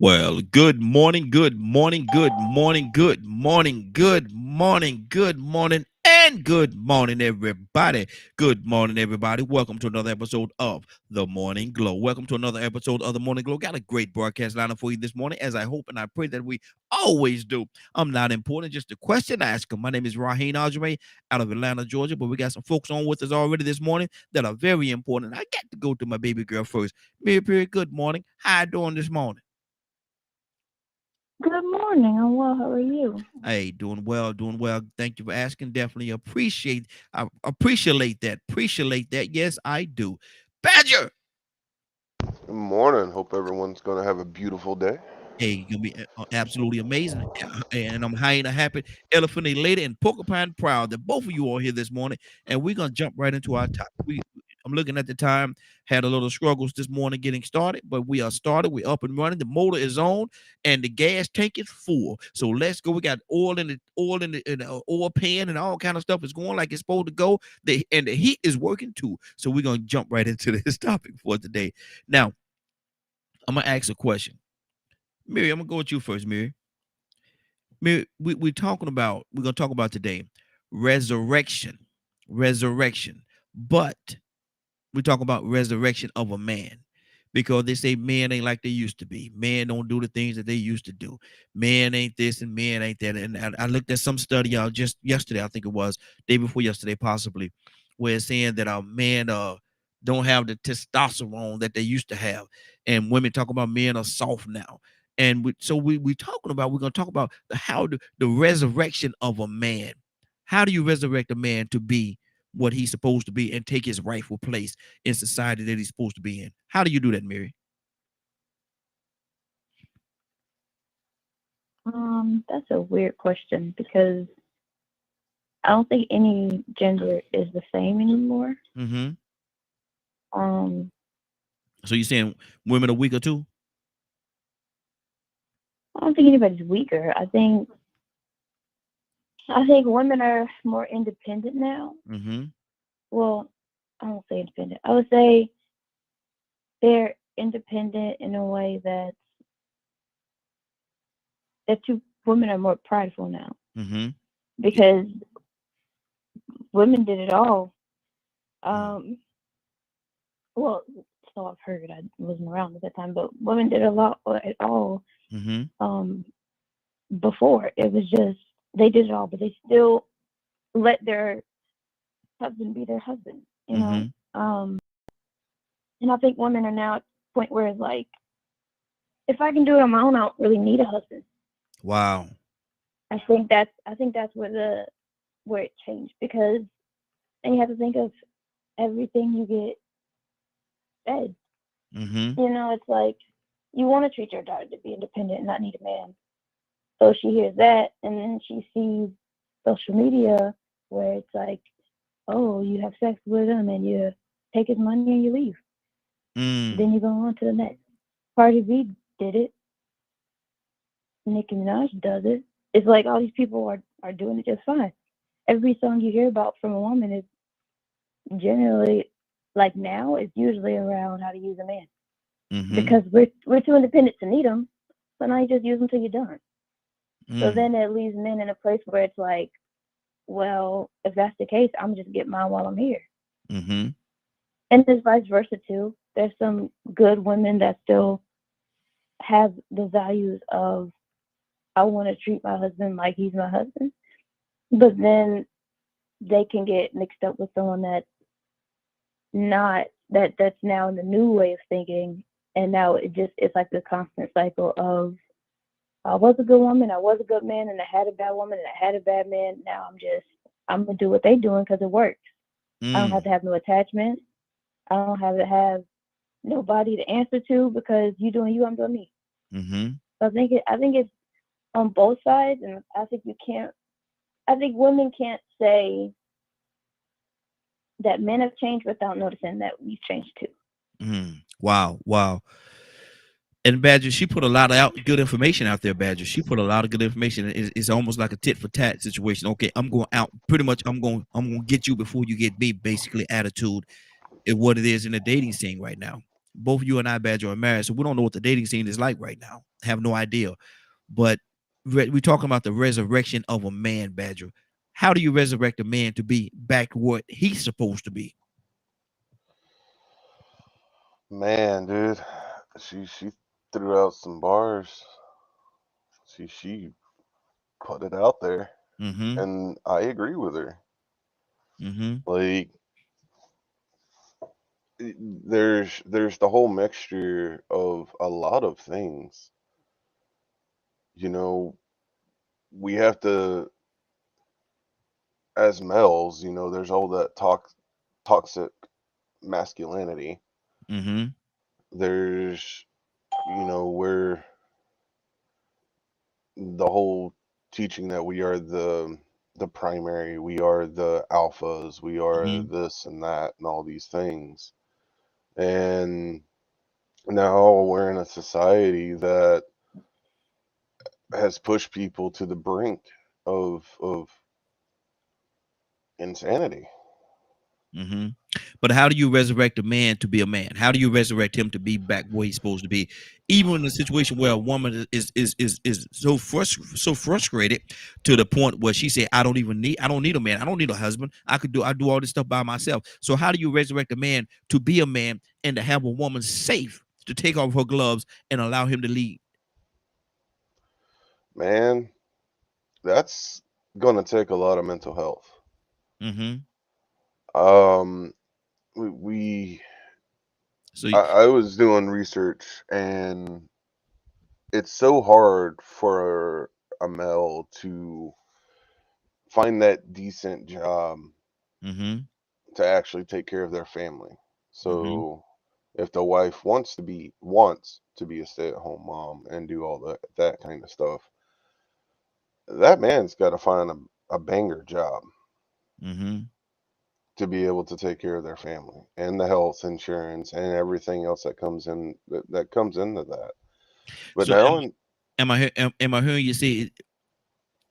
Well, good morning, good morning, good morning, good morning, good morning, good morning, and good morning, everybody. Good morning, everybody. Welcome to another episode of The Morning Glow. Welcome to another episode of The Morning Glow. Got a great broadcast lineup for you this morning, as I hope and I pray that we always do. I'm not important, just a question asker. My name is Raheem Ajame out of Atlanta, Georgia, but we got some folks on with us already this morning that are very important. I got to go to my baby girl first. Mary Perry, good morning. How you doing this morning? Good morning. I'm well. How are you? Hey, doing well, doing well. Thank you for asking. Definitely appreciate that. Appreciate that. Yes, I do. Badger. Good morning. Hope everyone's going to have a beautiful day. Hey, gonna be absolutely amazing. And I'm high and happy, elephant lady and porcupine proud that both of you are here this morning. And we're gonna jump right into our topic. I'm looking at the time, had a little struggles this morning getting started, but we are started. We're up and running. The motor is on, and the gas tank is full. So let's go. We got oil in the oil pan, and all kind of stuff is going like it's supposed to go. And the heat is working too. So we're gonna jump right into this topic for today. Now, I'm gonna ask a question. Mary, I'm gonna go with you first, Mary. Mary, we're gonna talk about today resurrection. Resurrection. But we talk about resurrection of a man because they say men ain't like they used to be. Men don't do the things that they used to do. Men ain't this and men ain't that. And I looked at some study out just yesterday, I think it was day before yesterday, possibly, where it's saying that our men don't have the testosterone that they used to have. And women talk about men are soft now. And we're gonna talk about the resurrection of a man. How do you resurrect a man to be what he's supposed to be and take his rightful place in society that he's supposed to be in? How do you do that, Mary? That's a weird question because I don't think any gender is the same anymore. Mm-hmm. Um, So you're saying women are weaker too? I don't think anybody's weaker. I think women are more independent now. Mm-hmm. Well, I won't say independent. I would say they're independent in a way that two women are more prideful now Mm-hmm. because women did it all. Mm. Um, well, so I've heard. I wasn't around at that time, but women did a lot at all. Mm-hmm. Um, before it was just they did it all, but they still let their husband be their husband. Mm-hmm. And I think women are now at the point where it's like, if I can do it on my own, I don't really need a husband. Wow. I think that's where it changed because then you have to think of everything you get fed. Mm-hmm. It's like you want to treat your daughter to be independent and not need a man. So she hears that, and then she sees social media where it's like, oh, you have sex with him and you take his money and you leave. Mm. Then you go on to the next. Cardi B did it. Nicki Minaj does it. It's like all these people are doing it just fine. Every song you hear about from a woman is generally like now it's usually around how to use a man Mm-hmm. because we're too independent to need them. So now you just use them till you're done. So Mm. then it leaves men in a place where it's like, well, if that's the case, I'm just get mine while I'm here. Mm-hmm. And there's vice versa too. There's some good women that still have the values of I want to treat my husband like he's my husband, but then they can get mixed up with someone that's now in the new way of thinking, and now it's like the constant cycle of I was a good woman, I was a good man, and I had a bad woman, and I had a bad man. Now I'm gonna do what they doing because it works. I don't have Mm. to have no attachment. I don't have to have nobody to answer to because you doing you, I'm doing me. Mm-hmm. So I think it's on both sides, and I think you can't. I think women can't say that men have changed without noticing that we've changed too. Mm. Wow. Wow. And Badger, she put a lot of good information out there. Badger, she put a lot of good information. It's almost like a tit for tat situation. Okay, I'm going out. Pretty much, I'm going to get you before you get me. Basically, attitude is what it is in the dating scene right now. Both you and I, Badger, are married, so we don't know what the dating scene is like right now. Have no idea. But we're talking about the resurrection of a man, Badger. How do you resurrect a man to be back what he's supposed to be? Man, dude, she threw out some bars. She put it out there, Mm-hmm. and I agree with her. Mm-hmm. Like, there's the whole mixture of a lot of things. You know, we have to, as males, there's all that toxic masculinity. Mm-hmm. There's, where the whole teaching that we are the primary, we are the alphas, we are Mm-hmm. this and that and all these things. And now we're in a society that has pushed people to the brink of insanity. Mm-hmm. But how do you resurrect a man to be a man? How do you resurrect him to be back where he's supposed to be? Even in a situation where a woman is so frustrated to the point where she said, I don't need a man. I don't need a husband. I do all this stuff by myself. So how do you resurrect a man to be a man and to have a woman safe to take off her gloves and allow him to lead? Man, that's gonna take a lot of mental health. Mm-hmm. Um, we So I was doing research, and it's so hard for a male to find that decent job mm-hmm. to actually take care of their family. Mm-hmm. So if the wife wants to be a stay-at-home mom and do all that kind of stuff, that man's got to find a banger job Mm-hmm. to be able to take care of their family and the health insurance and everything else that comes into that. But So now, in, am I hearing you say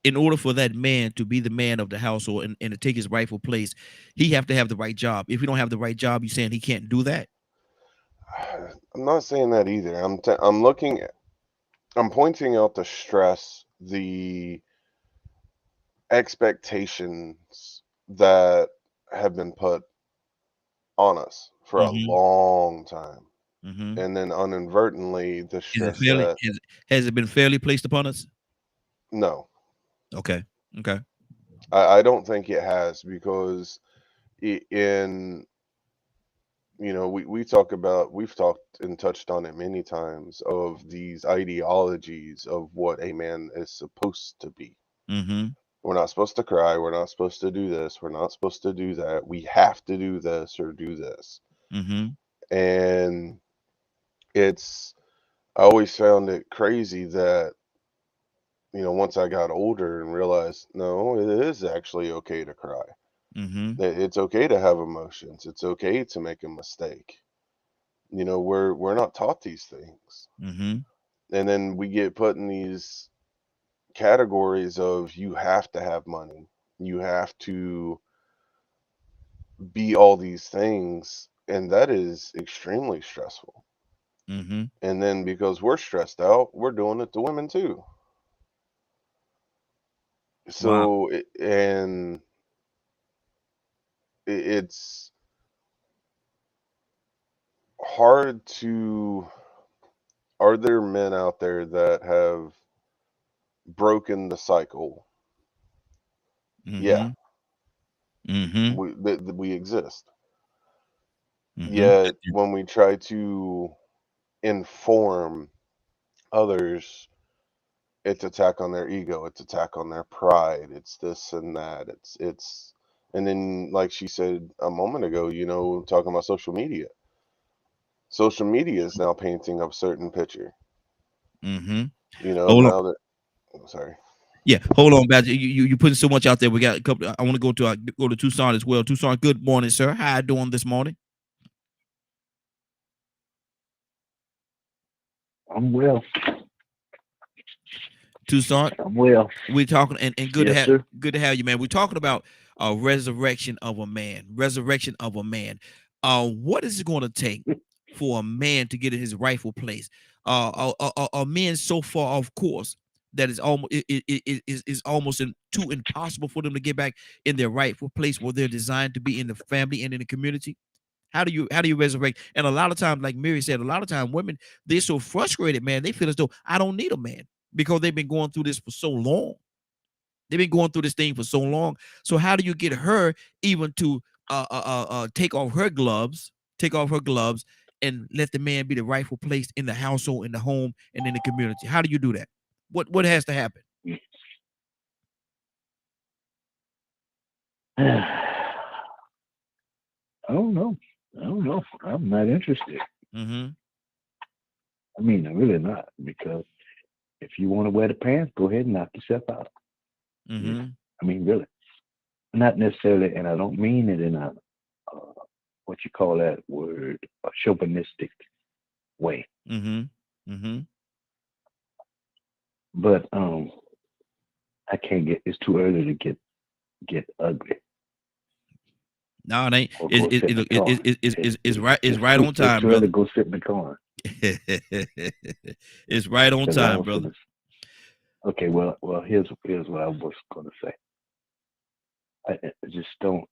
in order for that man to be the man of the household and to take his rightful place, he have to have the right job. If he don't have the right job, you saying he can't do that? I'm not saying that either. I'm pointing out the stress, the expectations that have been put on us for a Mm-hmm. long time. Mm-hmm. And then inadvertently, the Is it stress fairly that, has it been fairly placed upon us? no, Okay. Okay. I don't think it has, because in, we've talked and touched on it many times, of these ideologies of what a man is supposed to be. Mm-hmm. We're not supposed to cry. We're not supposed to do this. We're not supposed to do that. We have to do this or do this. Mm-hmm. And it's, I always found it crazy that, once I got older and realized, no, it is actually okay to cry. Mm-hmm. It's okay to have emotions. It's okay to make a mistake. We're not taught these things. Mm-hmm. And then we get put in these categories of, you have to have money. You have to be all these things, and that is extremely stressful. Mm-hmm. And then because we're stressed out, we're doing it to women too. Wow. So and it's hard to are there men out there that have broken the cycle? Yeah, Mm-hmm. we exist. Mm-hmm. Yet when we try to inform others, it's attack on their ego, it's attack on their pride, it's this and that, it's and then like she said a moment ago, you know, talking about social media. Social media is now painting a certain picture. Mm-hmm. You know, Hold on. now that sorry. Yeah, hold on, Badger. You putting so much out there. We got a couple. I want to go to Tucson as well. Tucson, good morning, sir. How you doing this morning? I'm well. Tucson, I'm well. we're talking and good Yes, sir. good to have you, man. We're talking about a resurrection of a man. Resurrection of a man. What is it going to take for a man to get in his rightful place? Are men so far off course that it's almost is almost too impossible for them to get back in their rightful place where they're designed to be in the family and in the community? How do you resurrect? And a lot of times, like Mary said, a lot of times women, they're so frustrated, man. They feel as though I don't need a man because they've been going through this for so long. They've been going through this thing for so long. So how do you get her even to take off her gloves, and let the man be the rightful place in the household, in the home, and in the community? How do you do that? What has to happen? I don't know. I'm not interested. Mm-hmm. I mean, I'm really not, because if you want to wear the pants, go ahead and knock yourself out. Mm-hmm. I mean, really. Not necessarily, and I don't mean it in a what you call that word, a chauvinistic way. Mm-hmm. Mm-hmm. But I can't get. It's too early to get ugly. No, it ain't. Or go sit in the car. It's right on time, It's too early brother. to go sit in the car. It's right on 'Cause I time, was brother. gonna- Okay, well, here's what I was going to say. I just don't.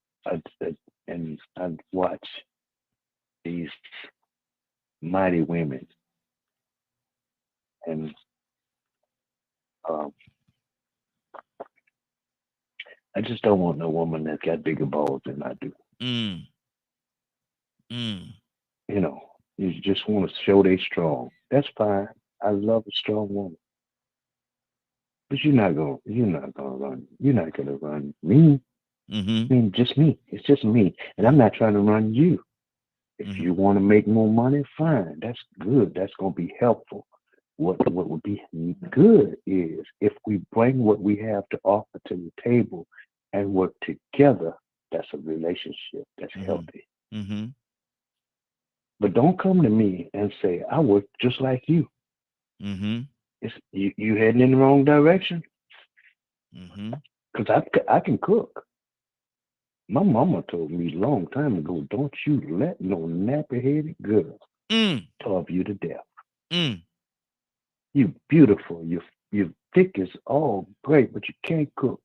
And I watch these mighty women, and I just don't want no woman that's got bigger balls than I do. You know, you just want to show they strong. That's fine. I love a strong woman, but you're not gonna run. You're not gonna run me. Mm-hmm. I mean, just me. It's just me, and I'm not trying to run you. If Mhm. you want to make more money, fine. That's good. That's going to be helpful. What would be good is if we bring what we have to offer to the table and work together. That's a relationship that's Mhm. healthy. Mm-hmm. But don't come to me and say, I work just like you. Mm-hmm. It's, you heading in the wrong direction. Mm-hmm. Because I can cook. My mama told me a long time ago, don't you let no nappy-headed girl starve you to death. You beautiful, you thick is all great, but you can't cook.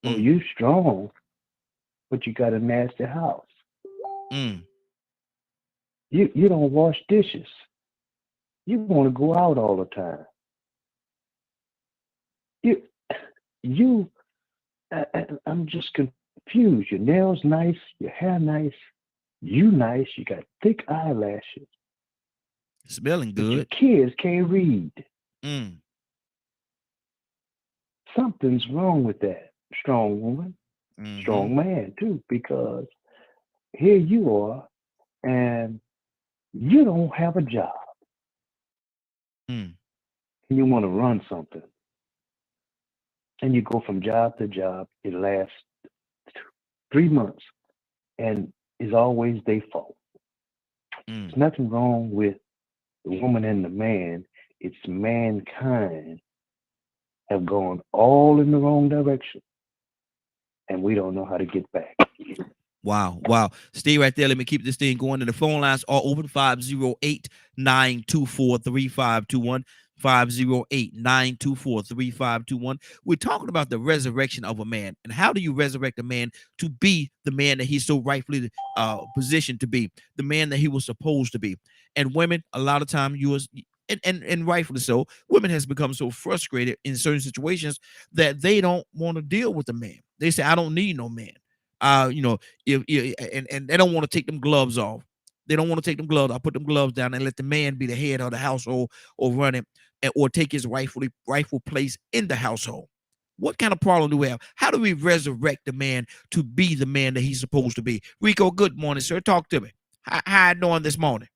Well, you strong, but you got a nasty house. You don't wash dishes. You want to go out all the time. I'm just confused. Your nails nice, your hair nice, you nice. You got thick eyelashes. Smelling But your good. kids can't read. Something's wrong with that strong woman, strong man too, because here you are and you don't have a job. You want to run something. And you go from job to job. It lasts 3 months and is always their fault. There's nothing wrong with the woman and the man. It's mankind have gone all in the wrong direction. And we don't know how to get back. Wow. Stay right there. Let me keep this thing going. And the phone lines are open 508-924-3521. 508-924-3521. We're talking about the resurrection of a man. And how do you resurrect a man to be the man that he's so rightfully positioned to be, the man that he was supposed to be? And women, a lot of time, and rightfully so, women has become so frustrated in certain situations that they don't want to deal with the man. They say, I don't need no man. You know, and they don't want to take them gloves off. They don't want to take them gloves. I put them gloves down and let the man be the head of the household or run it, or take his rightful place in the household. What kind of problem do we have? How do we resurrect the man to be the man that he's supposed to be? Rico, good morning, sir. Talk to me. How you doing this morning?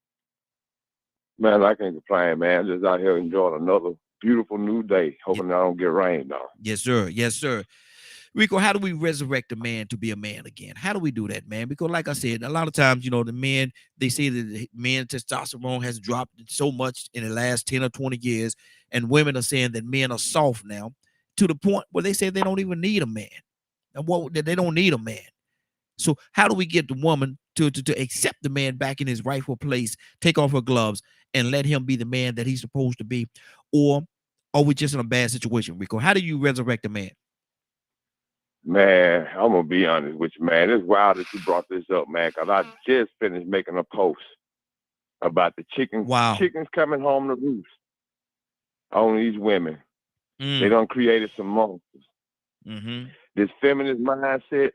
Man, I can't complain, man. Just out here enjoying another beautiful new day, hoping I don't get rained on. Yes, sir. Yes, sir. Rico, how do we resurrect a man to be a man again? How do we do that, man? Because like I said, a lot of times, you know, the men, they say that the men testosterone has dropped so much in the last 10 or 20 years, and women are saying that men are soft now, to the point where they say they don't even need a man. And they don't need a man. So how do we get the woman to accept the man back in his rightful place, take off her gloves, and let him be the man that he's supposed to be? Or are we just in a bad situation, Rico? How do you resurrect a man? Man, I'm going to be honest with you, man. It's wild that you brought this up, man, because I just finished making a post about the chickens coming home to roost on these women. They done created some monsters. This feminist mindset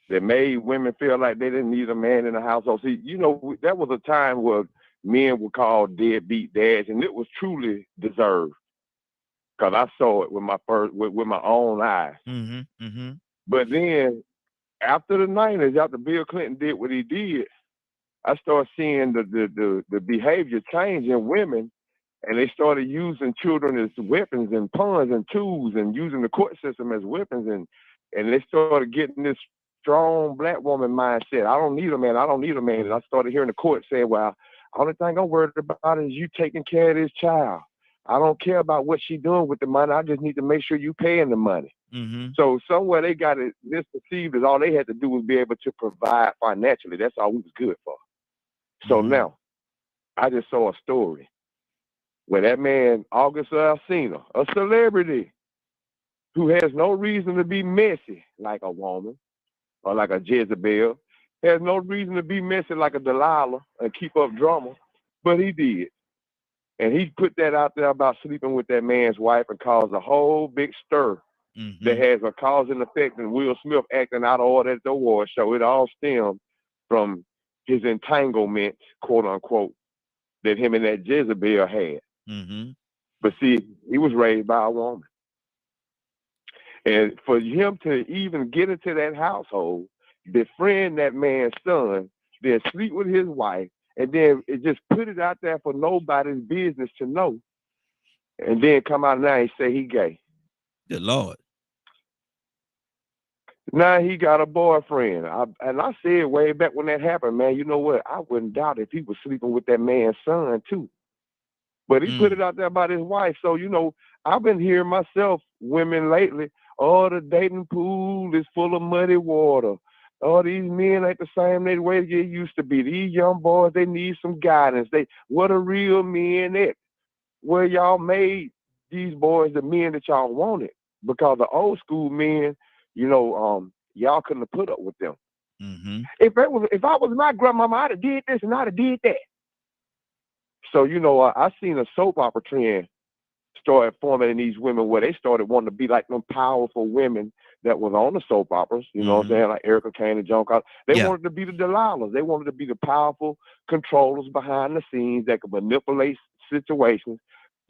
that made women feel like they didn't need a man in the household. See, you know, that was a time where men were called deadbeat dads, and it was truly deserved, because I saw it with my own eyes. But then after the 90s, after Bill Clinton did what he did, I started seeing the behavior change in women, and they started using children as weapons and pawns and tools, and using the court system as weapons, and they started getting this strong black woman mindset. I don't need a man. I don't need a man. And I started hearing the court say, well, the only thing I'm worried about is you taking care of this child. I don't care about what she's doing with the money. I just need to make sure you paying the money. So somewhere they got it misperceived as all they had to do was be able to provide financially. That's all we was good for. So now, I just saw a story where that man, August Alsina, a celebrity who has no reason to be messy like a woman or like a Jezebel, has no reason to be messy like a Delilah and keep up drama, but he did. And he put that out there about sleeping with that man's wife and caused a whole big stir that has a cause and effect. And Will Smith acting out of order at the award show. It all stemmed from his entanglement, quote unquote, that him and that Jezebel had. But see, he was raised by a woman. And for him to even get into that household, befriend that man's son, then sleep with his wife, and then it just put it out there for nobody's business to know, and then come out now and say he gay. Good Lord. Now he got a boyfriend. I said way back when that happened, man, you know what? I wouldn't doubt if he was sleeping with that man's son too. But he put it out there about his wife. So, you know, I've been hearing myself, women lately, oh, the dating pool is full of muddy water. Oh, these men ain't the same way they used to be. These young boys, they need some guidance. What a real men at? Where y'all made these boys the men that y'all wanted. Because the old school men, you know, y'all couldn't have put up with them. If I was my grandmama, I'd have did this and I'd have did that. So, you know, I seen a soap opera trend started forming in these women where they started wanting to be like them powerful women that was on the soap operas, you know what I'm saying, like Erica Kane and Joan Collins. They wanted to be the Delilahs. They wanted to be the powerful controllers behind the scenes that could manipulate situations,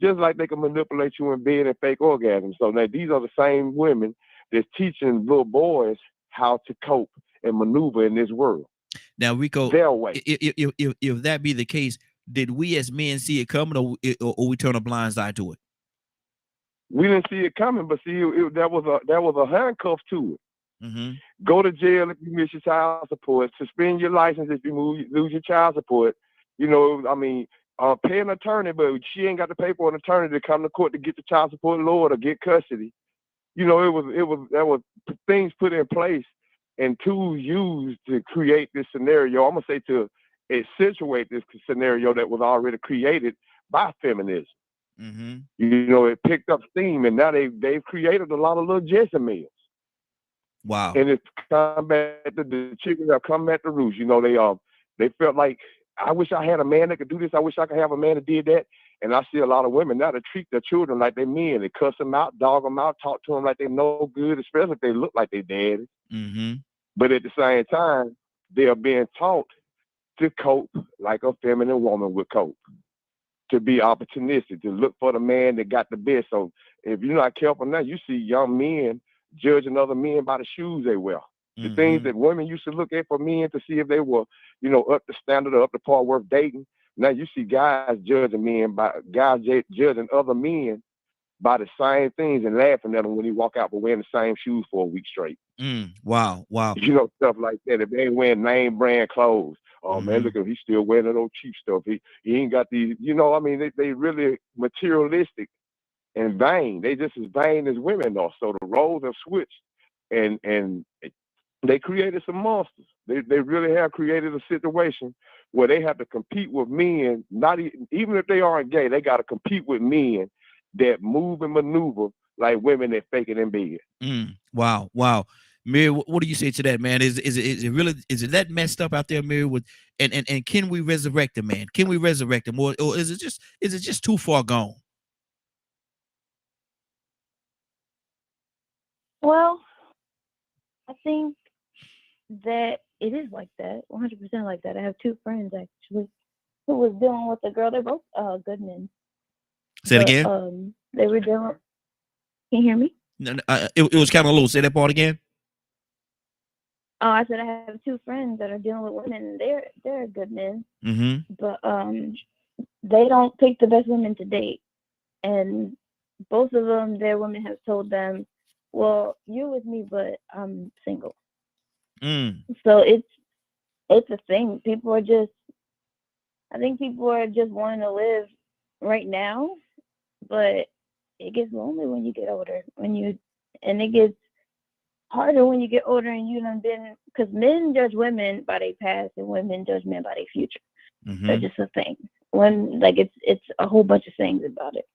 just like they can manipulate you in bed and fake orgasms. So now these are the same women that's teaching little boys how to cope and maneuver in this world. Now, Rico, their way. If that be the case, did we as men see it coming, or we turn a blind eye to it? We didn't see it coming, but see, there was a handcuff to it. Go to jail if you miss your child support. Suspend your license if you lose your child support. You know, I mean, pay an attorney, but she ain't got to pay for an attorney to come to court to get the child support lowered or get custody. You know, there was things put in place and tools used to create this scenario. I'm gonna say to accentuate this scenario that was already created by feminism. Mm-hmm. You know, it picked up steam, and now they've created a lot of little Jezebels. Wow. And it's come back to the chickens have come back to roost. You know, they felt like, I wish I had a man that could do this. I wish I could have a man that did that. And I see a lot of women now that treat their children like they're men. They cuss them out, dog them out, talk to them like they're no good, especially if they look like they daddy. Mm-hmm. But at the same time, they are being taught to cope like a feminine woman would cope, to be opportunistic, to look for the man that got the best. So if you're not careful now, you see young men judging other men by the shoes they wear. The things that women used to look at for men to see if they were, you know, up to standard or up to par worth dating. Now you see guys judging other men by the same things and laughing at them when he walk out for wearing the same shoes for a week straight. Wow. You know, stuff like that. If they ain't wearing name brand clothes, oh man, look at him, he's still wearing that old cheap stuff. He ain't got these, you know, I mean, they really materialistic and vain. They just as vain as women are. So the roles have switched, and they created some monsters. They really have created a situation where they have to compete with men. Not even if they aren't gay, they got to compete with men that move and maneuver like women that fake it in bed. Wow. Mary, what do you say to that, man? Is it that messed up out there, Mary? With and can we resurrect him, man? Can we resurrect him, or is it just too far gone? Well, I think that it is like that, 100% like that. I have two friends actually who was dealing with a girl. They're both good men. Say it again. They were dealing. Can you hear me? No, it was kind of low. Say that part again. Oh, I said I have two friends that are dealing with women. And they're good men, but they don't pick the best women to date, and both of them, their women have told them, "Well, you're with me, but I'm single." So it's a thing. I think people are just wanting to live right now, but it gets lonely when you get older. And it gets harder when you get older and you done been, because men judge women by their past and women judge men by their future. That's just a thing. It's a whole bunch of things about it.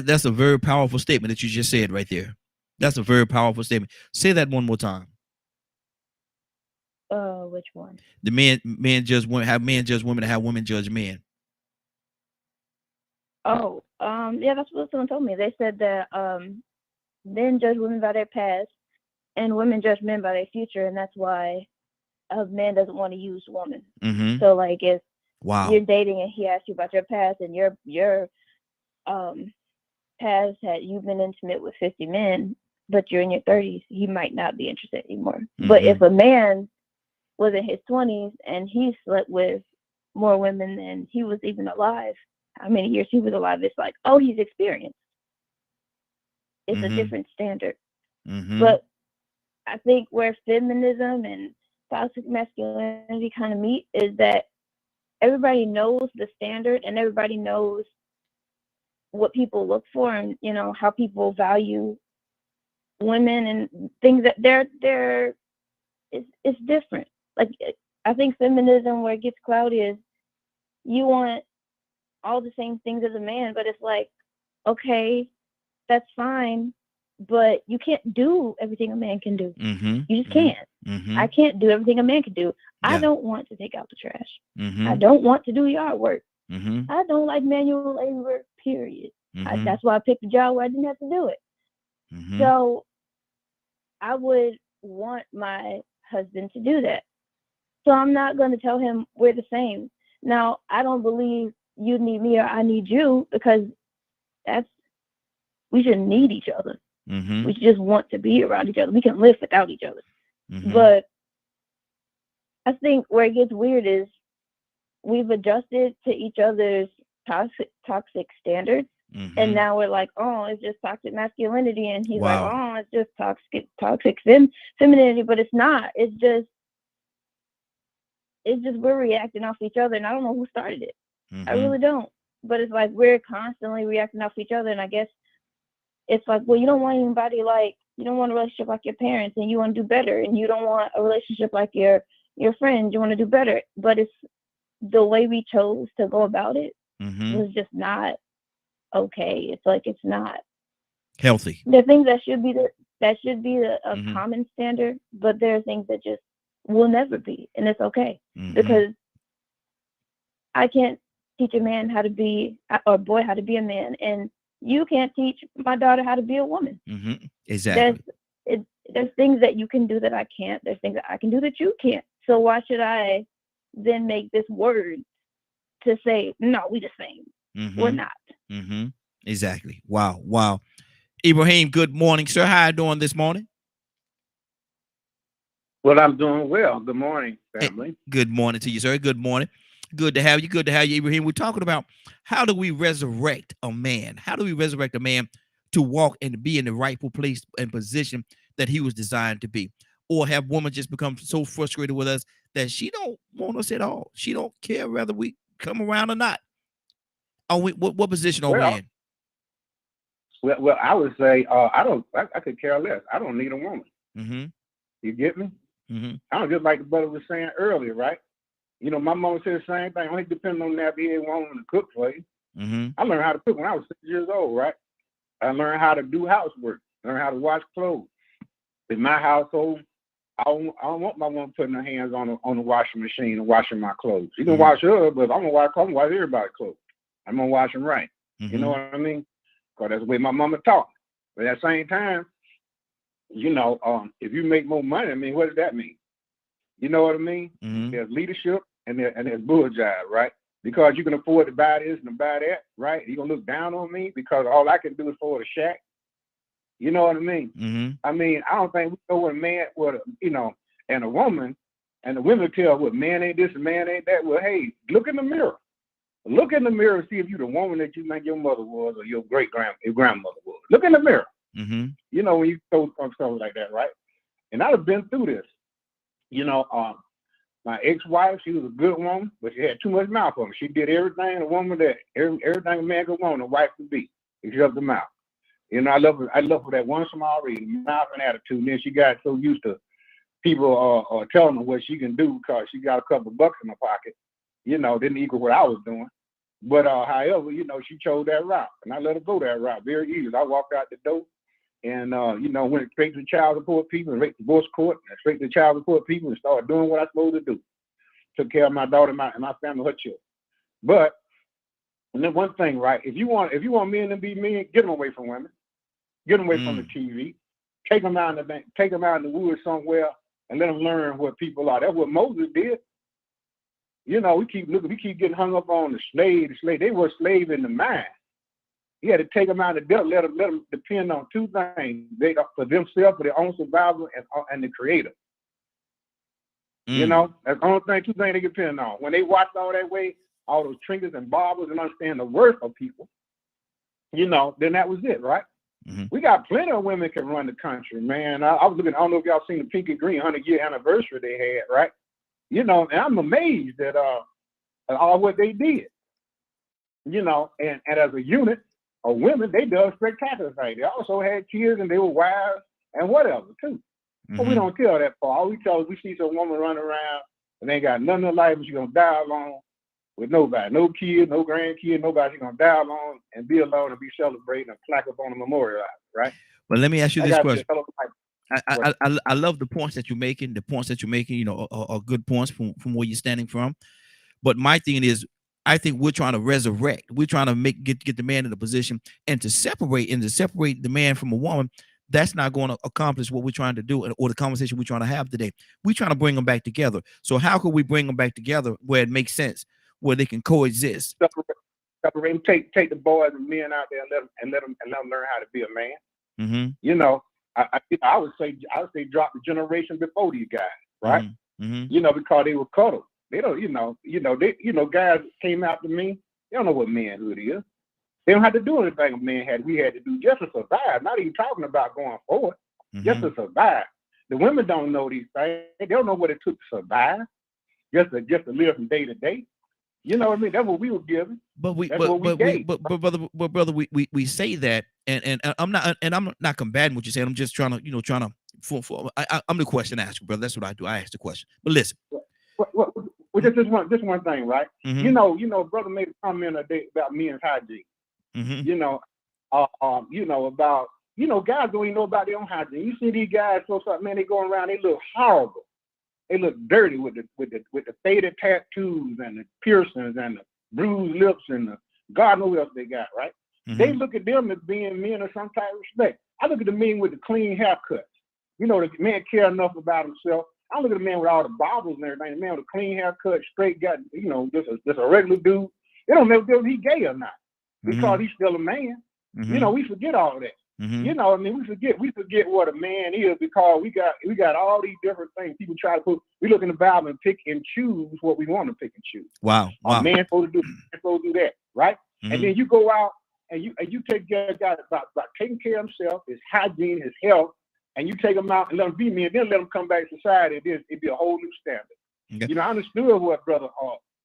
That's a very powerful statement that you just said right there. That's a very powerful statement. Say that one more time. Which one? The men judge women, have men judge women, and have women judge men. Oh, yeah, that's what someone told me. They said that men judge women by their past and women judge men by their future, and that's why a man doesn't want to use women. So like if you're dating and he asks you about your past and your past had you've been intimate with 50 men, but you're in your 30s, he might not be interested anymore. But if a man was in his 20s and he slept with more women than he was even alive, how many years he was alive, it's like, oh, he's experienced. It's a different standard. But I think where feminism and toxic masculinity kind of meet is that everybody knows the standard and everybody knows what people look for and, you know, how people value women and things that it's different. Like, I think feminism, where it gets cloudy, is you want all the same things as a man, but it's like, okay, that's fine, but you can't do everything a man can do. You just can't. I can't do everything a man can do. Yeah. I don't want to take out the trash. I don't want to do yard work. I don't like manual labor, period. That's why I picked a job where I didn't have to do it. So I would want my husband to do that. So I'm not going to tell him we're the same. Now, I don't believe you need me or I need you, because we shouldn't need each other. We just want to be around each other. We can live without each other. But I think where it gets weird is we've adjusted to each other's toxic standards. And now we're like, oh, it's just toxic masculinity. And he's like, oh, it's just toxic femininity. But it's not. It's just we're reacting off each other. And I don't know who started it. I really don't. But it's like we're constantly reacting off each other. And I guess it's like, well, you don't want anybody like, you don't want a relationship like your parents, and you want to do better. And you don't want a relationship like your friends. You want to do better. But it's the way we chose to go about it was just not okay. It's like it's not healthy. There are things that should be a common standard, but there are things that just will never be, and it's okay because I can't teach a man how to be or a boy how to be a man, and you can't teach my daughter how to be a woman. Exactly. There's things that you can do that I can't. There's things that I can do that you can't. So why should I then make this word to say, no, we the same? We're not. Exactly. Wow. Ibrahim, good morning, sir. How are you doing this morning? Well, I'm doing well. Good morning, family. Hey, good morning to you, sir. Good morning. Good to have you. Good to have you, Ibrahim. We're talking about how do we resurrect a man? How do we resurrect a man to walk and be in the rightful place and position that he was designed to be? Or have women just become so frustrated with us that she don't want us at all? She don't care whether we come around or not. Are we, what position are we in? Well, I would say I could care less. I don't need a woman. You get me? I don't, just like the brother was saying earlier, right? You know, my mom said the same thing. Only depending on that being a woman to cook for you. I learned how to cook when I was 6 years old, right? I learned how to do housework, learn how to wash clothes. In my household, I don't want my woman putting her hands on the washing machine and washing my clothes. She can wash her, but I'm gonna wash everybody's clothes. I'm gonna wash them right. You know what I mean? Because that's the way my mama taught. But at the same time, you know, if you make more money, I mean, what does that mean? You know what I mean? There's leadership and there's bull jive, right? Because you can afford to buy this and buy that, right? You're gonna look down on me because all I can do is afford a shack. You know what I mean? I mean, I don't think we know what a man, and a woman, and the women tell what man ain't this and man ain't that. Well, hey, look in the mirror. Look in the mirror and see if you're the woman that you think your mother was or your grandmother was. Look in the mirror. You know, when you throw something like that, right? And I've been through this. You know, my ex-wife, she was a good woman, but she had too much mouth on her. She did everything everything a man could want a wife to be, except the mouth. You know, I love her that one small reason, mouth and attitude. And then she got so used to people telling her what she can do because she got a couple of bucks in her pocket. You know, didn't equal what I was doing. But however, you know, she chose that route, and I let her go that route very easily. I walked out the door, and you know, went straight to the child support people and divorce court, and straight to the child support people, and started doing what I was supposed to do. Took care of my daughter and my family, her children. But and then one thing, right? If you want men to be men, get them away from women, get them away from the TV, take them out in the bank, take them out in the woods somewhere, and let them learn what people are. That's what Moses did. You know, we keep getting hung up on the slave. They were slave in the mind. He had to take them out of the desert, let them depend on two things: for themselves, for their own survival, and the Creator. You know, that's the only thing, two things they depend on. When they watched all that way, all those trinkets and baubles, and understand the worth of people, you know, then that was it, right? We got plenty of women can run the country, man. I was looking. I don't know if y'all seen the Pink and Green 100-year anniversary they had, right? You know, and I'm amazed at all what they did. You know, and as a unit of women, they done spectacular things. They also had kids and they were wives and whatever too. But we don't tell that part. All we tell is we see some woman running around and they ain't got nothing in life, and she's gonna die alone with nobody, no kid, no grandkid, nobody. She's gonna die alone and be alone and be celebrating and plaque up on the memorial, right? But let me ask you this question. I love the points that you're making. The points that you're making, you know, are good points from where you're standing from. But my thing is, I think we're trying to resurrect. We're trying to get the man in a position and to separate the man from a woman. That's not going to accomplish what we're trying to do or the conversation we're trying to have today. We're trying to bring them back together. So how can we bring them back together where it makes sense, where they can coexist? Separate. Take the boys and men out there and let them learn how to be a man. You know. I would say drop the generation before these guys, right? You know, because they were cuddled. They don't, guys came after me. They don't know what manhood is. They don't have to do anything a man had. We had to do just to survive. Not even talking about going forward, just to survive. The women don't know these things. They don't know what it took to survive, just to live from day to day. You know what I mean? That's what we were given. But brother, we say that, and I'm not combating what you're saying. I'm just trying to, I'm the question asker, brother. That's what I do. I ask the question. But listen, Well, just one thing, right? You know, brother made a comment about men's hygiene. You know, about guys don't even know about their own hygiene. You see these guys, man, they going around, they look horrible. They look dirty with the faded tattoos and the piercings and the bruised lips and the God knows what else they got, right? They look at them as being men of some type of respect. I look at the men with the clean haircuts. You know, the man care enough about himself. I look at the man with all the baubles and everything. The man with a clean haircut, straight got, just a regular dude. They don't know if he gay or not because he's still a man. You know, we forget all of that. You know, I mean, we forget what a man is because we got all these different things. People try to we look in the Bible and pick and choose what we want to pick and choose. Wow. A man supposed to do, supposed to do that, right? And then you go out and you take care of guys about taking care of himself, his hygiene, his health, and you take him out and let him be men, then let him come back to society. It'd be a whole new standard. Okay. You know, I understood what brother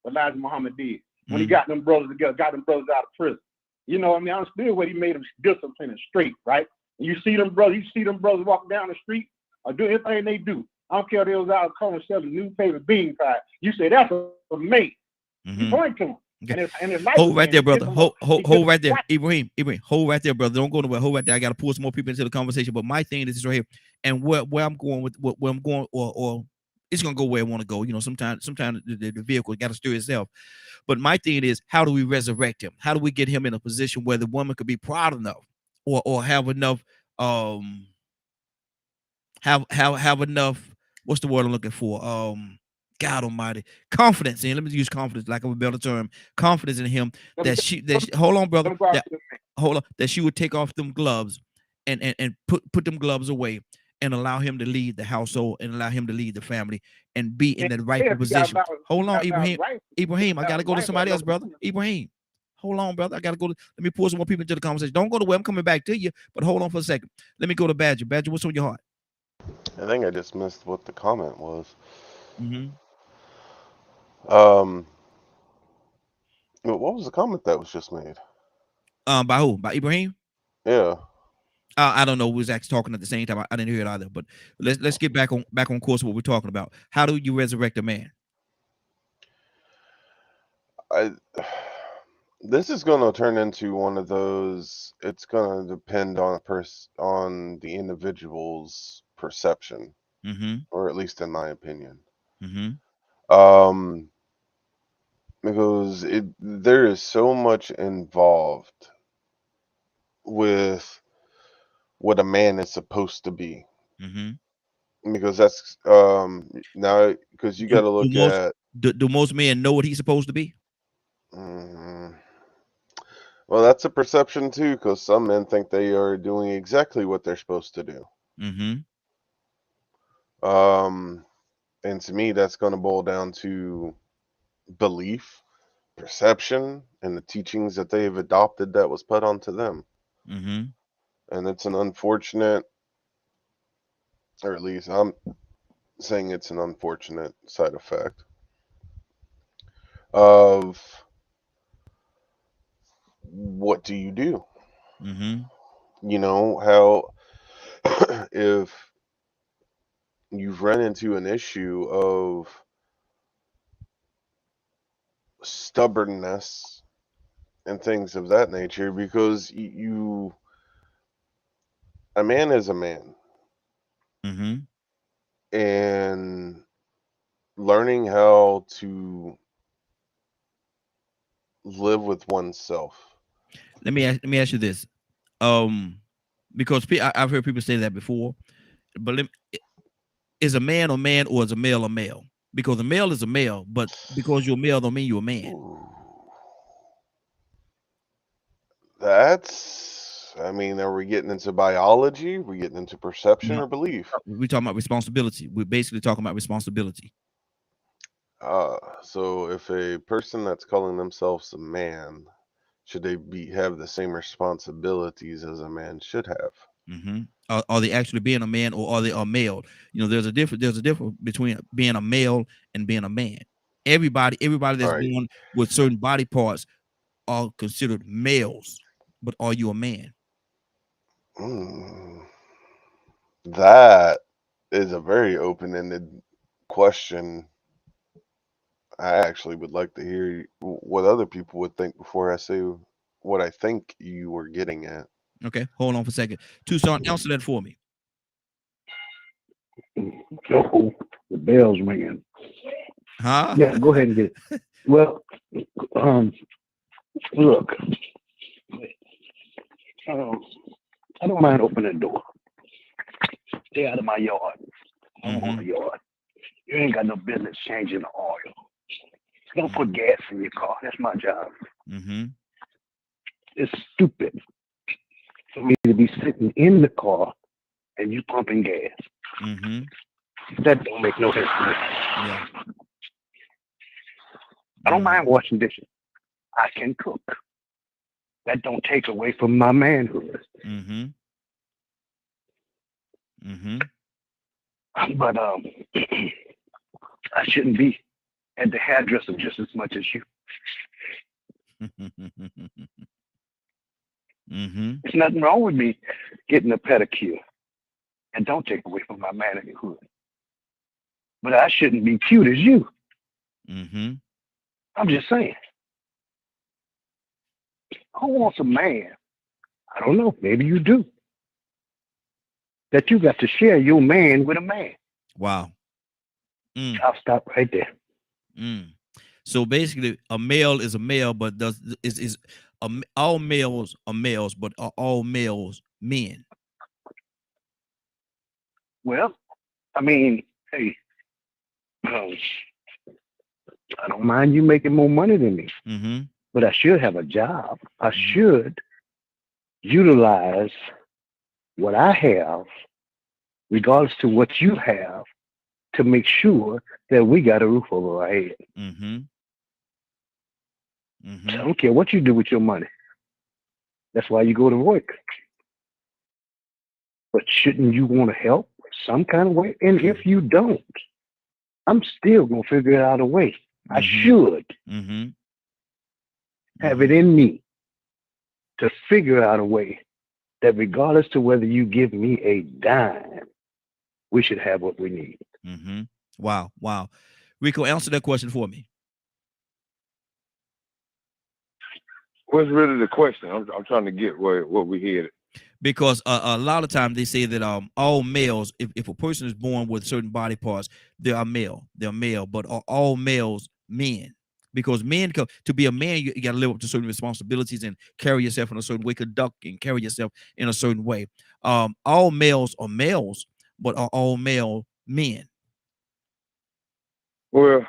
Elijah Muhammad did when he got them brothers together, got them brothers out of prison. You know, I mean, I understood what he made them disciplined and straight, right? And you see them brothers walking down the street or do anything they do. I don't care if they was out of corner selling newspaper bean pie. You say that's a mate. You point to him. Okay. And it's like hold right there, brother. Hold right there. Ibrahim, hold right there, brother. Don't go nowhere. Hold right there. I got to pull some more people into the conversation. But my thing is this right here. And where I'm going with where I'm going, or it's gonna go where I want to go. You know, sometimes the vehicle got to steer itself. But my thing is, how do we resurrect him? How do we get him in a position where the woman could be proud enough, or have enough, have enough? What's the word I'm looking for? God Almighty, confidence in. Let me use confidence, like a better term. Confidence in him that hold on, brother. That she would take off them gloves, and put them gloves away, and allow him to lead the household and allow him to lead the family and be in that rightful position. Hold on, Ibrahim. I gotta go to somebody else, brother. Ibrahim, hold on, brother. I gotta go. Let me pull some more people into the conversation. Don't go to where I'm coming back to you, but hold on for a second. Let me go to Badger. Badger, what's on your heart? I think I just missed what the comment was. What was the comment that was just made? By who? By Ibrahim? Yeah. I don't know who was actually talking at the same time. I didn't hear it either. But let's get back on course what we're talking about. How do you resurrect a man? This is going to turn into one of those. It's going to depend on on the individual's perception, or at least in my opinion. Because there is so much involved with what a man is supposed to be. Because that's now because you got to look at do most men know what he's supposed to be? Well, that's a perception too, because some men think they are doing exactly what they're supposed to do. And to me, that's going to boil down to belief, perception, and the teachings that they have adopted that was put onto them. And it's an unfortunate, or at least I'm saying it's an unfortunate side effect of what do you do? You know, how if you've run into an issue of stubbornness and things of that nature, because a man is a man. And learning how to live with oneself. Let me ask you this, because I've heard people say that before, but is a man a man or is a male a male? Because a male is a male, but because you're a male don't mean you're a man. I mean, are we getting into biology? Are we getting into perception or belief? We're talking about responsibility. We're basically talking about responsibility. So if a person that's calling themselves a man, should they have the same responsibilities as a man should have? Are they actually being a man, or are they a male? You know, there's a difference between being a male and being a man. Everybody that's born with certain body parts are considered males, but are you a man? That is a very open-ended question. I actually would like to hear what other people would think before I say what I think you were getting at. Okay, hold on for a second. Tucson, answer that for me. Oh, the bell's ringing. Huh? Yeah, go ahead and get it. Well, look, I don't mind opening the door. Stay out of my yard. I don't want a yard. You ain't got no business changing the oil. Don't put gas in your car. That's my job. It's stupid for me to be sitting in the car and you pumping gas. That don't make no sense to me. Yeah. I don't mind washing dishes. I can cook. That don't take away from my manhood. But I shouldn't be at the hairdresser just as much as you. There's nothing wrong with me getting a pedicure. And don't take away from my manhood. But I shouldn't be cute as you. I'm just saying. Who wants a man? I don't know. Maybe you do. That you got to share your man with a man. Wow. I'll stop right there. So basically, a male is a male, but all males are males, but are all males men? Well, I mean, hey, I don't mind you making more money than me, but I should have a job. I should utilize what I have, regardless to what you have, to make sure that we got a roof over our head. I don't care what you do with your money. That's why you go to work. But shouldn't you want to help some kind of way? And if you don't, I'm still going to figure out a way. I should have it in me to figure out a way that regardless to whether you give me a dime, we should have what we need. Wow. Wow. Rico, answer that question for me. What's really the question? I'm trying to get what we hear. Because a lot of times they say that all males, if a person is born with certain body parts, they're male, but are all males men? Because men, to be a man, you got to live up to certain responsibilities and carry yourself in a certain way, conduct and carry yourself in a certain way. All males are males, but are all male men? Well,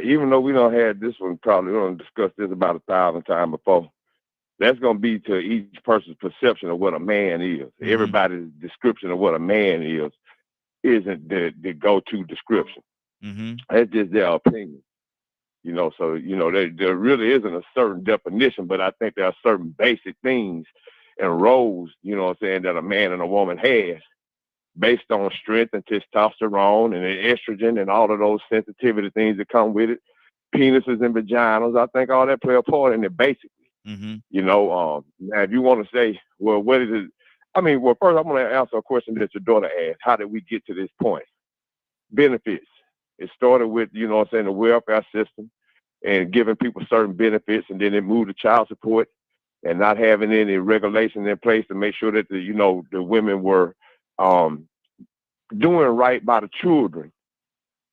even though we don't have this one, probably we don't discuss this about 1,000 times before. That's going to be to each person's perception of what a man is. Everybody's description of what a man is isn't the go-to description. That's just their opinion. So, there really isn't a certain definition, but I think there are certain basic things and roles, that a man and a woman has based on strength and testosterone and estrogen and all of those sensitivity things that come with it, penises and vaginas. I think all that play a part in it basically. Now if you want to say, well, what is it? I mean, well, first I'm going to answer a question that your daughter asked. How did we get to this point? Benefits. It started with, the welfare system and giving people certain benefits, and then it moved to child support and not having any regulations in place to make sure that the women were doing right by the children.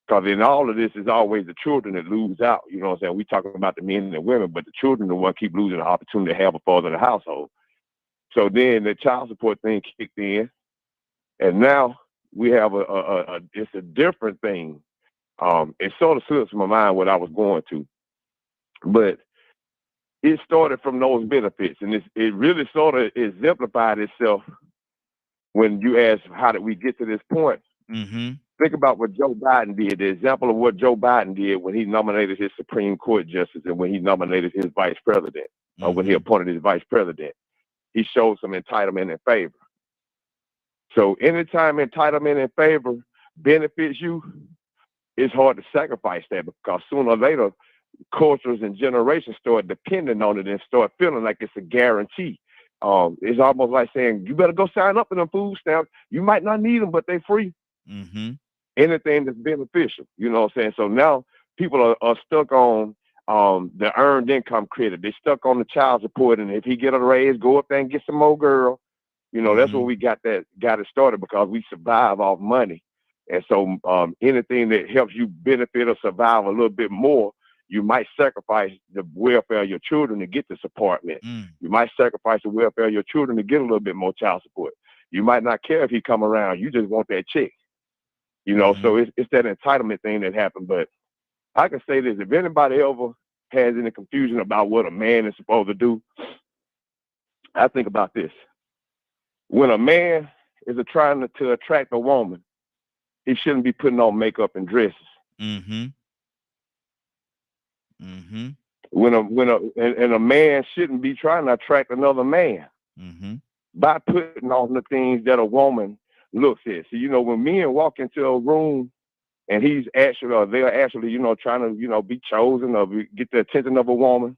Because in all of this, is always the children that lose out. We talking about the men and the women, but the children are the one keep losing the opportunity to have a father in the household. So then the child support thing kicked in, and now we have it's a different thing. It sort of slips my mind what I was going to, but it started from those benefits, and it really sort of exemplified itself when you ask, how did we get to this point? Think about what Joe Biden did, the example of what Joe Biden did when he nominated his Supreme Court justice and when he nominated his vice president, or when he appointed his vice president. He showed some entitlement and favor. So anytime entitlement and favor benefits you, it's hard to sacrifice that, because sooner or later, cultures and generations start depending on it and start feeling like it's a guarantee. It's almost like saying, you better go sign up for them food stamps. You might not need them, but they're free. Anything that's beneficial, So now people are stuck on the earned income credit. They stuck on the child support, and if he get a raise, go up there and get some more girl. You know, that's where we got it started, because we survive off money. And so anything that helps you benefit or survive a little bit more, you might sacrifice the welfare of your children to get this apartment. You might sacrifice the welfare of your children to get a little bit more child support. You might not care if he come around. You just want that check. You know, so it's that entitlement thing that happened. But I can say this, if anybody ever has any confusion about what a man is supposed to do, I think about this. When a man is trying to attract a woman, he shouldn't be putting on makeup and dresses. When a man shouldn't be trying to attract another man by putting on the things that a woman looks at. So, you know, when men walk into a room and he's actually, or they're actually, you know, trying to, you know, be chosen or get the attention of a woman,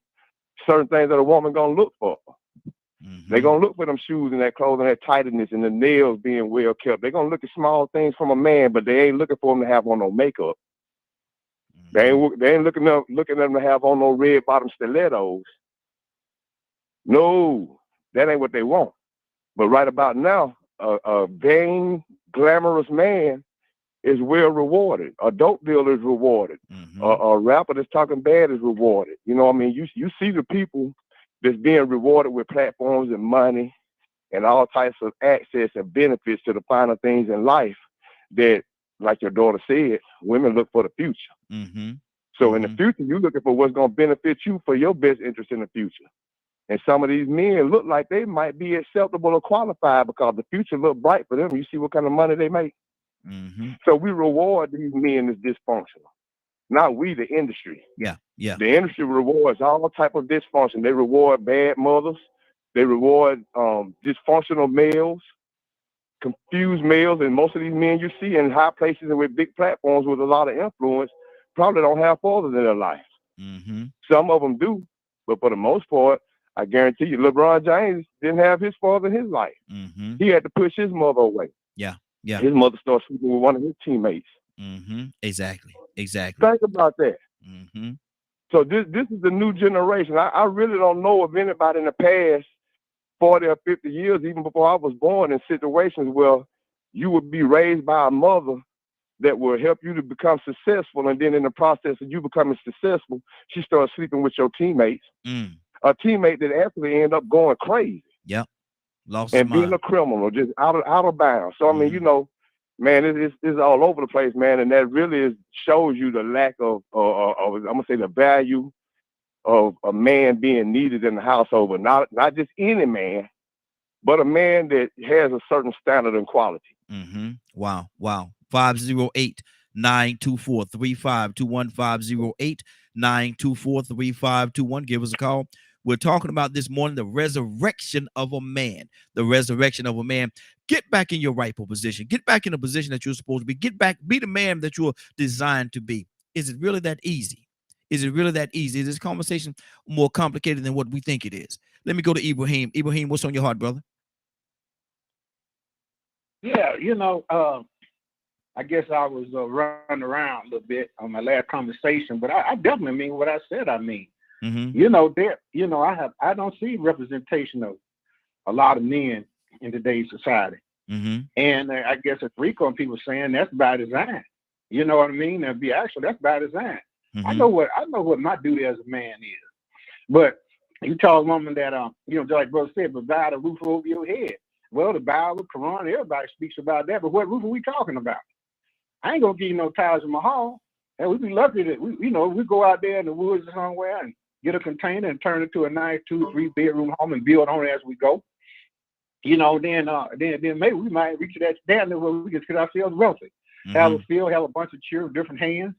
certain things that a woman gonna look for. They're gonna look for them shoes and that clothing, that tightness, and the nails being well kept. They're gonna look at small things from a man, but they ain't looking for him to have on no makeup. They ain't looking at them to have on no red bottom stilettos. No, that ain't what they want. But right about now, a vain, glamorous man is well rewarded. A dope dealer is rewarded. A rapper that's talking bad is rewarded. You know what I mean? You see the people that's being rewarded with platforms and money and all types of access and benefits to the finer things in life that, like your daughter said, women look for the future. So in the future, you're looking for what's going to benefit you for your best interest in the future. And some of these men look like they might be acceptable or qualified because the future look bright for them. You see what kind of money they make. So we reward these men as dysfunctional. Not we, the industry. Yeah. The industry rewards all type of dysfunction. They reward bad mothers. They reward dysfunctional males, confused males, and most of these men you see in high places and with big platforms with a lot of influence probably don't have fathers in their life. Some of them do, but for the most part, I guarantee you, LeBron James didn't have his father in his life. He had to push his mother away. Yeah. His mother started sleeping with one of his teammates. Exactly. Think about that. So this is the new generation. I really don't know of anybody in the past 40 or 50 years, even before I was born, in situations where you would be raised by a mother that will help you to become successful, and then in the process of you becoming successful, she starts sleeping with your teammates. A teammate that actually end up going crazy. Lost and being a criminal, just out of bounds. So I mean, you know, man, it's all over the place, man, and that really shows you the lack of I'm gonna say the value of a man being needed in the household, but not just any man, but a man that has a certain standard and quality. Wow. 508-924-3521, 508-924-3521. Give us a call. We're talking about this morning the resurrection of a man. The resurrection of a man. Get back in your rightful position. Get back in the position that you're supposed to be. Get back, be the man that you're designed to be. Is it really that easy? Is it really that easy? Is this conversation more complicated than what we think it is? Let me go to Ibrahim. Ibrahim, what's on your heart, brother? Yeah, you know, I guess I was running around a little bit on my last conversation, but I definitely mean what I said. I mean, you know, I don't see representation of a lot of men in today's society, and I guess as Rico and people saying that's by design. You know what I mean? That's by design. I know what my duty as a man is, but you tell a woman that you know, just like brother said, provide a roof over your head. Well, the Bible, Quran, everybody speaks about that, but what roof are we talking about? I ain't gonna give you no Taj Mahal, and we'd be lucky that we go out there in the woods somewhere and get a container and turn it to a nice 2-3 bedroom home and build on it as we go. You know, then maybe we might reach that down there where we can get ourselves wealthy. Have a field, have a bunch of children, different hands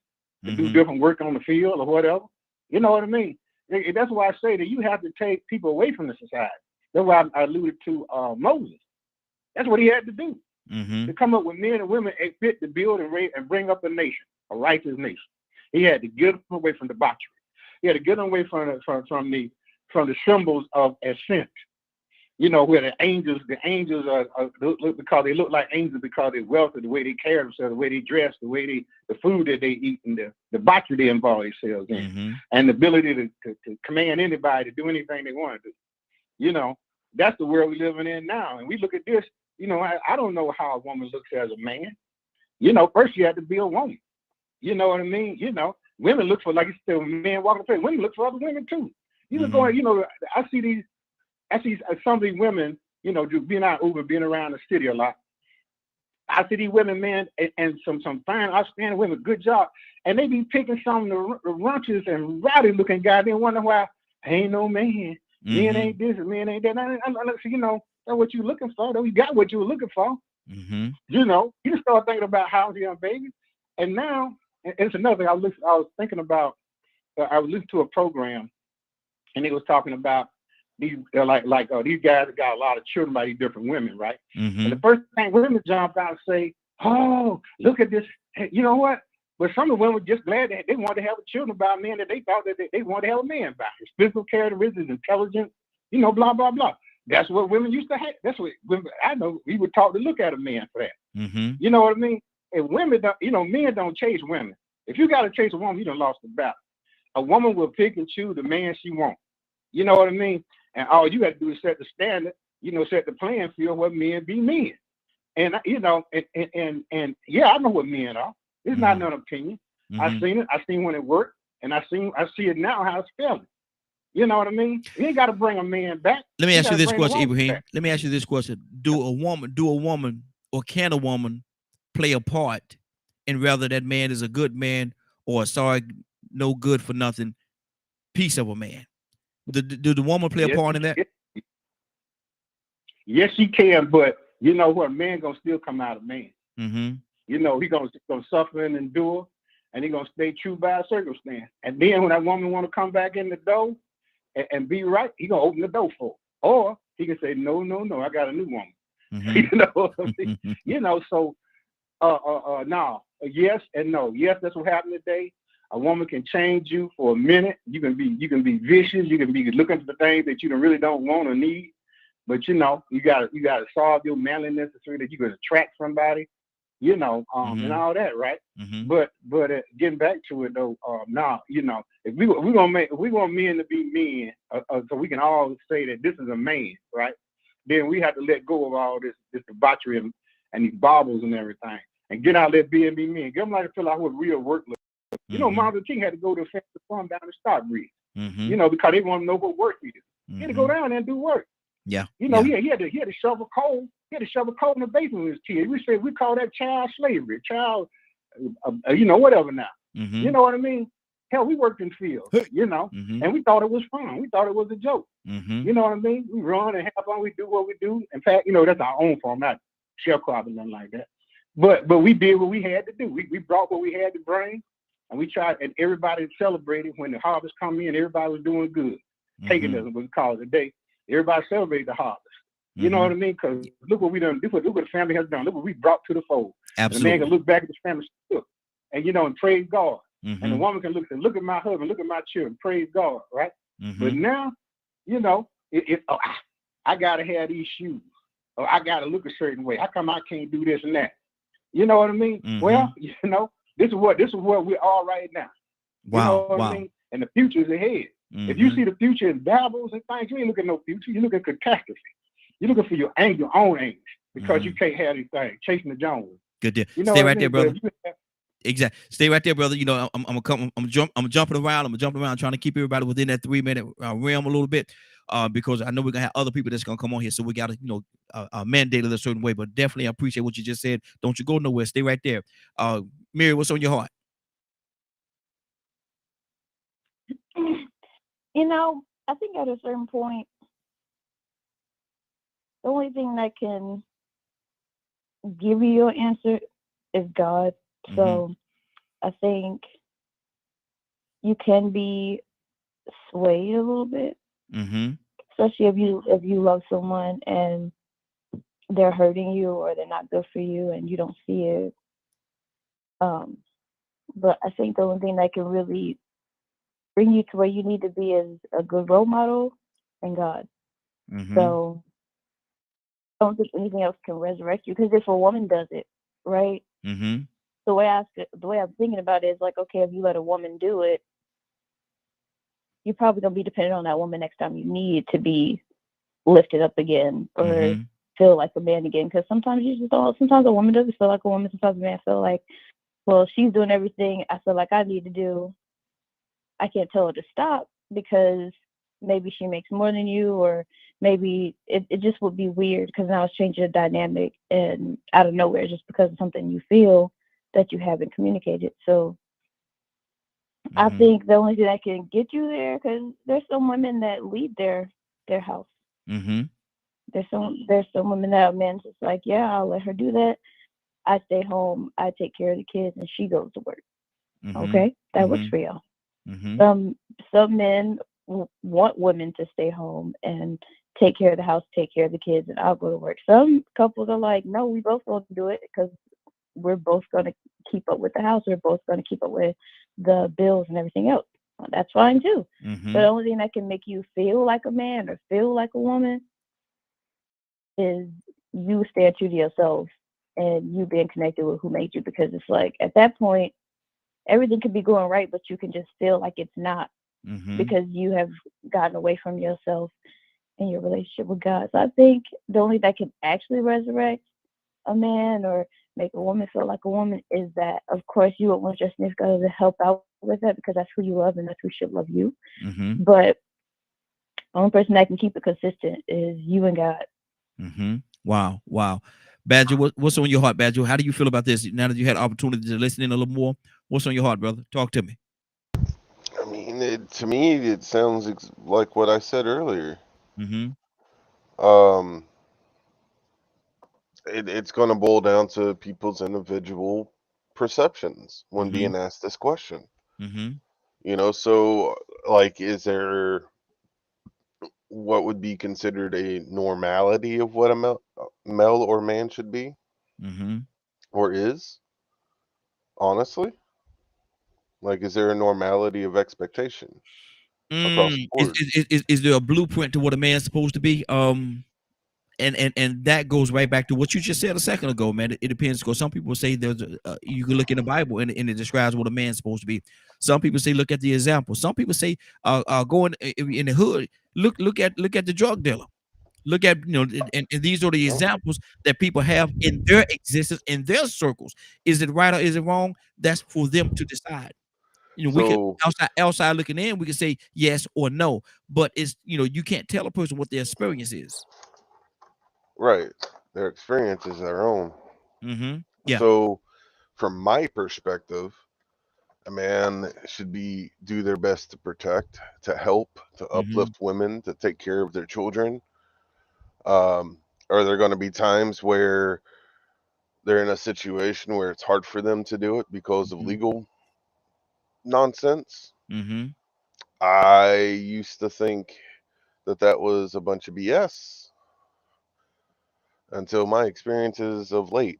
to do different work on the field or whatever. You know what I mean? That's why I say that you have to take people away from the society. That's why I alluded to Moses. That's what he had to do. To come up with men and women fit to build and bring up a nation, a righteous nation. He had to get them away from debauchery. He had to get them away from the symbols of ascent. You know, where the angels are because they look like angels because they're wealthy, the way they carry themselves, the way they dress, the food that they eat, and the debauchery they involve themselves in, and the ability to command anybody to do anything they want to do. You know, that's the world we're living in now. And we look at this, you know, I don't know how a woman looks as a man. You know, first you have to be a woman. You know what I mean? You know, women look for, like you said, when men walking the place, women look for other women too. You look going, you know, I see some of these women, you know, just being out Uber, being around the city a lot. I see these women, man, and some fine, outstanding women, good job. And they be picking some of the runches and rowdy looking guys. They wonder why ain't no man. Men ain't this, men ain't that. You know, that's what you looking for. Though you got what you were looking for. You know, you start thinking about house, young baby. And now, and it's another thing I was thinking about. I was listening to a program, and they was talking about these these guys that got a lot of children by these different women, right? And the first thing women jump out and say, "Oh, look at this." You know what? But some of the women were just glad that they wanted to have children by men that they thought that they wanted to have a man by. His physical characteristics, intelligence, you know, blah blah blah. That's what women used to have. That's what women, I know. We were taught to look at a man for that. You know what I mean? And women don't, you know, men don't chase women. If you got to chase a woman, you done lost the battle. A woman will pick and choose the man she wants. You know what I mean? And all you got to do is set the standard, you know, set the playing field where men be men. And, you know, and yeah, I know what men are. It's not an opinion. I've seen it. I've seen when it worked. And I see it now how it's feeling. You know what I mean? You ain't got to bring a man back. Let me ask you this question, Ibrahim. Let me ask you this question. Do a woman, or can a woman play a part in whether that man is a good man or a sorry, no good for nothing piece of a man? Do the woman play a part in that? Yes, she can, but you know what? Man gonna still come out of man. You know, he gonna suffer and endure, and he gonna stay true by a circumstance. And then when that woman want to come back in the door and be right, he gonna open the door for her. Or he can say, no, I got a new woman. You know what I mean? You know, so no, yes and no. Yes, that's what happened today. A woman can change you for a minute. You can be vicious. You can be looking for things that you really don't want or need. But you know, you gotta solve your manliness so that you can attract somebody. You know, and all that, right? But getting back to it though, now you know, if we want men to be men, so we can all say that this is a man, right? Then we have to let go of all this debauchery and these baubles and everything, and get out there and be men. Get them like to feel out what real work looks like. You know, Martin Luther King had to go to a family farm down in Stockbridge, you know, because they want to know what work he did. He had to go down there and do work. Yeah. You know, he had to shovel coal. He had to shovel coal in the basement with his kids. We call that child slavery, you know, whatever now. You know what I mean? Hell, we worked in fields, you know, and we thought it was fun. We thought it was a joke. You know what I mean? We run and have fun. We do what we do. In fact, you know, that's our own farm, not sharecropping, nothing like that. But we did what we had to do. We brought what we had to bring, and we tried, and everybody celebrated when the harvest come in. Everybody was doing good. Paganism, what we call it today. Everybody celebrated the harvest. You know what I mean? Because look what we done. Look what the family has done. Look what we brought to the fold. Absolutely. The man can look back at his family still, and you know, and praise God. And the woman can look at my husband, look at my children, praise God, right? But now, you know, I gotta have these shoes, or I gotta look a certain way. How come I can't do this and that? You know what I mean? Well, you know, this is where we are right now. Wow. You know what I mean? And the future is ahead. If you see the future in babbles and things, you ain't looking at no future. You look at catastrophe. You're looking for your own angst because you can't have these things chasing the Jones. Good deal. You know Stay right there, brother. Exactly. Stay right there, brother. You know, I'm jumping around, trying to keep everybody within that 3-minute realm a little bit, because I know we're gonna have other people that's gonna come on here, so we gotta, you know, mandate it a certain way. But definitely, I appreciate what you just said. Don't you go nowhere. Stay right there. Mary, what's on your heart? You know, I think at a certain point, the only thing that can give you your answer is God. So I think you can be swayed a little bit, especially if you love someone and they're hurting you or they're not good for you and you don't see it. But I think the only thing that can really bring you to where you need to be is a good role model and God. So I don't think anything else can resurrect you, because if a woman does it, right? Mm-hmm. The way I'm thinking about it is like, okay, if you let a woman do it, you're probably gonna be dependent on that woman next time you need to be lifted up again or feel like a man again. Because sometimes you just don't. Sometimes a woman doesn't feel like a woman. Sometimes a man feel like, well, she's doing everything I feel like I need to do. I can't tell her to stop because maybe she makes more than you, or maybe it just would be weird because now it's changing the dynamic and out of nowhere just because of something you feel that you haven't communicated. So I think the only thing that can get you there, because there's some women that lead their house. There's some women that a man's just like, yeah, I'll let her do that. I stay home, I take care of the kids, and she goes to work. Okay, that works for y'all. Some men want women to stay home and take care of the house, take care of the kids, and I'll go to work. Some couples are like, no, we both going to do it because we're both going to keep up with the house. We're both going to keep up with the bills and everything else. Well, that's fine too. But the only thing that can make you feel like a man or feel like a woman is you staying true to yourself and you being connected with who made you. Because it's like at that point, everything could be going right, but you can just feel like it's not because you have gotten away from yourself and your relationship with God. So I think the only that can actually resurrect a man or make a woman feel like a woman is that, of course, you would want your significant other to help out with that because that's who you love and that's who should love you. But the only person that can keep it consistent is you and God. Wow. Badger, what's on your heart, Badger? How do you feel about this now that you had opportunity to listen in a little more? What's on your heart, brother? Talk to me. I mean, to me, it sounds like what I said earlier. It's going to boil down to people's individual perceptions when being asked this question. You know, so like, is there what would be considered a normality of what a male or man should be or is? Honestly, like, is there a normality of expectation across the board? Is there a blueprint to what a man's supposed to be? And that goes right back to what you just said a second ago, man. It depends, because some people say there's you can look in the Bible and it describes what a man's supposed to be. Some people say look at the example. Some people say going in the hood, look at the drug dealer. Look at, and these are the examples that people have in their existence, in their circles. Is it right or is it wrong? That's for them to decide. We can outside looking in, we can say yes or no, but it's you can't tell a person what their experience is. Right. Their experience is their own. Yeah. So from my perspective, a man should do their best to protect, to help, to uplift women, to take care of their children. Are there going to be times where they're in a situation where it's hard for them to do it because of legal nonsense? I used to think that was a bunch of BS until my experiences of late,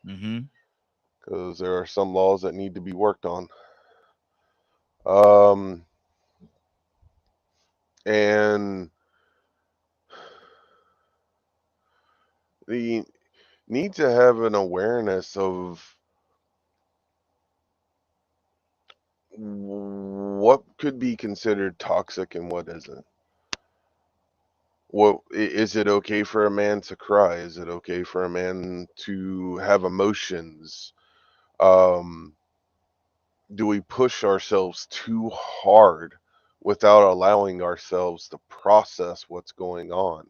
because there are some laws that need to be worked on. And the need to have an awareness of what could be considered toxic and what isn't. What is it okay for a man to cry? Is it okay for a man to have emotions? Do we push ourselves too hard without allowing ourselves to process what's going on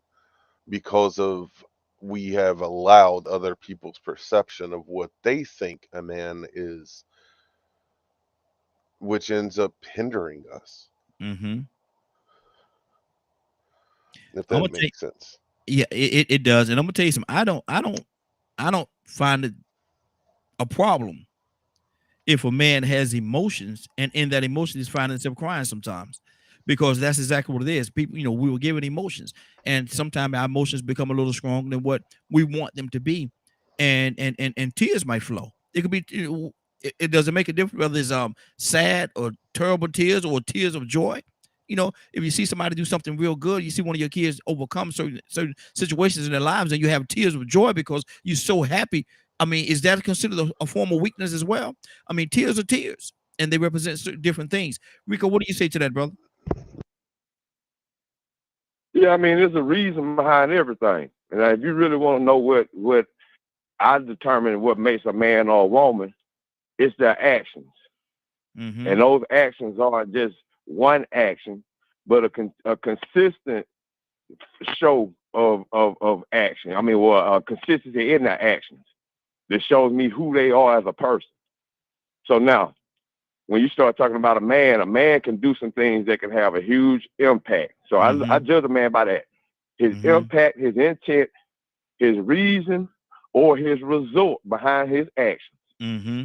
because of we have allowed other people's perception of what they think a man is, which ends up hindering us? If that makes sense. Yeah, it does. And I'm gonna tell you something. I don't find it a problem if a man has emotions and in that emotion is finding himself crying sometimes, because that's exactly what it is. People, we were given emotions, and sometimes our emotions become a little stronger than what we want them to be, and tears might flow. It could be, it doesn't make a difference whether it's sad or terrible tears or tears of joy. You know, if you see somebody do something real good, you see one of your kids overcome certain situations in their lives, and you have tears of joy because you're so happy. I mean, is that considered a form of weakness as well? I mean, tears are tears, and they represent different things. Rico, what do you say to that, brother? Yeah, I mean, there's a reason behind everything. And if you really want to know what I determine what makes a man or a woman, it's their actions. Mm-hmm. And those actions aren't just one action, but a consistent show of action. I mean, well, consistency in their actions that shows me who they are as a person. So now, when you start talking about a man can do some things that can have a huge impact. So I judge a man by that. His impact, his intent, his reason, or his result behind his actions. Mm-hmm.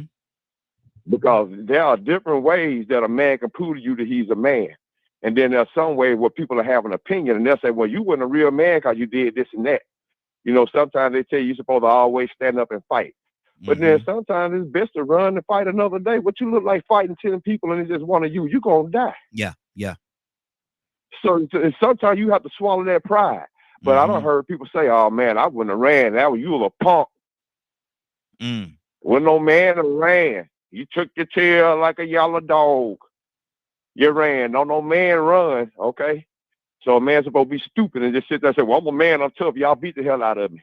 Because there are different ways that a man can prove to you that he's a man. And then there's some ways where people have an opinion and they'll say, well, you weren't a real man because you did this and that. You know, sometimes they tell you you're supposed to always stand up and fight. But then sometimes it's best to run and fight another day. What you look like fighting 10 people and it's just one of you, you're going to die. Yeah, yeah. So sometimes you have to swallow that pride. But I don't heard people say, oh, man, I wouldn't have ran. You were a punk. When no man ran. You took your tail like a yellow dog. You ran. No man run, okay? So a man's supposed to be stupid and just sit there and say, well, I'm a man, I'm tough. Y'all beat the hell out of me.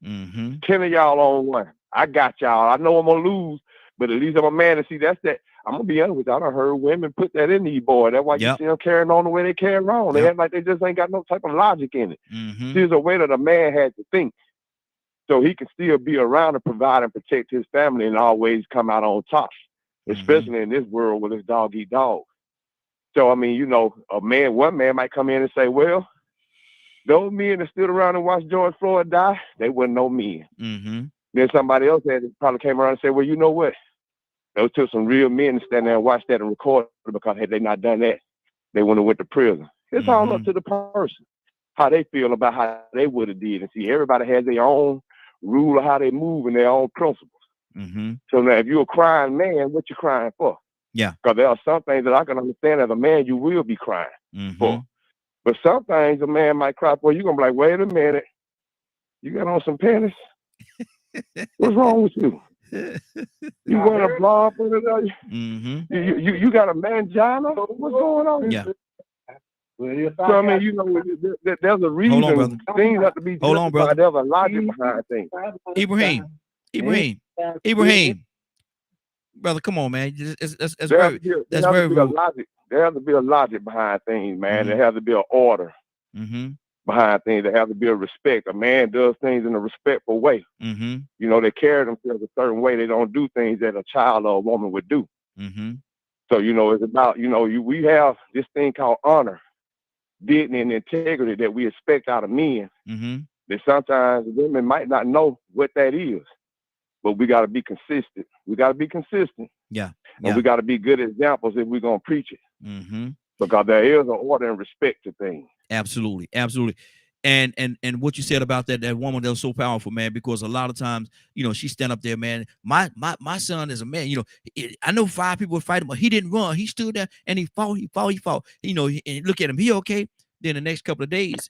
10 of y'all on one. I got y'all. I know I'm going to lose, but at least I'm a man. And see, that's that. I'm going to be honest with you. I done heard women put that in these boys. That's why you see them carrying on the way they carry on. They act like they just ain't got no type of logic in it. There's a way that a man had to think so he can still be around and provide and protect his family and always come out on top, especially in this world where it's dog eat dog. So, I mean, you know, one man might come in and say, well, those men that stood around and watched George Floyd die, they wasn't no men. Then somebody else probably came around and said, well, you know what? Those took some real men to stand there and watch that and record it because had they not done that, they wouldn't have went to prison. It's all up to the person, how they feel about how they would have did. And see, everybody has their own rule of how they move and their own principles. So now if you're a crying man, what you crying for? Yeah. Because there are some things that I can understand as a man you will be crying for. But some things a man might cry for, you're going to be like, wait a minute. You got on some panties? What's wrong with you? You wearing a bra for it? You got a mangina? What's going on? Yeah. So, I mean, you know, there's a reason. Hold on, brother. Things have to be Hold on, brother. There's a logic behind things. Ibrahim. Brother, come on, man. That's very rude. There has to be a logic behind things, man. There has to be an order behind things. There has to be a respect. A man does things in a respectful way. You know, they carry themselves a certain way. They don't do things that a child or a woman would do. So, you know, it's about, you know, we have this thing called honor, dignity, and integrity that we expect out of men. That sometimes women might not know what that is. But we got to be consistent. Yeah. And we got to be good examples if we're going to preach it. Because there is an order and respect to things. Absolutely. And what you said about that woman, that was so powerful, man, because a lot of times, you know, she stand up there, man. My son is a man, you know, I know 5 people would fight him, but he didn't run. He stood there and he fought. You know, and look at him. He okay. Then the next couple of days,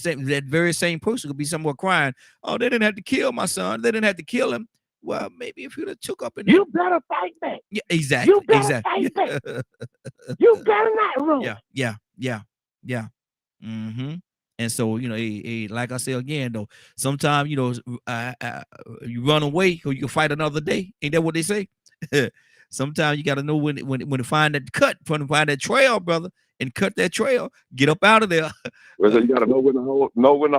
that very same person could be somewhere crying, oh, they didn't have to kill my son. They didn't have to kill him. Well, maybe if you'd have took up and you better fight back. Yeah, exactly. You better fight back. You better not run. Yeah. And so, you know, like I say again, though, sometimes, you know, you run away or you can fight another day. Ain't that what they say? Sometimes you got to know when to find that find that trail, brother, and cut that trail. Get up out of there. Well, so you got to know when to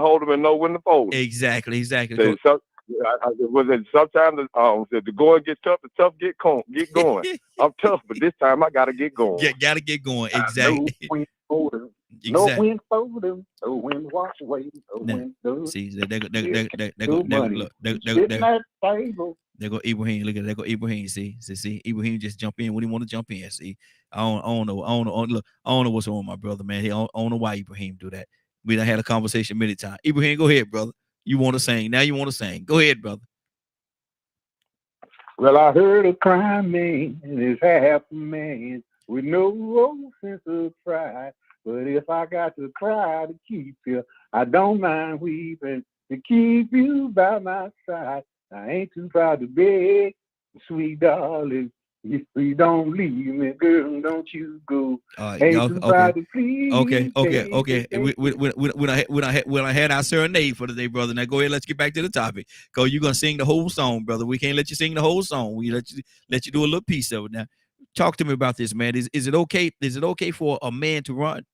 hold them and know when to fold them. Exactly. Sometimes the going get tough, the tough get going. I'm tough, but this time I got to get going. Got to get going. Exactly. No wind for them, no wind wash away, no wind goes. See, there go Ibrahim. Look at there go Ibrahim. See, Ibrahim just jump in when he want to jump in. See, I don't know. Look, I don't know what's wrong with my brother, man. I don't know why Ibrahim do that. We done had a conversation many times. Ibrahim, go ahead, brother. You want to sing? Now you want to sing? Go ahead, brother. Well, I heard a crying man and his half a man with no sense of pride. But if I got to cry to keep you, I don't mind weeping to keep you by my side. I ain't too proud to beg, sweet darling. If we don't leave me, girl, don't you go. Ain't too proud to please. Okay. We don't had our serenade for today, brother. Now go ahead, let's get back to the topic. Cause you're gonna sing the whole song, brother. We can't let you sing the whole song. We let you do a little piece of it. Now, talk to me about this, man. Is it okay? Is it okay for a man to run?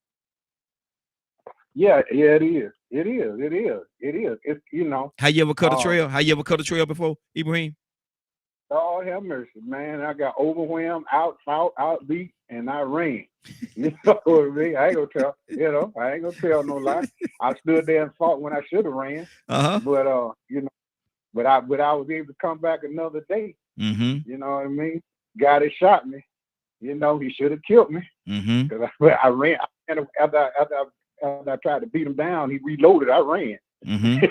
Yeah, it is. It is. It's, you know. How you ever cut a trail? How you ever cut a trail before, Ibrahim? Oh, have mercy, man. I got overwhelmed, outbeat, and I ran. You know what I mean? I ain't gonna tell, I ain't gonna tell no lie. I stood there and fought when I should have ran. But but I was able to come back another day. You know what I mean? Guy that shot me, he should have killed me. Because I ran after I tried to beat him down, he reloaded, I ran. You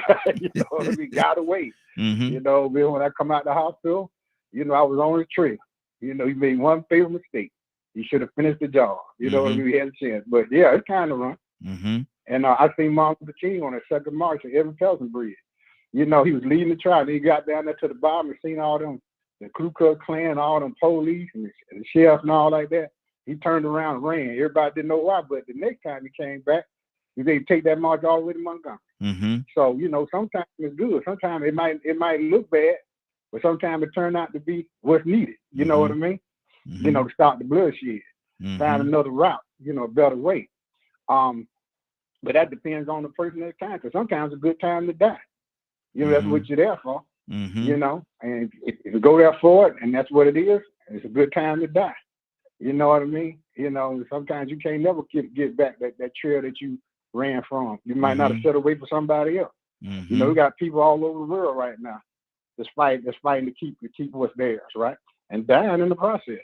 know what I mean? Got away. You know, when I come out the hospital, I was on the trail. He made one fatal mistake. He should have finished the job. You know what I mean? He had a chance. But yeah, it's kind of run. And I seen Martin Luther King on the 2nd March at Evan Felton Bridge. He was leading the trial. And he got down there to the bottom and seen all them, the Ku Klux Klan, all them police and the sheriff and all like that. He turned around and ran. Everybody didn't know why, but the next time he came back, they take that march all the way to Montgomery. So, sometimes it's good. Sometimes it might look bad, but sometimes it turn out to be what's needed. You know what I mean? To stop the bloodshed. Find another route, a better way. But that depends on the person at the time, because sometimes it's a good time to die. That's what you're there for. And if you go there for it, and that's what it is, it's a good time to die. You know what I mean? Sometimes you can't never get back that trail that you ran from. You might not have set away for somebody else. We got people all over the world right now that's fighting to keep what's theirs, right? And dying in the process.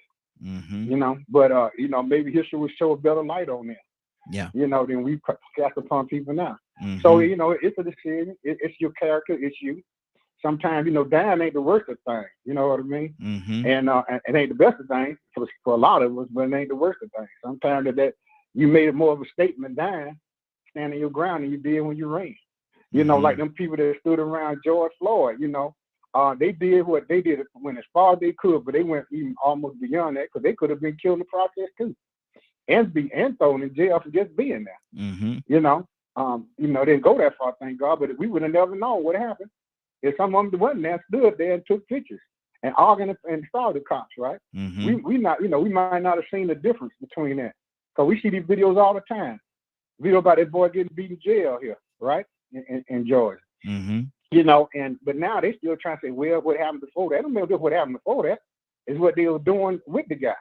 But maybe history will show a better light on them. Than we cast upon people now. So it's a decision. It's your character. It's you. Sometimes dying ain't the worst of things. You know what I mean? And it ain't the best of things for a lot of us, but it ain't the worst of things. Sometimes that you made it more of a statement dying, standing your ground, than you did when you ran. Like them people that stood around George Floyd. They did what they did when as far as they could, but they went even almost beyond that, because they could have been killed in the process too, and thrown in jail for just being there. They didn't go that far, thank God, but we would have never known what happened if some of them wasn't there, stood there and took pictures and arguing and saw the cops, right? We might not have seen the difference between that, because we see these videos all the time. Video about that boy getting beat in jail here, right, in Georgia. But now they still trying to say, well, what happened before that? I don't know what happened before that. Is what they were doing with the guy.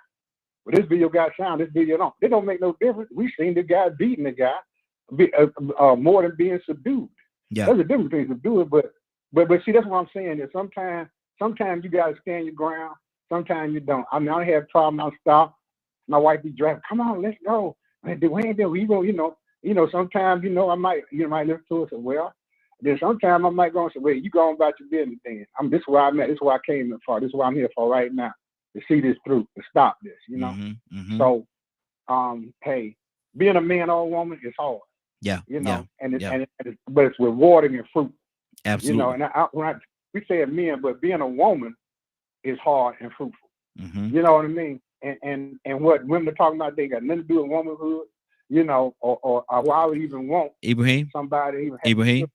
But this video got sound, this video don't. It don't make no difference. We've seen the guy beating the guy more than being subdued. Yeah. There's a difference between subduing, but see, that's what I'm saying. Is sometimes you gotta stand your ground. Sometimes you don't. I mean, I have problems. I'll stop. My wife be driving. Come on, let's go. And we go. Sometimes I might listen to it. Say, well. Then sometimes I might go and say, well, you going about your business then. This is where I'm at. This is where I came here for. This is what I'm here for right now, to see this through, to stop this, So, hey, being a man or a woman is hard. Yeah. But it's rewarding and fruitful. Absolutely. And we say men, but being a woman is hard and fruitful. You know what I mean? And what women are talking about, they got nothing to do with womanhood. Or I would even want somebody. Ibrahim,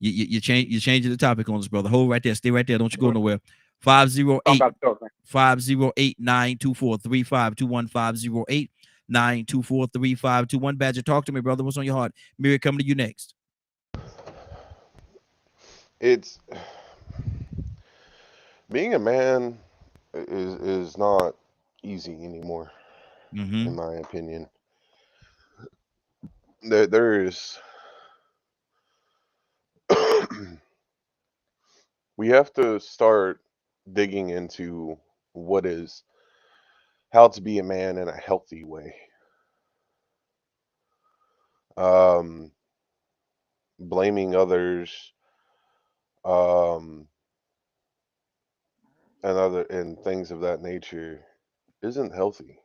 you're changing the topic on this, brother. Hold right there. Stay right there. Don't you go nowhere. 508-924-3521. 508-924-3521. Badger, talk to me, brother. What's on your heart? Mary, coming to you next. It's being a man is not easy anymore, in my opinion. There's we have to start digging into how to be a man in a healthy way. Blaming others, and things of that nature isn't healthy.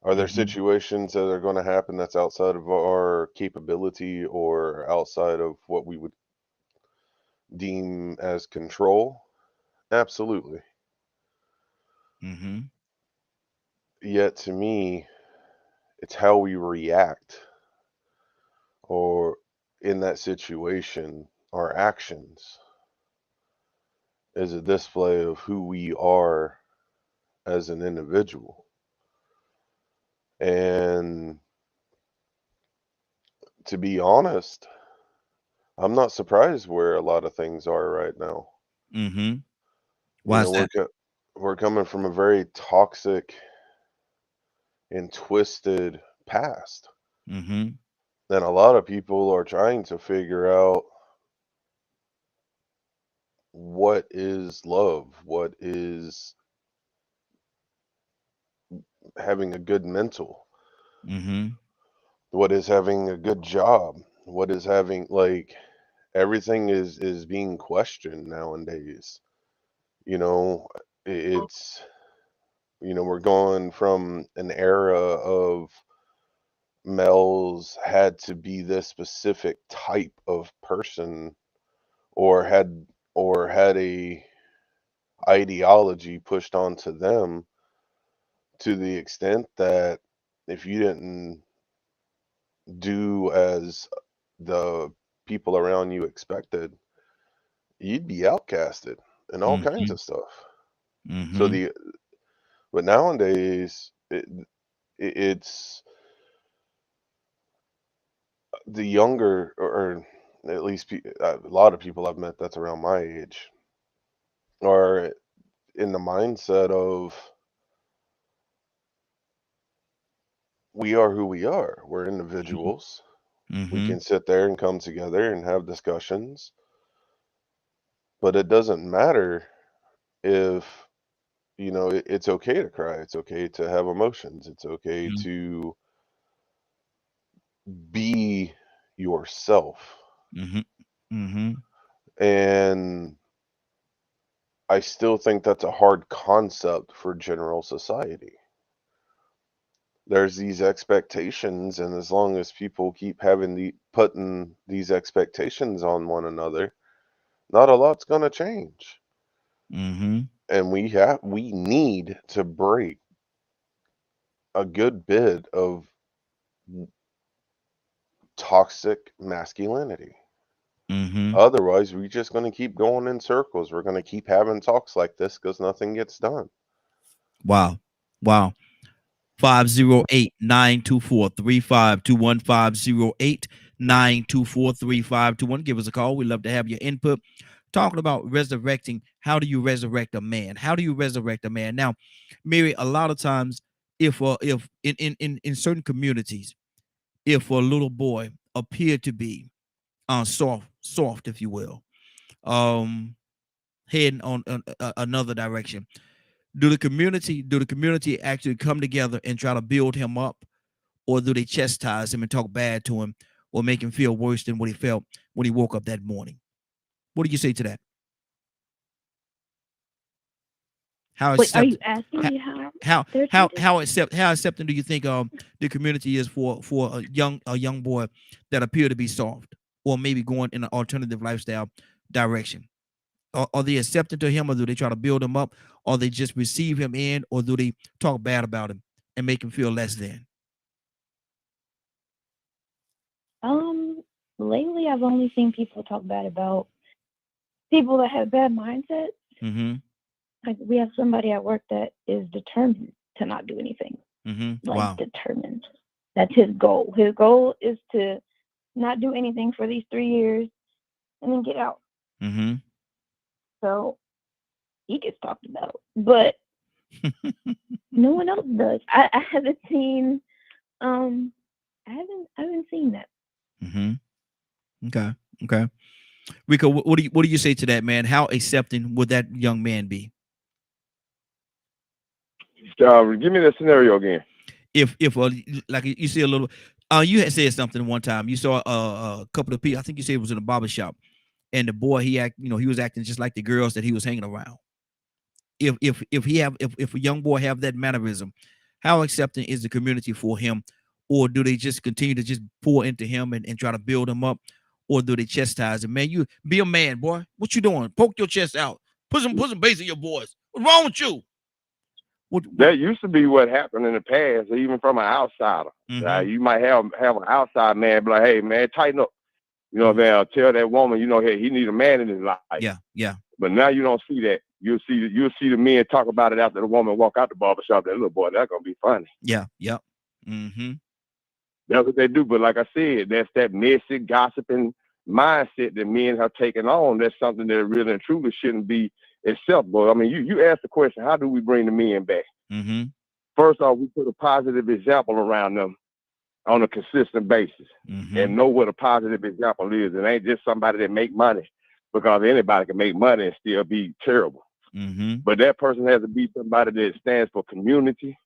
Are there situations that are going to happen that's outside of our capability or outside of what we would deem as control? Absolutely. Yet to me, it's how we react or in that situation, our actions is a display of who we are as an individual. And to be honest, I'm not surprised where a lot of things are right now. Why is that? We're coming from a very toxic and twisted past. And a lot of people are trying to figure out what is love, what is having a good mental, what is having a good job, what is having, like, everything is being questioned nowadays. You know, it's, you know, we're going from an era of males had to be this specific type of person or had a ideology pushed onto them to the extent that if you didn't do as the people around you expected, you'd be outcasted and all kinds of stuff. So but nowadays it's the younger, or at least a lot of people I've met that's around my age are in the mindset of we are who we are. We're individuals. We can sit there and come together and have discussions, but it doesn't matter if, you know, it's okay to cry. It's okay to have emotions. It's okay to be yourself. And I still think that's a hard concept for general society. There's these expectations, and as long as people keep putting these expectations on one another, not a lot's going to change. And we need to break a good bit of toxic masculinity. Otherwise, we're just going to keep going in circles. We're going to keep having talks like this because nothing gets done. Wow. 508-924-3521, 508-924-3521. Give us a call. We'd love to have your input. Talking about resurrecting. How do you resurrect a man? How do you resurrect a man? Now, Mary, a lot of times, if in certain communities, if a little boy appeared to be soft, if you will, heading on another direction, do the community actually come together and try to build him up, or do they chastise him and talk bad to him, or make him feel worse than what he felt when he woke up that morning? What do you say to that? How Wait, are you asking me how accepting do you think the community is for a young boy that appear to be soft, or maybe going in an alternative lifestyle direction? Are they accepting to him, or do they try to build him up, or they just receive him in, or do they talk bad about him and make him feel less than? Lately I've only seen people talk bad about people that have bad mindsets. Like, we have somebody at work that is determined to not do anything. Like, determined. That's his goal. His goal is to not do anything for these 3 years and then get out. So he gets talked about, but no one else does. I haven't seen I haven't seen that. Okay. Rico, what do you say to that, man? How accepting would that young man be? Give me that scenario again. If like you see a little, you had said something one time. You saw a couple of people. I think you said it was in a barber shop, and the boy he was acting just like the girls that he was hanging around. If a young boy have that mannerism, How accepting is the community for him? Or do they just continue to just pour into him and try to build him up? Or do they chastise him? Man, you be a man, boy. What you doing? Poke your chest out. Put some bass in your voice. What's wrong with you? That used to be what happened in the past, even from an outsider. You might have an outside man be like, hey, man, tighten up. You know what I mean? Tell that woman, you know, hey, he need a man in his life. Yeah. But now you don't see that. You'll see the men talk about it after the woman walk out the barbershop. That little boy, that's gonna be funny. Yeah. That's what they do. But like I said, that's that messy, gossiping mindset that men have taken on. That's something that really and truly shouldn't be acceptable. I mean, you asked the question, how do we bring the men back? First off, we put a positive example around them on a consistent basis and know what a positive example is. It ain't just somebody that make money, because anybody can make money and still be terrible. But that person has to be somebody that stands for community,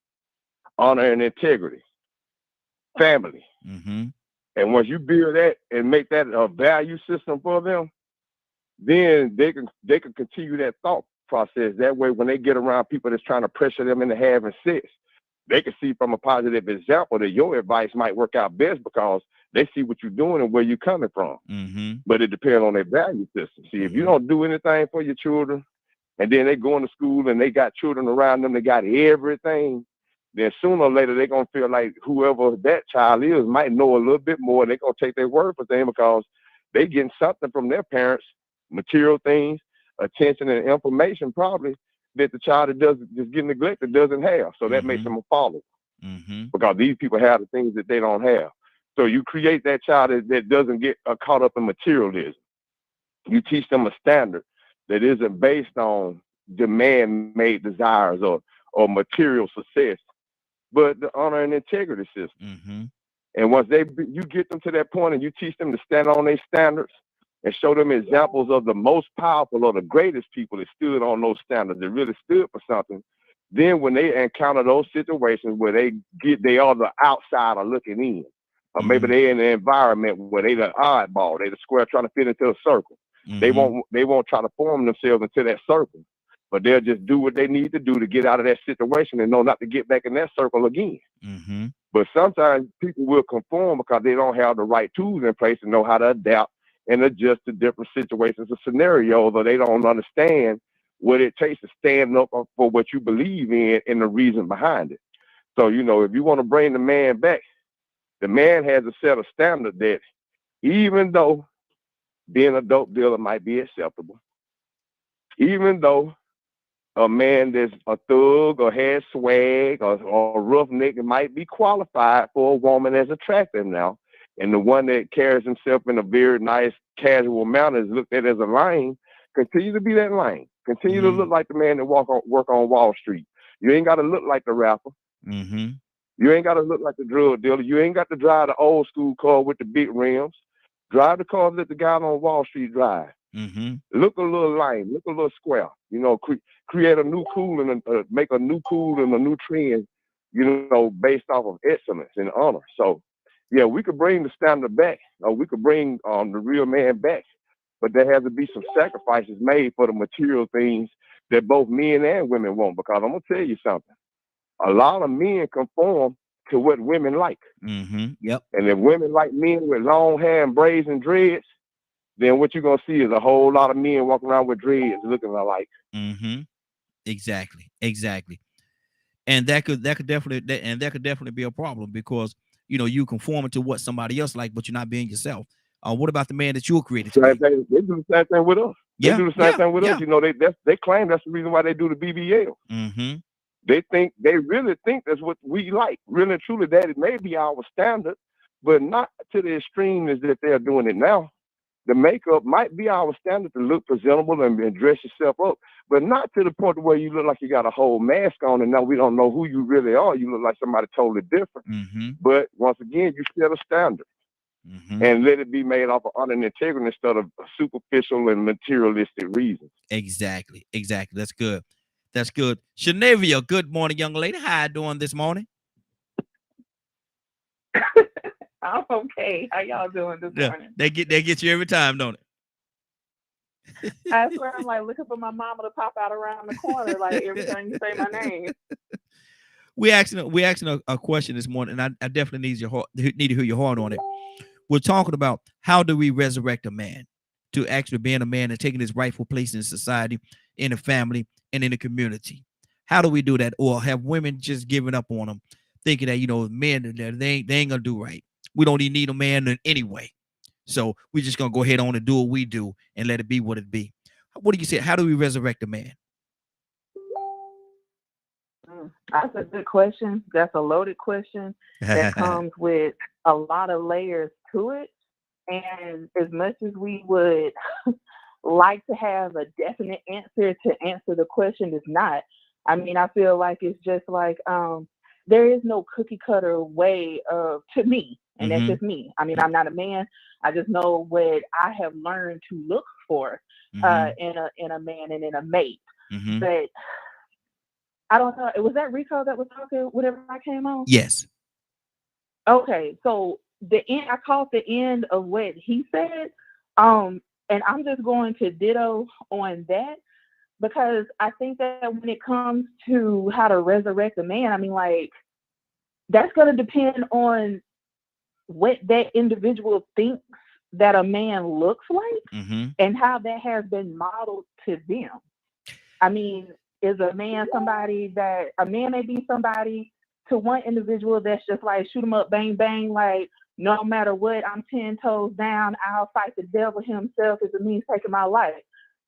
honor, and integrity, family. And once you build that and make that a value system for them, then they can continue that thought process. That way, when they get around people that's trying to pressure them into having sex, they can see from a positive example that your advice might work out best, because they see what you're doing and where you're coming from. But it depends on their value system. See, if you don't do anything for your children, and then they go into school and they got children around them, they got everything, then sooner or later they're going to feel like whoever that child is might know a little bit more. They're going to take their word for them, because they're getting something from their parents, material things, attention, and information probably that the child that doesn't just get neglected doesn't have. So that makes them a follower, because these people have the things that they don't have. So you create that child that doesn't get caught up in materialism. You teach them a standard that isn't based on demand-made desires or material success, but the honor and integrity system. And once you get them to that point and you teach them to stand on their standards and show them examples of the most powerful or the greatest people that stood on those standards, that really stood for something, then when they encounter those situations where they are the outsider looking in, or maybe they're in an environment where they the oddball, they the square trying to fit into a circle. They won't try to form themselves into that circle, but they'll just do what they need to do to get out of that situation and know not to get back in that circle again. But sometimes people will conform because they don't have the right tools in place to know how to adapt and adjust to different situations or scenarios, or they don't understand what it takes to stand up for what you believe in and the reason behind it. So, you know, if you want to bring the man back, the man has a set of standards that, even though being a dope dealer might be acceptable, even though a man that's a thug or has swag or a roughneck might be qualified for a woman that's attractive now, and the one that carries himself in a very nice, casual manner is looked at as a lame, continue to be that lame. Continue to look like the man that work on Wall Street. You ain't got to look like the rapper. You ain't got to look like the drug dealer. You ain't got to drive the old school car with the big rims. Drive the car that the guy on Wall Street drive. Look a little lame. Look a little square. You know, create a new cool and make a new cool and a new trend, you know, based off of excellence and honor. So, yeah, we could bring the standard back, or we could bring the real man back, but there has to be some sacrifices made for the material things that both men and women want. Because I'm gonna tell you something: a lot of men conform to what women like. And if women like men with long hair and braids and dreads, then what you're gonna see is a whole lot of men walking around with dreads looking alike. Exactly. And that could definitely be a problem, because you know you conforming to what somebody else like, but you're not being yourself. What about the man that you're created to be? They do the same thing with us. They do the same thing with us. You know, they claim that's the reason why they do the BBL. They really think that's what we like. Really and truly, that it may be our standard, but not to the extreme as that they're doing it now. The makeup might be our standard to look presentable and dress yourself up, but not to the point where you look like you got a whole mask on and now we don't know who you really are. You look like somebody totally different. But once again, you set a standard and let it be made off of honor and integrity instead of superficial and materialistic reasons. Exactly. That's good. Shanavia, good morning, young lady. How you doing this morning? I'm okay. How y'all doing this morning? They get you every time, don't it? I swear, I'm like looking for my mama to pop out around the corner, like every time you say my name. we're asking a question this morning, and I definitely need to hear your heart on it. We're talking about how do we resurrect a man to actually being a man and taking his rightful place in society, in the family, and in the community. How do we do that? Or have women just given up on them, thinking that, men, they ain't gonna do right. We don't even need a man anyway. So we're just gonna go ahead on and do what we do and let it be what it be. What do you say? How do we resurrect a man? That's a good question. That's a loaded question that comes with a lot of layers to it. And as much as we would like to have a definite answer to answer the question, it's not. I mean, I feel like it's just like there is no cookie cutter way to me, and that's just me. I mean, I'm not a man. I just know what I have learned to look for in a man and in a mate. But I don't know. Was that Rico that was talking whenever I came on? Yes. Okay, so I caught the end of what he said, and I'm just going to ditto on that, because I think that when it comes to how to resurrect a man, I mean, like, that's going to depend on what that individual thinks that a man looks like and how that has been modeled to them. I mean, is a man may be somebody to one individual that's just like shoot 'em up, bang, bang, like no matter what, I'm 10 toes down, I'll fight the devil himself if it means taking my life.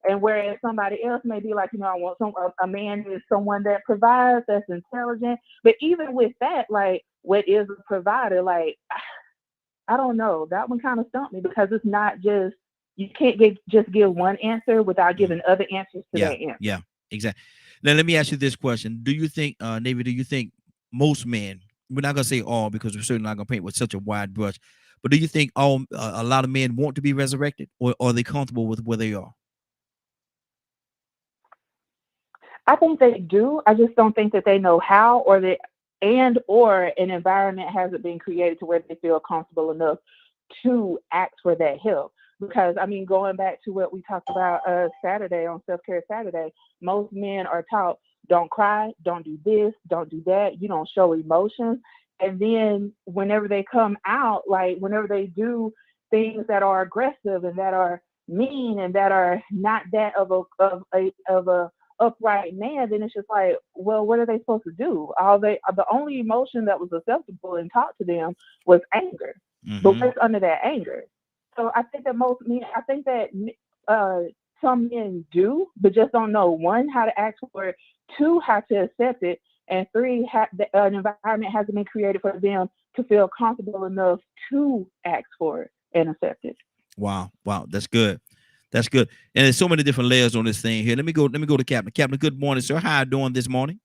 And whereas somebody else may be like, I want a man is someone that provides, that's intelligent. But even with that, like, what is a provider? Like, I don't know. That one kind of stumped me, because it's not just, you can't just give one answer without giving other answers to that answer. Yeah, exactly. Now, let me ask you this question. Do you think, Navy, do you think most men, we're not going to say all, because we're certainly not going to paint with such a wide brush, but do you think a lot of men want to be resurrected, or are they comfortable with where they are? I think they do. I just don't think that they know how, or an environment hasn't been created to where they feel comfortable enough to ask for that help. Because, I mean, going back to what we talked about Saturday on Self-Care Saturday, most men are taught, don't cry, don't do this, don't do that, you don't show emotions. And then whenever they come out, like whenever they do things that are aggressive and that are mean and that are not that of a upright man, then it's just like, well, what are they supposed to do? The only emotion that was acceptable and taught to them was anger. But what's under that anger? So I think that some men do, but just don't know, one, how to ask for it, two, how to accept it, and three, an environment hasn't been created for them to feel comfortable enough to ask for it and accept it. Wow, that's good. That's good. And there's so many different layers on this thing here. Let me go to Captain. Captain, good morning, sir. How are you doing this morning?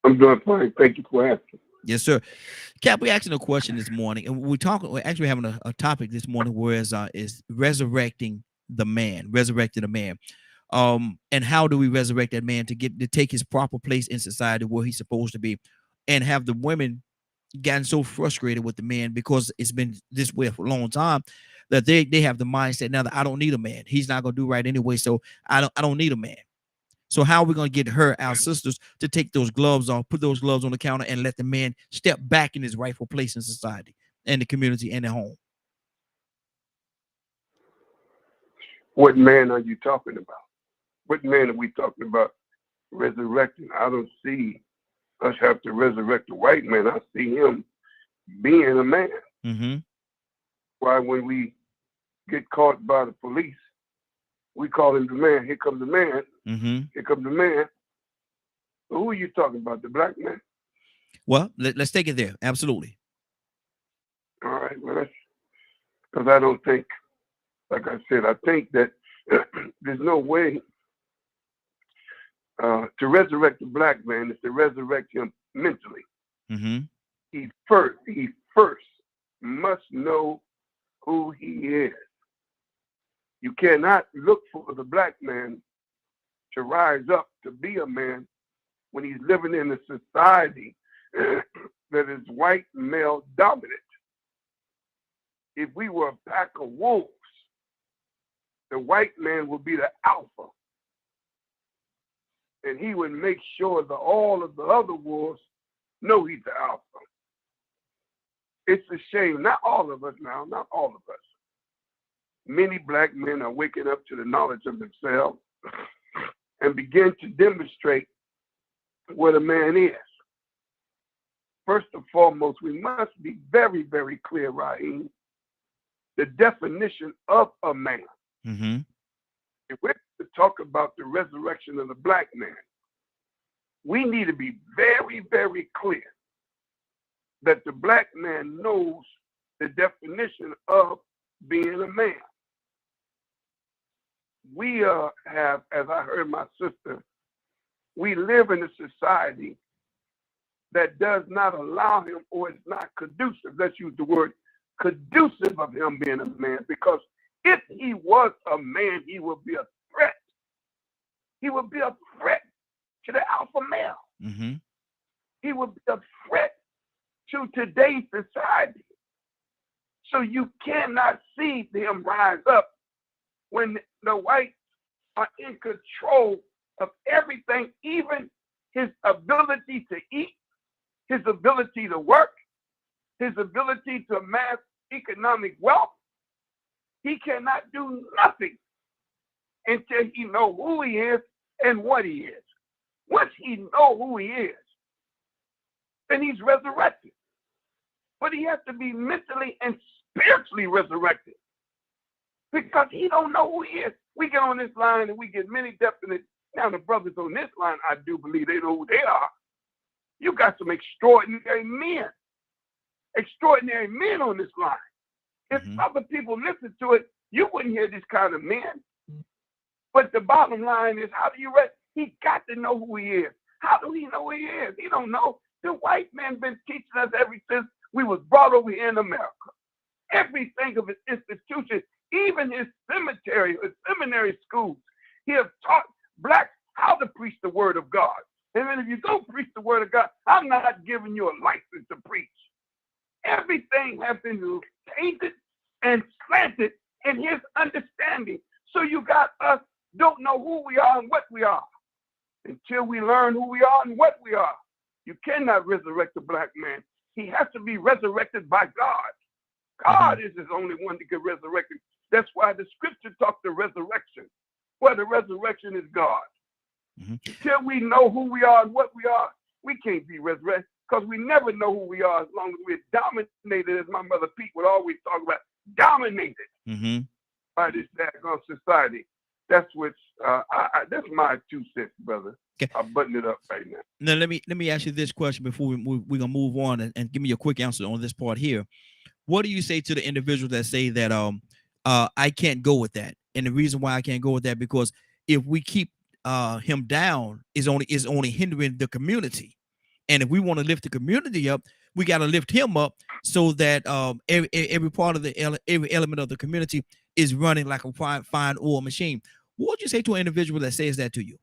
I'm doing fine. Thank you for asking. Yes, sir. Cap, we're asking a question this morning, and we're actually having a topic this morning, whereas is resurrecting a man. And how do we resurrect that man to take his proper place in society where he's supposed to be, and have the women gotten so frustrated with the man because it's been this way for a long time that they have the mindset now that I don't need a man. He's not gonna do right anyway, so I don't need a man. So how are we going to get our sisters to take those gloves off, put those gloves on the counter, and let the man step back in his rightful place in society and the community and the home? What man are you talking about? What man are we talking about resurrecting? I don't see us have to resurrect the white man. I see him being a man. Why, when we get caught by the police, we call him the man. Here comes the man. Here comes the man. So who are you talking about? The black man? Well, let's take it there. Absolutely. All right. Well, that's because I don't think, like I said, I think that there's no way to resurrect the black man is to resurrect him mentally. He first must know who he is. You cannot look for the black man to rise up to be a man when he's living in a society that is white male dominant. If we were a pack of wolves, the white man would be the alpha. and he would make sure that all of the other wolves know he's the alpha. It's a shame, not all of us now, not all of us. Many black men are waking up to the knowledge of themselves and begin to demonstrate what a man is. First and foremost, we must be very, very clear, Raheem, the definition of a man. Mm-hmm. If we're to talk about the resurrection of the black man, we need to be very, very clear that the black man knows the definition of being a man. We have, as I heard my sister, we live in a society that does not allow him, or is not conducive, let's use the word conducive of him being a man, because if he was a man, he would be a threat. He would be a threat to the alpha male. Mm-hmm. He would be a threat to today's society. So you cannot see them rise up when the whites are in control of everything, even his ability to eat, his ability to work, his ability to amass economic wealth. He cannot do nothing until he knows who he is and what he is. Once he knows who he is, then he's resurrected. But he has to be mentally and spiritually resurrected, because he don't know who he is. We get on this line and we get many definite. Now the brothers on this line, I do believe they know who they are. You got some extraordinary men on this line. If other people listen to it, you wouldn't hear this kind of men. But the bottom line is, how do you rest? He got to know who he is. How do he know who he is? He don't know. The white man been teaching us ever since we was brought over here in America. Everything of his institutions, even his seminary schools, he has taught blacks how to preach the word of God. And then if you don't preach the word of God, I'm not giving you a license to preach. Everything has been tainted and slanted in his understanding. So you got us don't know who we are and what we are. Until we learn who we are and what we are, you cannot resurrect the black man. He has to be resurrected by God. God is the only one that can resurrect him. That's why the scripture talks the resurrection, where the resurrection is God. Until we know who we are and what we are, we can't be resurrected, because we never know who we are as long as we're dominated, as my mother Pete would always talk about, dominated by this daggone society. That's what's that's my 2 cents, brother. Okay. I'll button it up right now. Now let me ask you this question before we're gonna move on, and give me a quick answer on this part here. What do you say to the individuals that say that I can't go with that? And the reason why I can't go with that, because if we keep him down, is only hindering the community. And if we want to lift the community up, we got to lift him up, so that every part of every element of the community is running like a fine oil machine. What would you say to an individual that says that to you?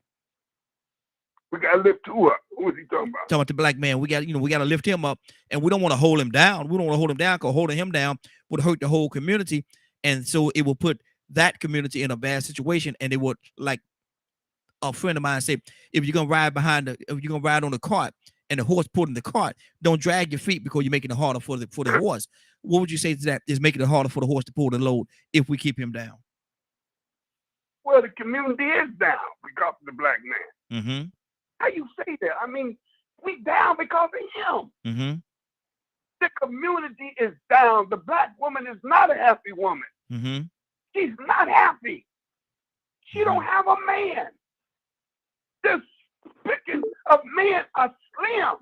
We got to lift who up? Who is he talking about? Talking about the black man. We got to lift him up, and we don't want to hold him down. We don't want to hold him down, because holding him down would hurt the whole community, and so it will put that community in a bad situation. And it would, like a friend of mine said, if you're gonna ride on the cart and the horse pulling the cart, don't drag your feet, because you're making it harder for the horse. What would you say to that? Is making it harder for the horse to pull the load if we keep him down? Well, the community is down because of the black man. How you say that? I mean, we down because of him. The community is down. The black woman is not a happy woman. She's not happy. She don't have a man. The picking of men are slim.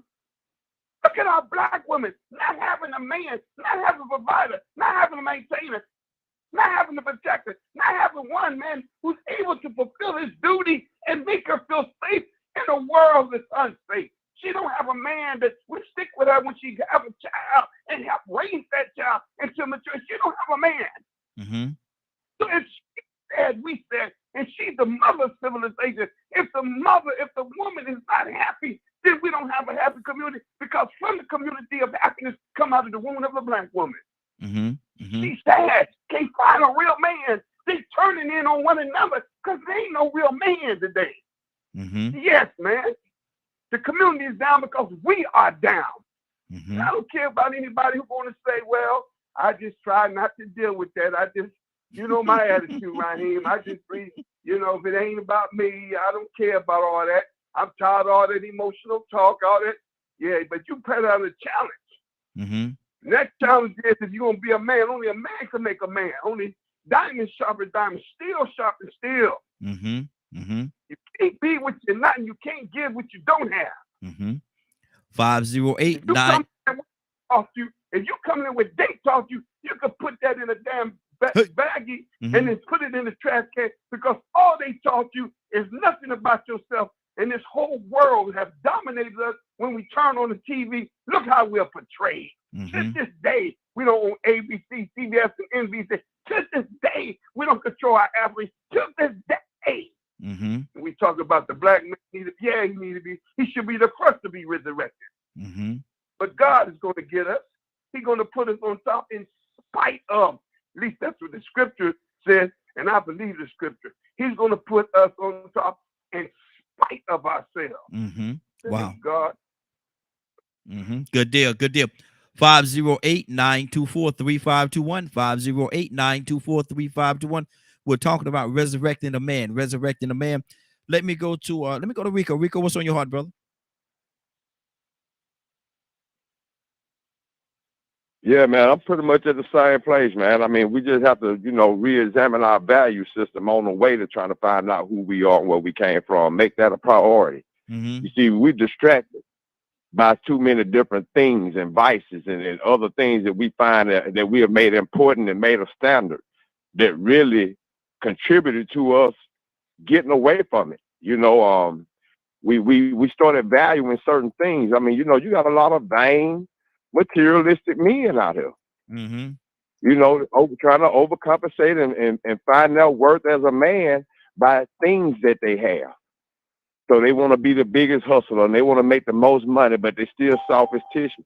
Look at our black women not having a man, not having a provider, not having a maintainer, not having a protector, not having one man who's able to fulfill his duty and make her feel safe in a world that's unsafe. She don't have a man that would stick with her when she have a child and help raise that child until mature. She don't have a man. So if she said, we said, and she's the mother of civilization. If the woman is not happy, then we don't have a happy community, because from the community of happiness come out of the womb of a black woman. She's sad, can't find a real man. They turning in on one another because there ain't no real man today. Yes, man. The community is down because we are down. I don't care about anybody who's going to say, well, I just try not to deal with that. I just, you know, my attitude, Raheem. I just breathe, you know, if it ain't about me, I don't care about all that. I'm tired of all that emotional talk, all that. Yeah, but you put out a challenge. That challenge is if you're going to be a man, only a man can make a man. Only diamond sharper diamond, steel sharper steel. You can't be what you're not, and you can't give what you don't have. 508-9. If you come in with date talk, you could put that in a damn baggie and then put it in the trash can, because all they taught you is nothing about yourself. And this whole world has dominated us. When we turn on the TV, look how we're portrayed. To this day, we don't own ABC, CBS, and NBC. To this day, we don't control our athletes. To this day. We talk about the black man. He should be the first to be resurrected. But God is going to get us. He's going to put us on top in spite of. At least that's what the scripture says, and I believe the scripture. He's going to put us on top in spite of ourselves. Wow. God. Good deal. 508-924-3521. 508-924-3521. We're talking about resurrecting a man. Let me go to Rico. Rico, what's on your heart, brother? Yeah, man, I'm pretty much at the same place, man. I mean, we just have to, you know, re-examine our value system on the way to trying to find out who we are and where we came from. Make that a priority. You see, we're distracted by too many different things and vices and other things that we find that we have made important and made a standard that really contributed to us getting away from it. You know, we started valuing certain things. I mean, you know, you got a lot of vain, materialistic men out here. You know, trying to overcompensate and find their worth as a man by things that they have. So they want to be the biggest hustler and they want to make the most money, but they still selfish tissue.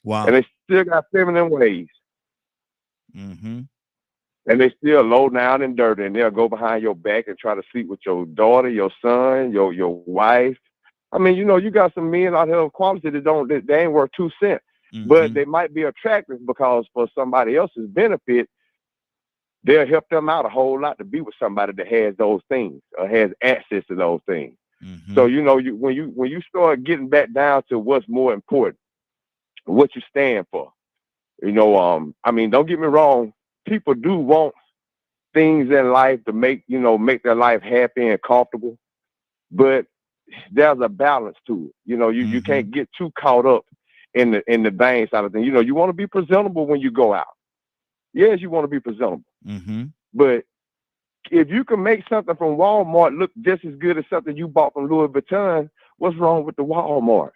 Wow. And they still got feminine ways. And they still low down and dirty, and they'll go behind your back and try to sleep with your daughter, your son, your wife. I mean, you know, you got some men out here of quality that they ain't worth 2 cents, but they might be attractive because for somebody else's benefit, they'll help them out a whole lot to be with somebody that has those things or has access to those things. So, you know, when you start getting back down to what's more important, what you stand for, you know, I mean, don't get me wrong. People do want things in life to make their life happy and comfortable, but there's a balance to it. You know, you can't get too caught up in the vain side of things. You know, you want to be presentable when you go out. Yes, you want to be presentable. But if you can make something from Walmart look just as good as something you bought from Louis Vuitton, what's wrong with the Walmart?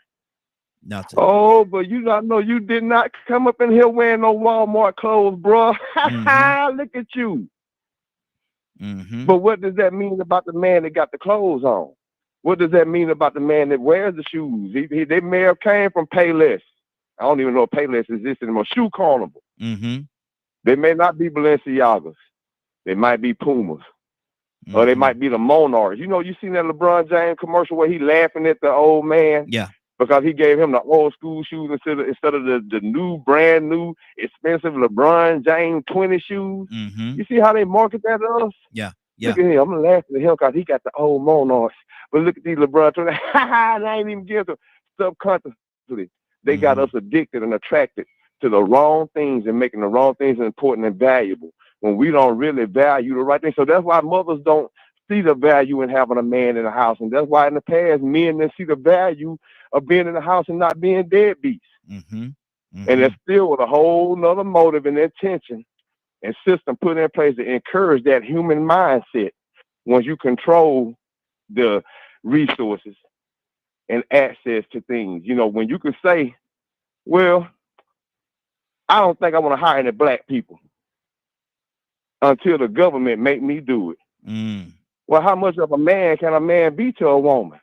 Nothing. Oh, but you not know you did not come up in here wearing no Walmart clothes, bro. Look at you. But what does that mean about the man that got the clothes on? What does that mean about the man that wears the shoes? They may have came from Payless. I don't even know if Payless exists anymore. Shoe Carnival. They may not be Balenciagas. They might be Pumas. Or they might be the Monarchs. You know, you seen that LeBron James commercial where he laughing at the old man? Yeah. Because he gave him the old school shoes instead of the new, brand new, expensive LeBron James 20 shoes. You see how they market that to us? Yeah. Look at him. I'm laughing at him because he got the old Monarchs. But look at these LeBron 20. And I ain't even give them. Subconsciously, they got us addicted and attracted to the wrong things and making the wrong things important and valuable when we don't really value the right thing. So that's why mothers don't see the value in having a man in the house. And that's why in the past, men didn't see the value of being in the house and not being deadbeats. And it's still with a whole nother motive and intention and system put in place to encourage that human mindset once you control the resources and access to things. You know, when you can say, well, I don't think I want to hire any black people until the government make me do it. Well, how much of a man can a man be to a woman?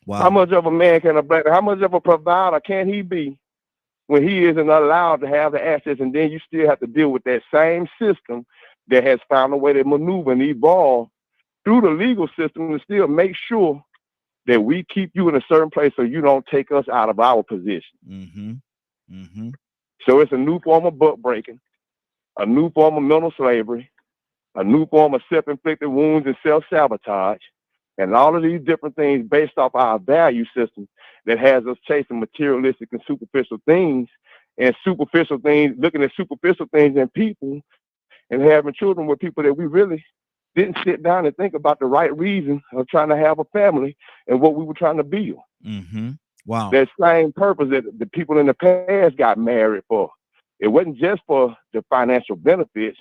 Wow. How much of a man can how much of a provider can he be when he isn't allowed to have the access? And then you still have to deal with that same system that has found a way to maneuver and evolve through the legal system to still make sure that we keep you in a certain place so you don't take us out of our position. So it's a new form of butt breaking, a new form of mental slavery, a new form of self-inflicted wounds and self-sabotage, and all of these different things based off our value system that has us chasing materialistic and superficial things, and superficial things, looking at superficial things in people and having children with people that we really didn't sit down and think about the right reason of trying to have a family and what we were trying to build. Wow. That same purpose that the people in the past got married for. It wasn't just for the financial benefits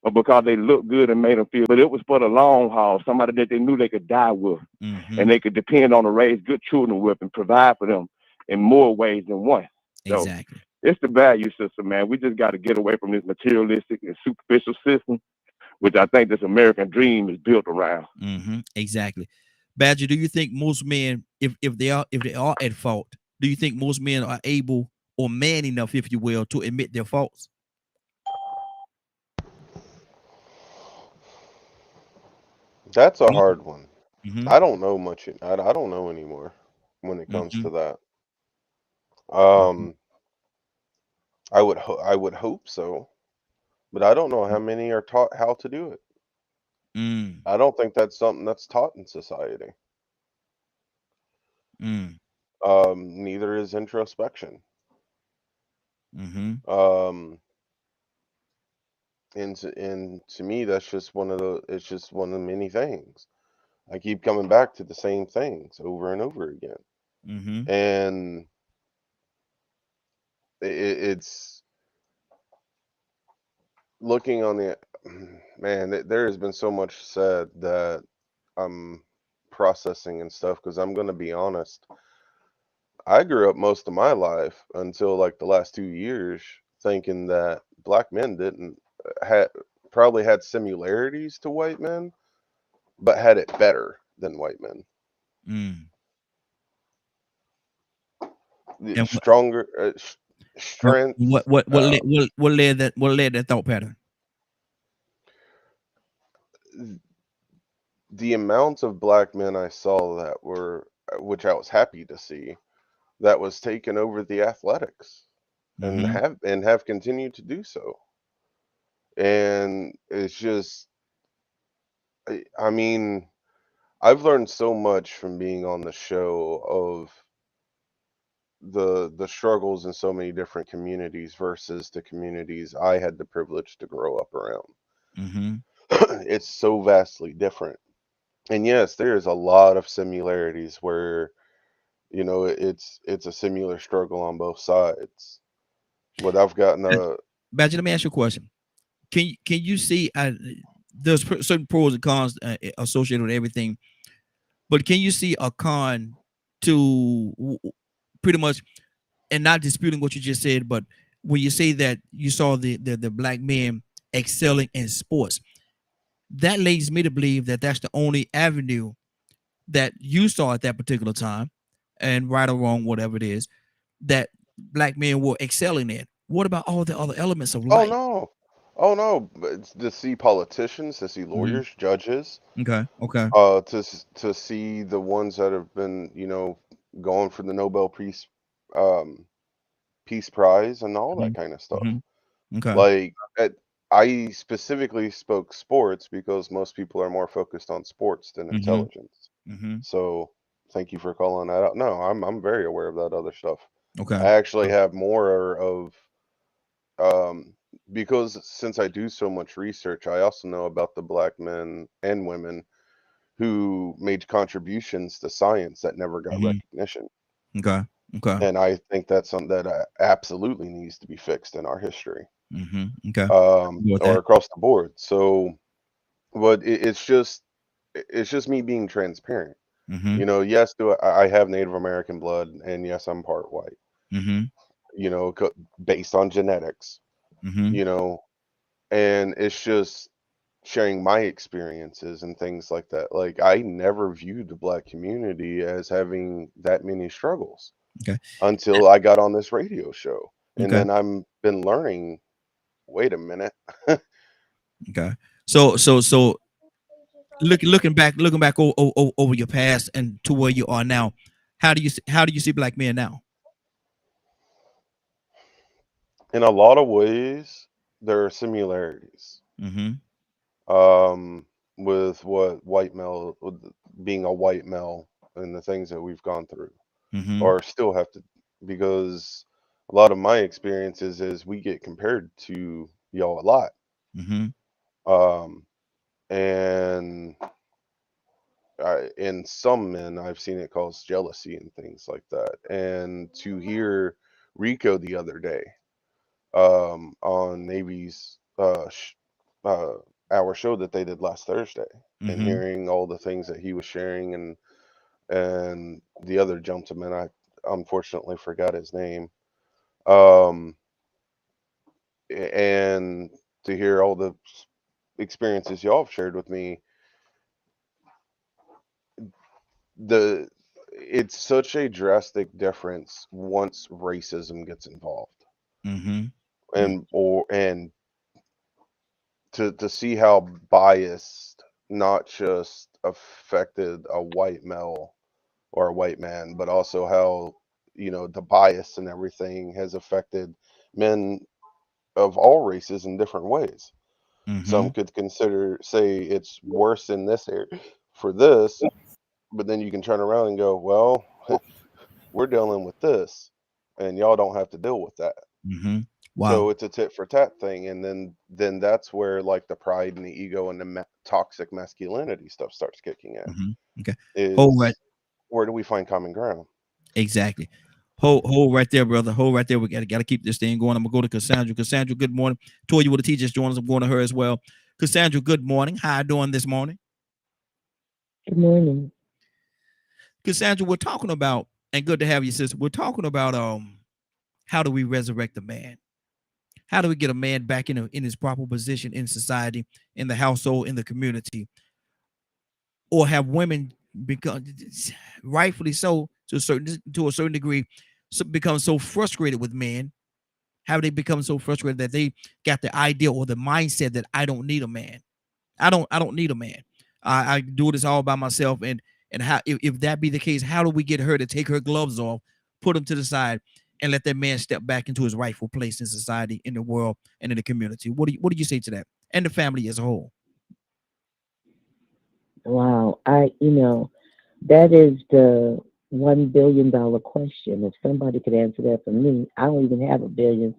or because they looked good and made them feel, but it was for the long haul, somebody that they knew they could die with and they could depend on to raise good children with and provide for them in more ways than one. Exactly. So it's the value system, man. We just got to get away from this materialistic and superficial system, which I think this American dream is built around. Exactly. Badger, do you think most men, if they are at fault, do you think most men are able or man enough, if you will, to admit their faults? That's a hard one. I don't know much. I don't know anymore when it comes to that. I would hope so, but I don't know how many are taught how to do it. I don't think that's something that's taught in society. Neither is introspection. And to me, that's just it's just one of the many things. I keep coming back to the same things over and over again. And it's looking on the man, there has been so much said that I'm processing and stuff, because I'm going to be honest. I grew up most of my life until like the last 2 years thinking that black men didn't probably had similarities to white men, but had it better than white men. Stronger strength. What led that thought pattern? The amount of black men I saw that were, which I was happy to see, that was taking over the athletics and have continued to do so. And it's just, I mean, I've learned so much from being on the show of the struggles in so many different communities versus the communities I had the privilege to grow up around. It's so vastly different. And yes, there's a lot of similarities where, you know, it's a similar struggle on both sides. But I've gotten Badger, let me ask you a question. Can you see there's certain pros and cons associated with everything, but can you see a con to pretty much, and not disputing what you just said, but when you say that you saw the black men excelling in sports, that leads me to believe that that's the only avenue that you saw at that particular time, and right or wrong, whatever it is, that black men were excelling in. What about all the other elements of life? Oh no, but to see politicians, to see lawyers, judges. Okay. To see the ones that have been, you know, going for the Nobel Peace Prize and all that kind of stuff. Okay. Like I specifically spoke sports because most people are more focused on sports than intelligence. So thank you for calling that out. No, I'm very aware of that other stuff. Okay. I actually have more of because since I do so much research, I also know about the black men and women who made contributions to science that never got recognition. Okay. And I think that's something that absolutely needs to be fixed in our history. Okay. Or across the board. So, but it's just me being transparent. You know, yes, I have Native American blood, and yes, I'm part white. You know, based on genetics. You know, and it's just sharing my experiences and things like that. Like, I never viewed the black community as having that many struggles until I got on this radio show. And then I've been learning, wait a minute. Okay. So looking back over your past and to where you are now, how do you see black men now? In a lot of ways, there are similarities. With what being a white male and the things that we've gone through, or still have to, because a lot of my experiences is we get compared to y'all a lot. And in some men, I've seen it cause jealousy and things like that. And to hear Rico the other day, on Navy's our show that they did last Thursday, and hearing all the things that he was sharing, and the other gentleman, I unfortunately forgot his name, and to hear all the experiences y'all have shared with me, it's such a drastic difference once racism gets involved, and to see how biased not just affected a white male or a white man, but also how, the bias and everything has affected men of all races in different ways. Some could say it's worse in this area for this, but then you can turn around and go, well, we're dealing with this, and y'all don't have to deal with that. Wow. So it's a tit for tat thing, and then that's where like the pride and the ego and the toxic masculinity stuff starts kicking in. Okay. Where do we find common ground? Exactly. Hold right there, brother. Hold right there. We gotta keep this thing going. I'm gonna go to Cassandra. Cassandra, good morning. Toya with the teachers joins. I'm going to her as well. Cassandra, good morning. How you doing this morning? Good morning. Cassandra, we're talking about, and good to have you, sister. We're talking about how do we resurrect the man? How do we get a man back in his proper position in society, in the household, in the community? Or have women become, rightfully so, to a certain degree, become so frustrated with men? Have they become so frustrated that they got the idea or the mindset that I don't need a man? I don't need a man. I do this all by myself. And how, if that be the case, how do we get her to take her gloves off, put them to the side, and let that man step back into his rightful place in society, in the world, and in the community? What do you say to that, and the family as a whole? Wow, that is the $1 billion question. If somebody could answer that for me, I don't even have $1 billion,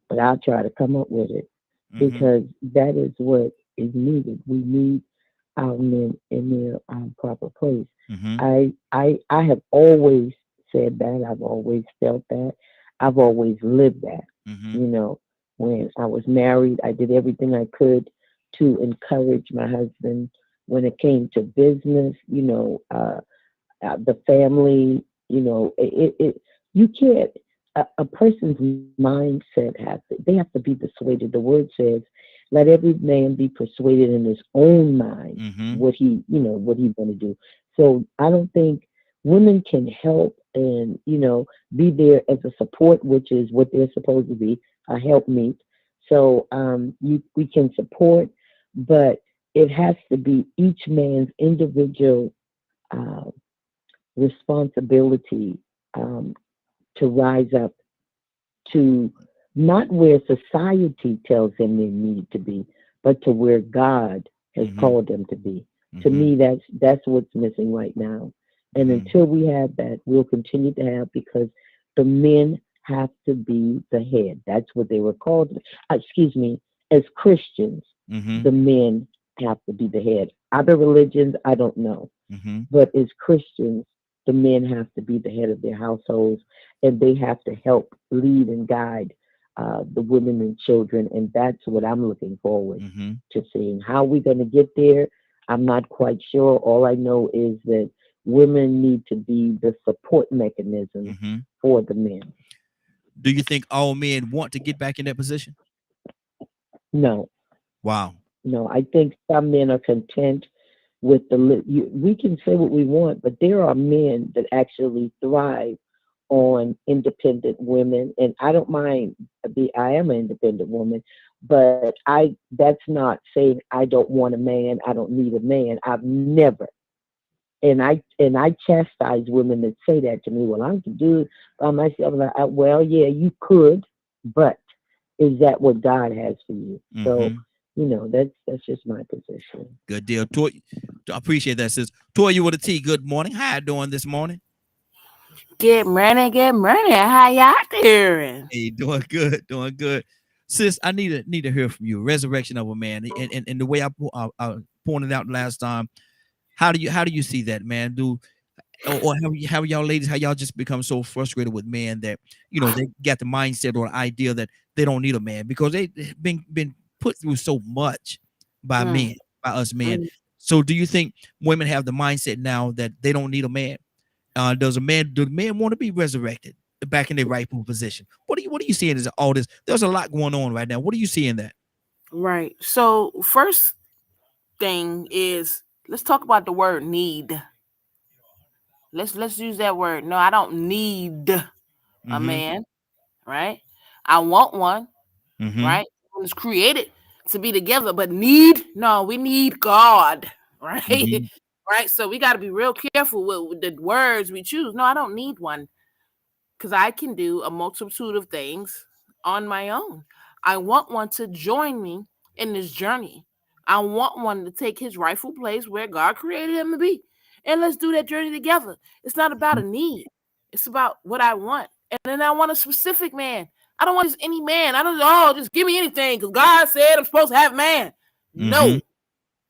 but I'll try to come up with it, because that is what is needed. We need our men in their proper place. I have always said that. I've always felt that. I've always lived that. When I was married, I did everything I could to encourage my husband when it came to business, the family, you can't, a person's mindset they have to be persuaded. The word says, let every man be persuaded in his own mind what he's going to do. So I don't think women can help and, be there as a support, which is what they're supposed to be, a helpmeet. So we can support, but it has to be each man's individual responsibility to rise up to not where society tells them they need to be, but to where God has called them to be. To me, that's what's missing right now. And until we have that, we'll continue to have, because the men have to be the head. That's what they were called. As Christians, the men have to be the head. Other religions, I don't know. But as Christians, the men have to be the head of their households, and they have to help lead and guide the women and children. And that's what I'm looking forward to seeing. How we're going to get there, I'm not quite sure. All I know is that women need to be the support mechanism for the men. Do you think all men want to get back in that position? No. Wow. No, I think some men are content with we can say what we want, but there are men that actually thrive on independent women. And I don't mind, I am an independent woman, But that's not saying I don't want a man, I don't need a man. I've never. And I chastise women that say that to me. Well, I can do it by myself. Well, yeah, you could, but is that what God has for you? So, that's just my position. Good deal. Toy, I appreciate that, sis. Toy, you with a T. Good morning. How you doing this morning? Good morning. How y'all doing? Hey, doing good. Sis, I need to hear from you. Resurrection of a man, and the way I pointed out last time. How do you see that, man? How y'all ladies, how y'all just become so frustrated with men that they got the mindset or the idea that they don't need a man because they've been put through so much by men, by us men. So do you think women have the mindset now that they don't need a man? Do the man want to be resurrected back in their rightful position? What are you seeing as all this? There's a lot going on right now. What are you seeing that? Right. So first thing is, let's talk about the word need. Let's use that word. No, I don't need a man, right? I want one, right? It was created to be together, but we need God, right? Right. So we got to be real careful with the words we choose. No, I don't need one because I can do a multitude of things on my own. I want one to join me in this journey. I want one to take his rightful place where God created him to be. And let's do that journey together. It's not about a need. It's about what I want. And then I want a specific man. I don't want just any man. I don't just give me anything because God said I'm supposed to have a man. No,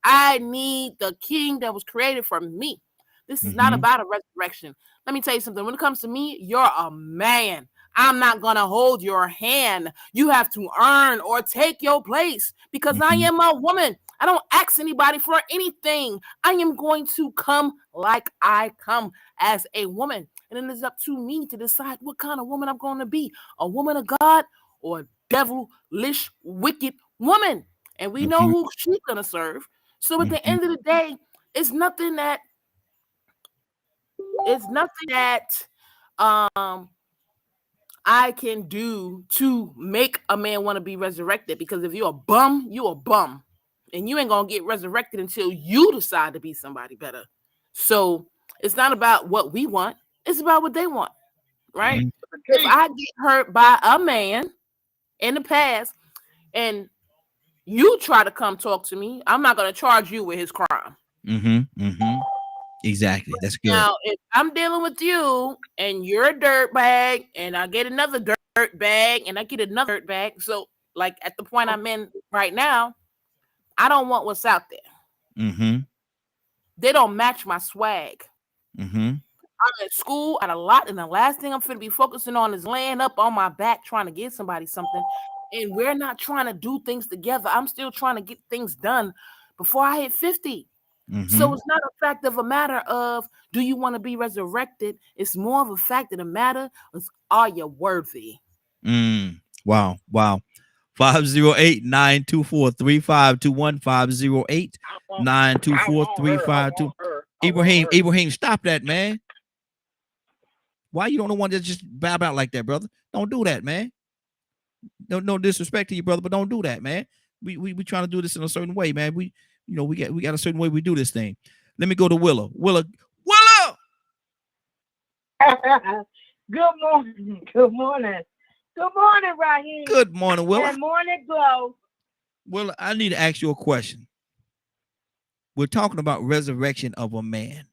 I need the king that was created for me. This is not about a resurrection. Let me tell you something. When it comes to me, you're a man. I'm not going to hold your hand. You have to earn or take your place because I am a woman. I don't ask anybody for anything. I am going to come like I come as a woman. And then it's up to me to decide what kind of woman I'm going to be. A woman of God or a devilish, wicked woman. And we know who she's going to serve. So at the end of the day, it's nothing that I can do to make a man want to be resurrected, because if you're a bum, you're a bum. And you ain't going to get resurrected until you decide to be somebody better. So it's not about what we want. It's about what they want, right? If I get hurt by a man in the past and you try to come talk to me, I'm not going to charge you with his crime. Exactly. That's good. Now, if I'm dealing with you and you're a dirt bag and I get another dirt bag and I get another dirt bag. So like at the point I'm in right now, I don't want what's out there. They don't match my swag. I'm at school at a lot, and the last thing I'm going to be focusing on is laying up on my back trying to get somebody something. And we're not trying to do things together. I'm still trying to get things done before I hit 50. So it's not a fact of a matter of do you want to be resurrected? It's more of a fact of the matter is, are you worthy? Wow. 508-924-3521. 508-924-3521. Ibrahim, stop that, man. Why you don't want to just bow out like that, brother? Don't do that, man. No disrespect to you, brother, but don't do that, man. We trying to do this in a certain way, man. We got a certain way we do this thing. Let me go to Willa. Willa. Good morning. Good morning. Good morning, Raheem. Good morning, Willa. Good morning, Glow. Willa, I need to ask you a question. We're talking about resurrection of a man.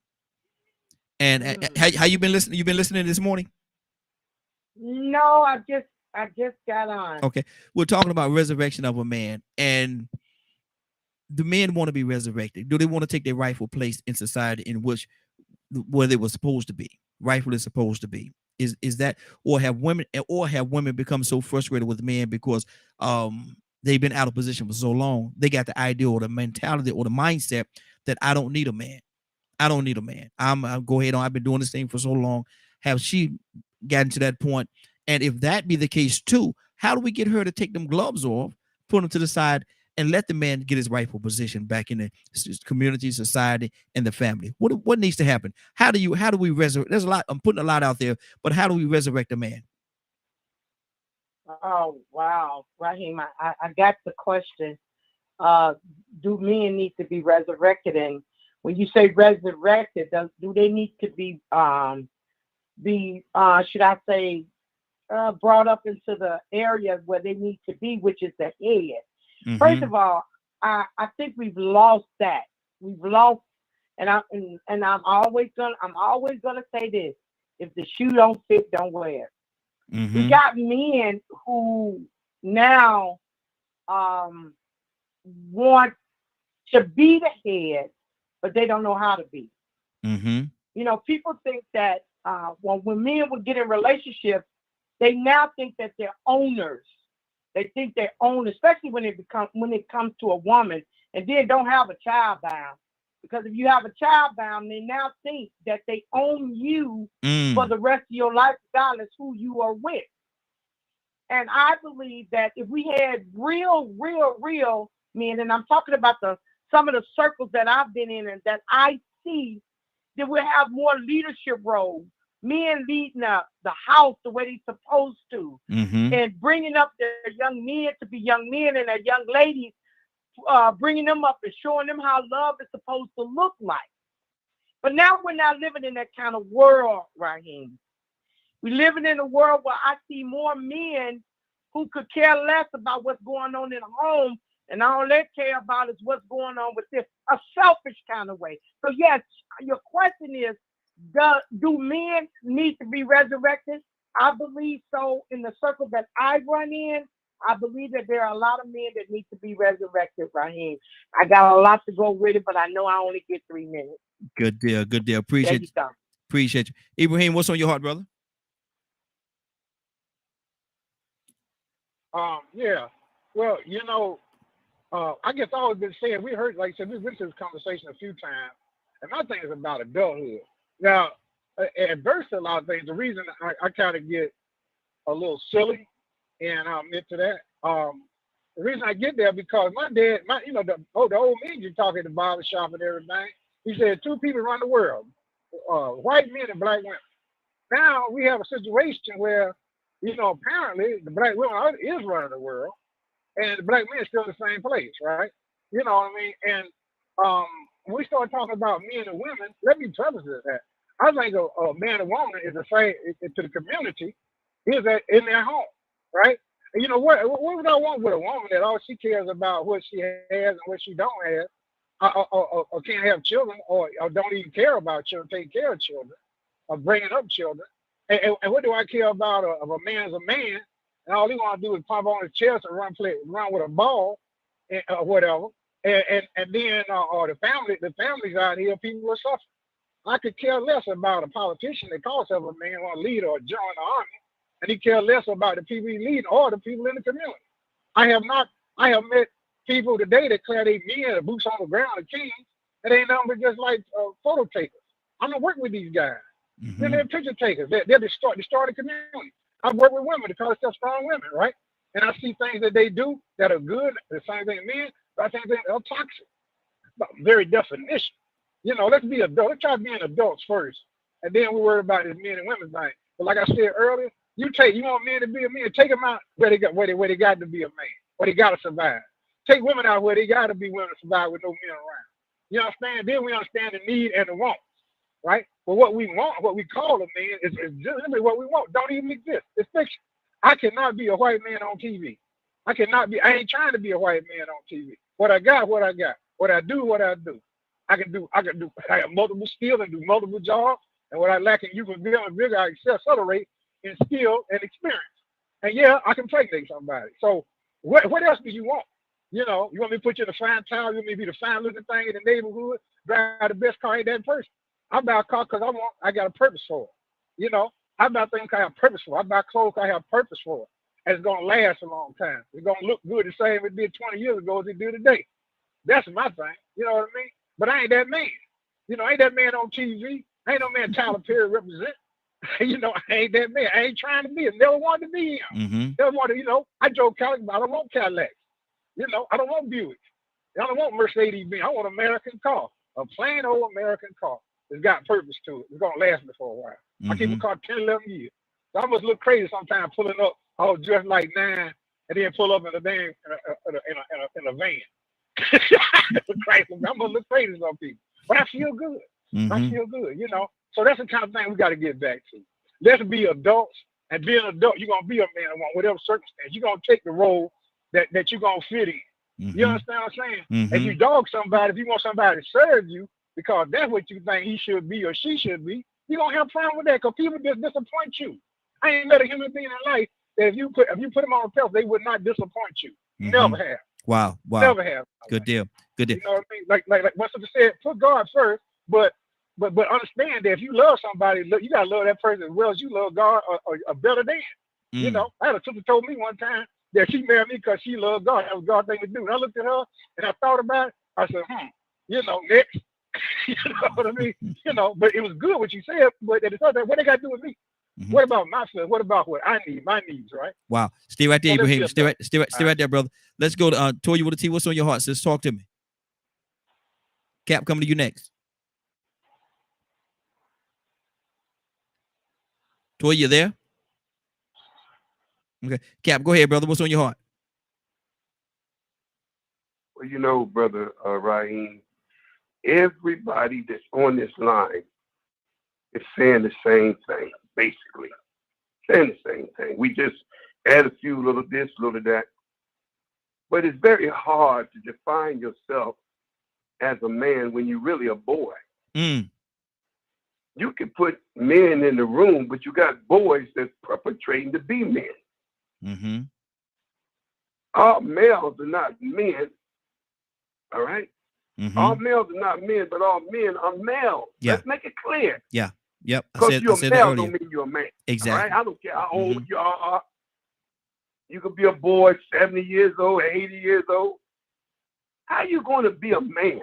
And how you been listening? You been listening this morning? No, I just got on. Okay. We're talking about resurrection of a man, and the men want to be resurrected. Do they want to take their rightful place in society in which where they were supposed to be, rightfully supposed to be? Is that, or have women become so frustrated with men because they've been out of position for so long, they got the idea or the mentality or the mindset that I don't need a man. I'll go ahead on. I've been doing this thing for so long. Have she gotten to that point? And if that be the case too, how do we get her to take them gloves off, put them to the side, and let the man get his rightful position back in the community, society, and the family? What needs to happen? How do we resurrect? There's a lot. I'm putting a lot out there, but how do we resurrect a man? Oh, wow. Raheem, I got the question. Do men need to be resurrected? And when you say resurrected, do they need to be should I say, brought up into the area where they need to be, which is the head? Mm-hmm. First of all, I think we've lost that. We've lost, and I'm always gonna say this: if the shoe don't fit, don't wear it. Mm-hmm. We got men who now want to be the head, but they don't know how to be. Mm-hmm. You know, people think that when men would get in relationships, they now think that they're owners. They think they're owners, especially when it comes to a woman, and then don't have a child bound. Because if you have a child bound, they now think that they own you for the rest of your life, regardless who you are with. And I believe that if we had real men, and I'm talking about some of the circles that I've been in and that I see, that we'll have more leadership roles, men leading the house the way they're supposed to, and bringing up their young men to be young men, and their young ladies, bringing them up and showing them how love is supposed to look like. But now we're not living in that kind of world, Raheem. We're living in a world where I see more men who could care less about what's going on in the home, and all they care about is what's going on with this, a selfish kind of way. So yes, your question is, do men need to be resurrected? I believe so. In the circle that I run in, I believe that there are a lot of men that need to be resurrected, Raheem. I got a lot to go with it, but I know I only get 3 minutes. Good deal. Appreciate you. Appreciate you. Ibrahim, what's on your heart, brother? Yeah. Well, I guess I always been saying, we heard, like I said, we've been to this conversation a few times, and my thing is about adulthood. Now, at first, a lot of things, the reason I kind of get a little silly, and I'll admit to that, the reason I get there because my dad, the old man you're talking at the barbershop and everything, he said 2 people run the world, white men and black women. Now we have a situation where, apparently the black woman is running the world, and the black men are still in the same place, right? You know what I mean? And when we start talking about men and women, let me preface that. I think a man and woman is the same to the community, is that in their home, right? And you know what would I want with a woman that all she cares about what she has and what she don't have, or can't have children, or don't even care about children, take care of children, or bringing up children. And what do I care about of a man as a man? And all he want to do is pump on his chest and run with a ball, or whatever. And then the families out here, people are suffering. I could care less about a politician that calls himself a man want to lead or join the army, and he cares less about the people he leading or the people in the community. I have met people today that declare they men, the boots on the ground, the kings, and they ain't nothing but just like photo takers. I'm not working with these guys. They're picture takers. They're destroy the community. I work with women because they're strong women, right? And I see things that they do that are good, the same thing men, but I think they're toxic. By very definition. Let's be adults. Let's try being adults first. And then we worry about this men and women thing. But like I said earlier, you want men to be a man, take them out where they got to be a man, where they got to survive. Take women out where they got to be women to survive with no men around. You understand? Then we understand the need and the wants, right? But what we want, what we call a man, is just simply what we want. Don't even exist. It's fiction. I cannot be a white man on TV. I ain't trying to be a white man on TV. What I got. What I do. I have multiple skills and do multiple jobs. And what I lack in you can build and bigger, I accelerate in skill and experience. And yeah, I can pregnate somebody. So what else do you want? You want me to put you in a fine town? You want me to be the fine looking thing in the neighborhood? Drive the best car, ain't that person. I buy a car because I got a purpose for it. I buy things I have a purpose for. I buy clothes I have a purpose for it. And it's gonna last a long time. It's gonna look good the same it did 20 years ago as it did today. That's my thing. You know what I mean? But I ain't that man. Ain't that man on TV. Ain't no man Tyler Perry represent. I ain't that man. I ain't trying to be him. Never wanted to be him. Never wanted, I drove Cadillac, but I don't want Cadillac. I don't want Buick. I don't want Mercedes-Benz. I want an American car. A plain old American car. It's got purpose to it. It's going to last me for a while. I keep a car 10, 11 years. So I must look crazy sometimes pulling up all dressed like nine, and then pull up in a van. In a van. I'm gonna look crazy on people, but I feel good. I feel good, you know. So that's the kind of thing we got to get back to. Let's be adults, and be an adult, you're gonna be a man, whatever circumstance. You're gonna take the role that you're gonna fit in. You understand what I'm saying? If you dog somebody, if you want somebody to serve you because that's what you think he should be or she should be, you're gonna have a problem with that because people just disappoint you. I ain't met a human being in life that if you put them on a pedestal, they would not disappoint you. Never have. Wow. Never have. Good deal. Good deal. You know what I mean? Like what sister said, put God first, but understand that if you love somebody, you gotta love that person as well as you love God or better than. You know, I had a sister told me one time that she married me because she loved God. That was God's thing to do. And I looked at her and I thought about it. I said, you know, next. You know what I mean? You know, but it was good what you said, but at the other, what they got to do with me? What about myself? What about what I need? My needs, right? Wow. Stay right there, Ibrahim. Stay right there, brother. Let's go to Toya with a T. What's on your heart, sis? Talk to me. Cap, coming to you next. Toya, you there? Okay. Cap, go ahead, brother. What's on your heart? Well, you know, brother Raheem, everybody that's on this line is saying the same thing, basically. Saying the same thing. We just add a few little this, little that. But it's very hard to define yourself as a man when you're really a boy. You can put men in the room, but you got boys that's perpetrating to be men. All males are not men. All right? All males are not men, but all men are males. Let's make it clear. Yep. Because you're a male don't mean you're a man. Exactly. All right? I don't care how old you are. You could be a boy 70 years old, 80 years old. How are you going to be a man?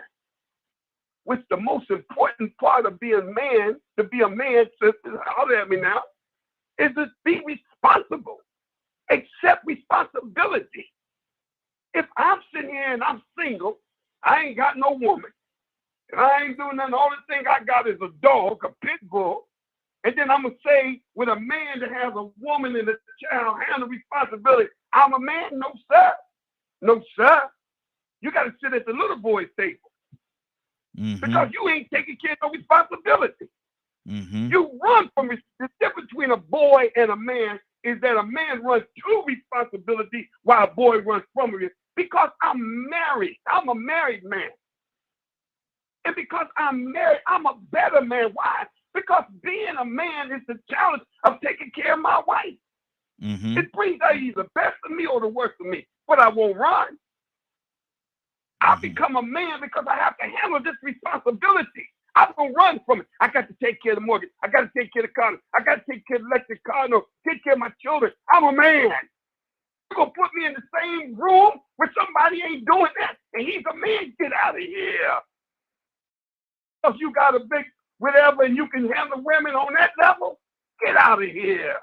Which the most important part of being man, to be a man, sisters, holler at me now, is to be responsible. Accept responsibility. If I'm sitting here and I'm single, I ain't got no woman, and I ain't doing nothing. All the thing I got is a dog, a pit bull, and then I'm going to say, with a man that has a woman and a child, handle responsibility, I'm a man? No, sir. No, sir. You got to sit at the little boy's table. Because you ain't taking care of no responsibility. You run from it. The difference between a boy and a man is that a man runs to responsibility while a boy runs from it. Because I'm married. I'm a married man. And because I'm married, I'm a better man. Why? Because being a man is the challenge of taking care of my wife. It brings out either the best of me or the worst of me. But I won't run. I become a man because I have to handle this responsibility. I don't run from it. I got to take care of the mortgage. I got to take care of the car. I got to take care of the electric car. No, take care of my children. I'm a man. You're going to put me in the same room where somebody ain't doing that, and he's a man? Get out of here. If you got a big whatever and you can handle women on that level, get out of here.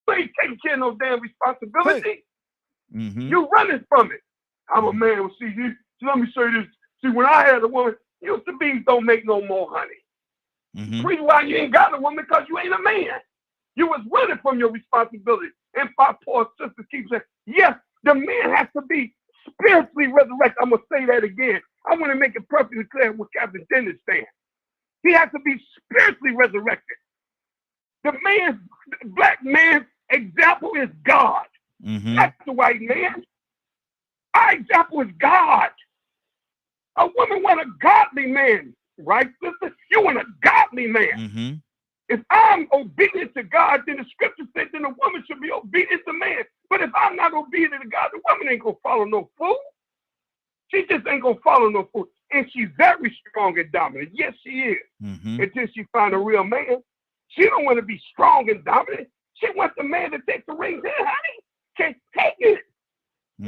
You ain't taking care of no damn responsibility. You're running from it. I'm a man. Well, see, let me say this. See, when I had a woman, used to be don't make no more honey. The reason why you ain't got a woman because you ain't a man. You was running from your responsibility. And my poor sister keeps saying, yes, the man has to be spiritually resurrected. I'm going to say that again. I want to make it perfectly clear what Captain Dennis saying. He has to be spiritually resurrected. The black man's example is God. That's the white man. Our example is God. A woman want a godly man, right, sister? You want a godly man. If I'm obedient to God, then the scripture says then the woman should be obedient to man. But if I'm not obedient to God, the woman ain't going to follow no fool. She just ain't going to follow no fool. And she's very strong and dominant. Yes, she is. Until she find a real man. She don't want to be strong and dominant. She wants the man to take the rings in, honey. Can't take it.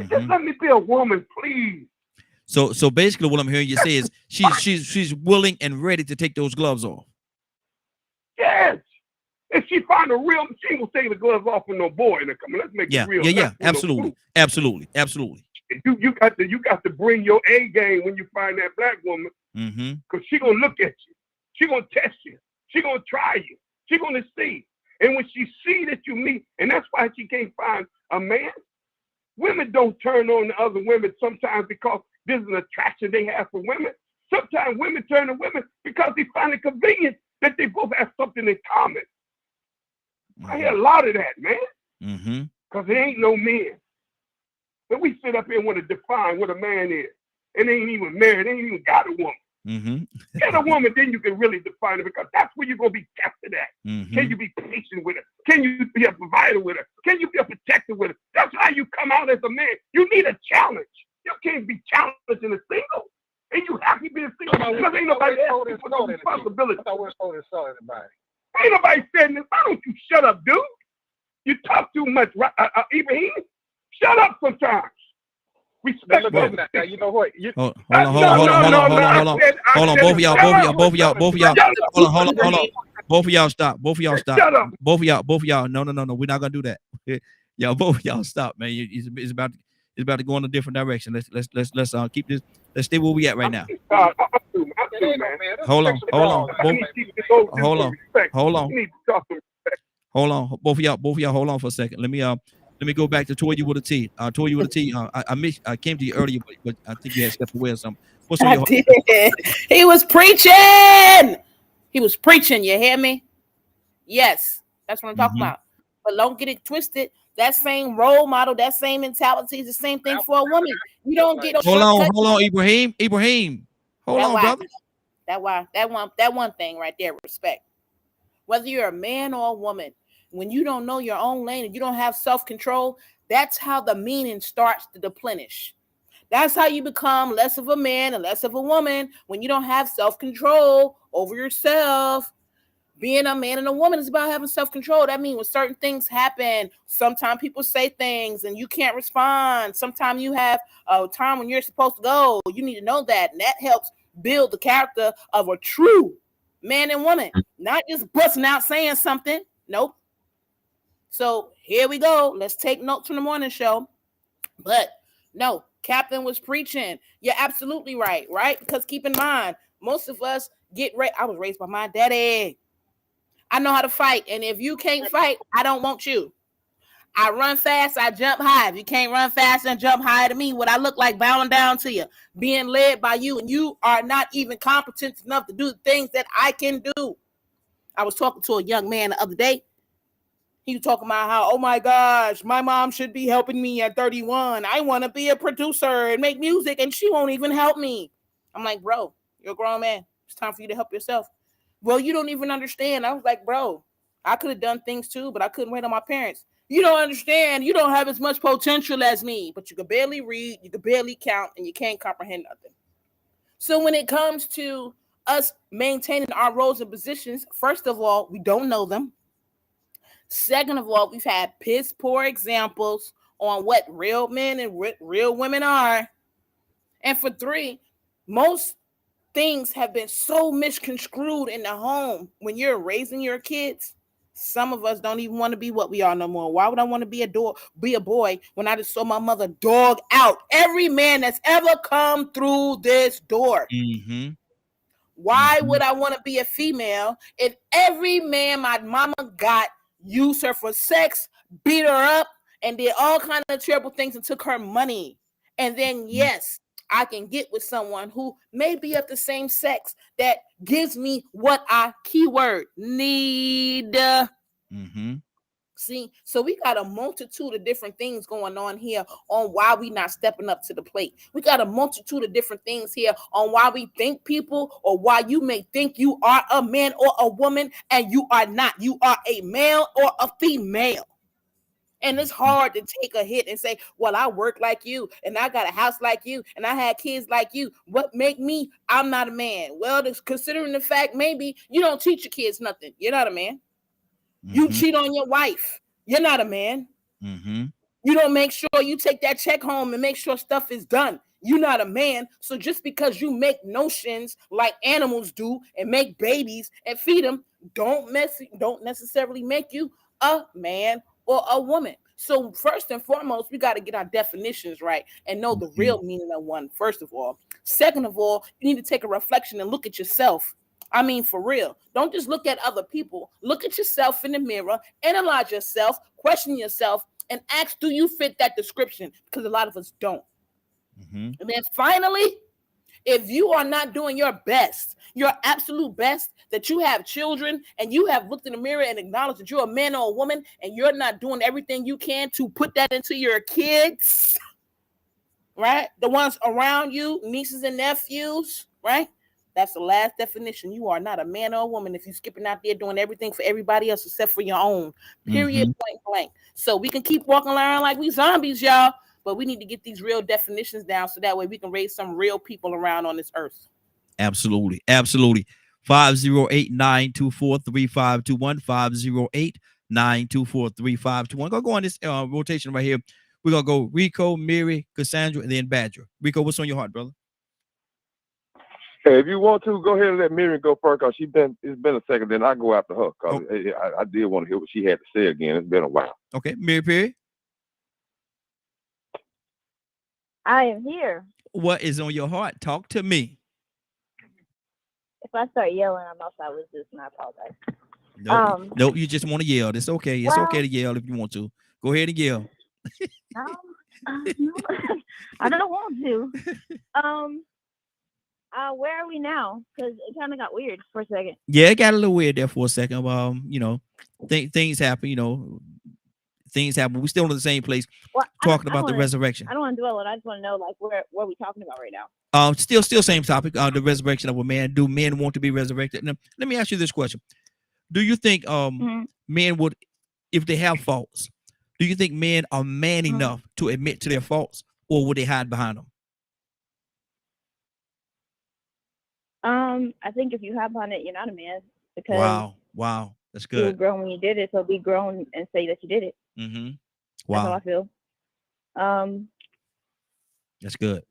Just let me be a woman, please. So basically what I'm hearing you say is she's willing and ready to take those gloves off. Yes. If she find a real, she will take the gloves off for no boy. Come on, let's make it real. Yeah, absolutely. You got to bring your A game when you find that black woman. Because she gonna look at you. She gonna test you. She gonna try you. She gonna see. And when she see that you meet, and that's why she can't find a man. Women don't turn on to other women sometimes because there's an attraction they have for women. Sometimes women turn to women because they find it convenient that they both have something in common. I hear a lot of that, man. Because there ain't no men. But we sit up here and want to define what a man is. And they ain't even married, they ain't even got a woman. Get a woman, then you can really define it, because that's where you're going to be tested at. Can you be patient with her? Can you be a provider with her? Can you be a protector with her? That's how you come out as a man. You need a challenge. You can't be challenged in a single. And you have to be a single because ain't nobody asking for no responsibility. Ain't nobody saying this. Why don't you shut up, dude? You talk too much, Ibrahim. Shut up sometimes. Respect that. Now, you know what? Hold on. Both of y'all. Hold on. Both of y'all stop. Shut up. Both of y'all. No. We're not gonna do that. Y'all, both of y'all stop, man. It's about to go in a different direction. Let's keep this. Let's stay where we at right now. Hold on. Both of y'all. Hold on for a second. Let me go back to Toy You With a T. Toy You With a T. I came to you earlier, but I think you had stepped away or something. What's on your heart? He was preaching. You hear me? Yes, that's what I'm talking about. But don't get it twisted. That same role model, that same mentality is the same thing for a woman. You don't get Hold on, Ibrahim. Hold on, brother. That one thing right there, respect. Whether you're a man or a woman, when you don't know your own lane and you don't have self-control, that's how the meaning starts to deplenish. That's how you become less of a man and less of a woman when you don't have self-control over yourself. Being a man and a woman is about having self-control. That means when certain things happen, sometimes people say things and you can't respond. Sometimes you have a time when you're supposed to go. You need to know that. And that helps build the character of a true man and woman. Not just busting out saying something. Nope. So here we go. Let's take notes from the morning show. But no, Captain was preaching. You're absolutely right? Because keep in mind, most of us get raised. I was raised by my daddy. I know how to fight. And if you can't fight, I don't want you. I run fast, I jump high. If you can't run fast and jump high to me, what I look like bowing down to you, being led by you, and you are not even competent enough to do the things that I can do. I was talking to a young man the other day. He was talking about how, oh my gosh, my mom should be helping me at 31. I want to be a producer and make music, and she won't even help me. I'm like, bro, you're a grown man. It's time for you to help yourself. Well, you don't even understand. I was like, bro, I could have done things too, but I couldn't wait on my parents. You don't understand. You don't have as much potential as me, but you can barely read, you can barely count, and you can't comprehend nothing. So when it comes to us maintaining our roles and positions, first of all, we don't know them. Second of all, we've had piss poor examples on what real men and real women are. And for three, most things have been so misconstrued in the home. When you're raising your kids, some of us don't even want to be what we are no more. Why would I want to be a boy when I just saw my mother dog out every man that's ever come through this door? Why would I want to be a female if every man my mama got used her for sex, beat her up, and did all kinds of terrible things and took her money? And then, yes, I can get with someone who may be of the same sex that gives me what I keyword need. See, so we got a multitude of different things going on here on why we not stepping up to the plate. We got a multitude of different things here on why we think people, or why you may think you are a man or a woman and you are not. You are a male or a female. And it's hard to take a hit and say, well, I work like you and I got a house like you and I had kids like you. What make me? I'm not a man. Well, considering the fact maybe you don't teach your kids nothing. You're not a man. You cheat on your wife. You're not a man. You don't make sure you take that check home and make sure stuff is done. You're not a man. So just because you make notions like animals do and make babies and feed them, don't necessarily make you a man or a woman. So first and foremost, we got to get our definitions right and know the real meaning of one, first of all. Second of all, you need to take a reflection and look at yourself. I mean, for real. Don't just look at other people. Look at yourself in the mirror, analyze yourself, question yourself, and ask, do you fit that description? Because a lot of us don't. And then finally, if you are not doing your best, your absolute best, that you have children and you have looked in the mirror and acknowledged that you're a man or a woman and you're not doing everything you can to put that into your kids, right? The ones around you, nieces and nephews, right? That's the last definition. You are not a man or a woman if you're skipping out there doing everything for everybody else except for your own. Period, blank, blank. So we can keep walking around like we zombies, y'all, but we need to get these real definitions down so that way we can raise some real people around on this earth. Absolutely. Absolutely. 508-924-3521. 508-924-3521. Gonna go on this rotation right here. We're gonna go Rico, Mary, Cassandra, and then Badger. Rico, what's on your heart, brother? Hey, if you want to, go ahead and let Miriam go first, because it's been a second. Then I go after her, because I did want to hear what she had to say again. It's been a while. Okay, Mary Perry. I am here. What is on your heart? Talk to me. If I start yelling, I'm outside with this, and I apologize. Nope, you just want to yell. It's okay. It's okay to yell if you want to. Go ahead and yell. No, I don't want to. Where are we now? Because it kind of got weird for a second. Yeah, it got a little weird there for a second. Things happen. Things happen. We're still in the same place, talking about the resurrection. I don't want to dwell on it. I just want to know, like, where are we talking about right now? Still same topic. The resurrection of a man. Do men want to be resurrected? Now, let me ask you this question: do you think men would, if they have faults, do you think men are man enough to admit to their faults, or would they hide behind them? I think if you hide behind it, you're not a man. Because wow, that's good. You were grown when you did it, so be grown and say that you did it. Wow, that's how I feel. That's good.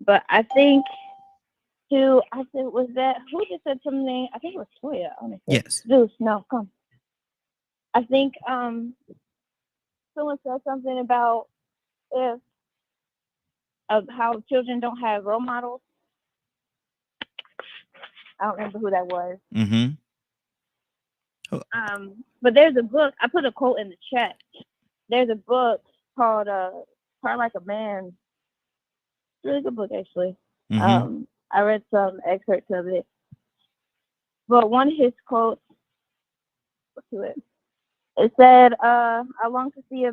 But I think too. I said, was that who just said something? I think it was Toya. Yes. Zeus, no, come. I think someone said something about how children don't have role models. I don't remember who that was. But there's a book. I put a quote in the chat. There's a book called "Cry Like a Man." Really good book, actually. I read some excerpts of it. But one of his quotes, it said, "I long to see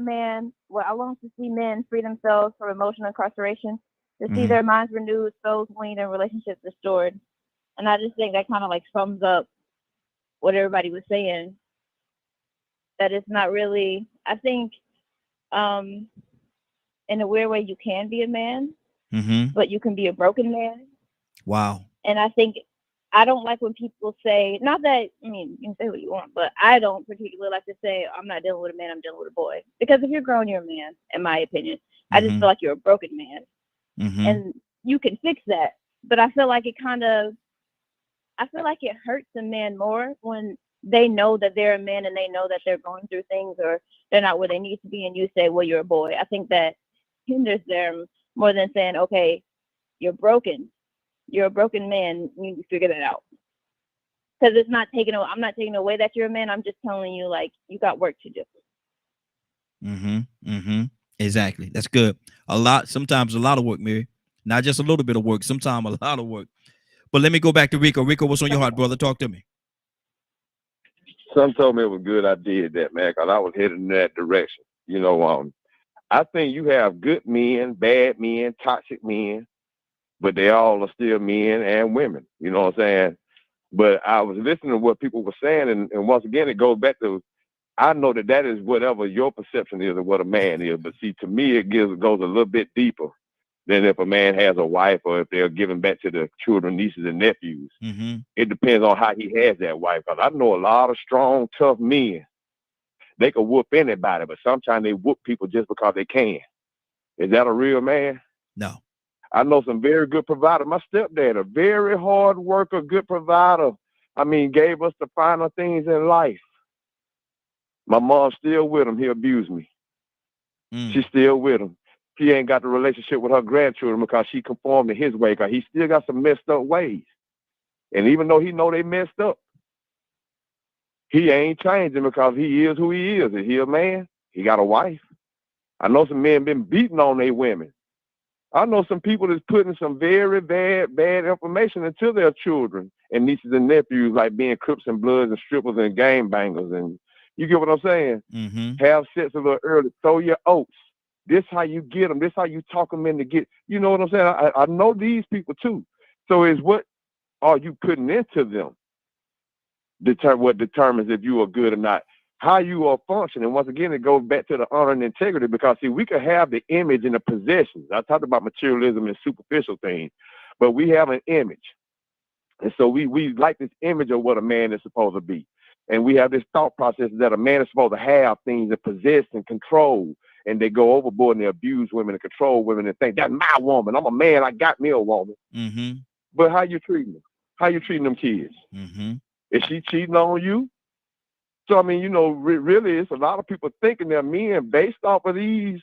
men free themselves from emotional incarceration, to see their minds renewed, souls weaned, and relationships restored." And I just think that kind of like sums up what everybody was saying. That it's not really, I think, in a weird way, you can be a man, but you can be a broken man. Wow. And I think, I don't like when people say, not that, I mean, you can say what you want, but I don't particularly like to say, I'm not dealing with a man, I'm dealing with a boy. Because if you're grown, you're a man, in my opinion. I just feel like you're a broken man. And you can fix that. But I feel like it hurts a man more when they know that they're a man and they know that they're going through things or they're not where they need to be, and you say, well, you're a boy. I think that hinders them more than saying, okay, you're broken. You're a broken man. You need to figure that out. Because I'm not taking away that you're a man. I'm just telling you, like, you got work to do. Exactly. That's good. Sometimes a lot of work, Mary. Not just a little bit of work. Sometimes a lot of work. But let me go back to Rico. Rico, what's on your heart, brother? Talk to me. Some told me it was good I did that, man, because I was headed in that direction. I think you have good men, bad men, toxic men, but they all are still men and women. You know what I'm saying? But I was listening to what people were saying, and once again, it goes back to, I know that is whatever your perception is of what a man is. But see, to me, it goes a little bit deeper than if a man has a wife or if they're giving back to the children, nieces, and nephews. It depends on how he has that wife. Because I know a lot of strong, tough men. They can whoop anybody, but sometimes they whoop people just because they can. Is that a real man? No. I know some very good providers. My stepdad, a very hard worker, good provider. I mean, gave us the finer things in life. My mom's still with him. He abused me. She's still with him. She ain't got the relationship with her grandchildren because she conformed to his way, because he still got some messed up ways. And even though he know they messed up, he ain't changing because he is who he is. Is he a man? He got a wife. I know some men been beating on their women. I know some people that's putting some very bad information into their children and nieces and nephews, like being Crips and Bloods and strippers and game bangers. And you get what I'm saying? Have sex a little early. Throw your oats. This how you get them. This how you talk them into get. You know what I'm saying? I know these people too. So it's what are you putting into them? What determines if you are good or not. How you are functioning. Once again, it goes back to the honor and integrity, because see, we could have the image and the possessions. I talked about materialism and superficial things, but we have an image. And so we like this image of what a man is supposed to be. And we have this thought process that a man is supposed to have things and possess and control. And they go overboard and they abuse women and control women and think, that's my woman. I'm a man. I got me a woman. But how you treating them? How you treating them kids? Is she cheating on you? So, I mean, you know, really, it's a lot of people thinking they're men based off of these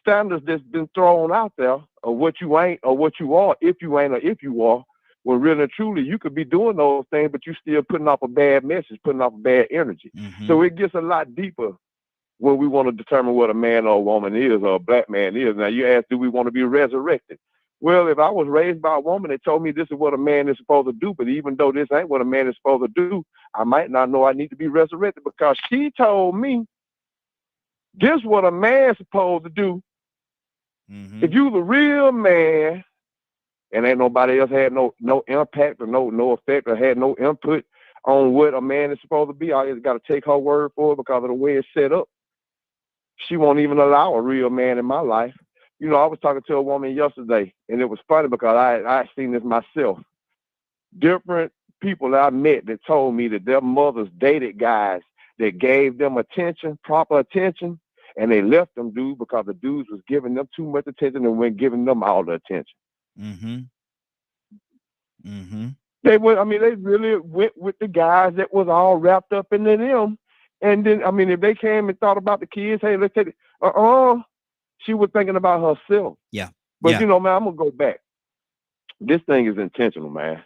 standards that's been thrown out there of what you ain't or what you are, if you ain't or if you are. When really and truly, you could be doing those things, but you still putting off a bad message, putting off a bad energy. So it gets a lot deeper when we want to determine what a man or a woman is, or a black man is. Now, you ask, do we want to be resurrected? Well, if I was raised by a woman that told me this is what a man is supposed to do, but even though this ain't what a man is supposed to do, I might not know I need to be resurrected, because she told me this is what a man's supposed to do. If you the real man, and ain't nobody else had no impact or no effect or had no input on what a man is supposed to be, I just got to take her word for it because of the way it's set up. She won't even allow a real man in my life. You know, I was talking to a woman yesterday, and it was funny because I seen this myself. Different people that I met that told me that their mothers dated guys that gave them attention, proper attention, and they left them dudes because the dudes was giving them too much attention and weren't giving them all the attention. They went, I mean, they really went with the guys that was all wrapped up into them. And then, I mean, if they came and thought about the kids, hey, let's take it. She was thinking about herself. But you know, man, I'm gonna go back. This thing is intentional, man.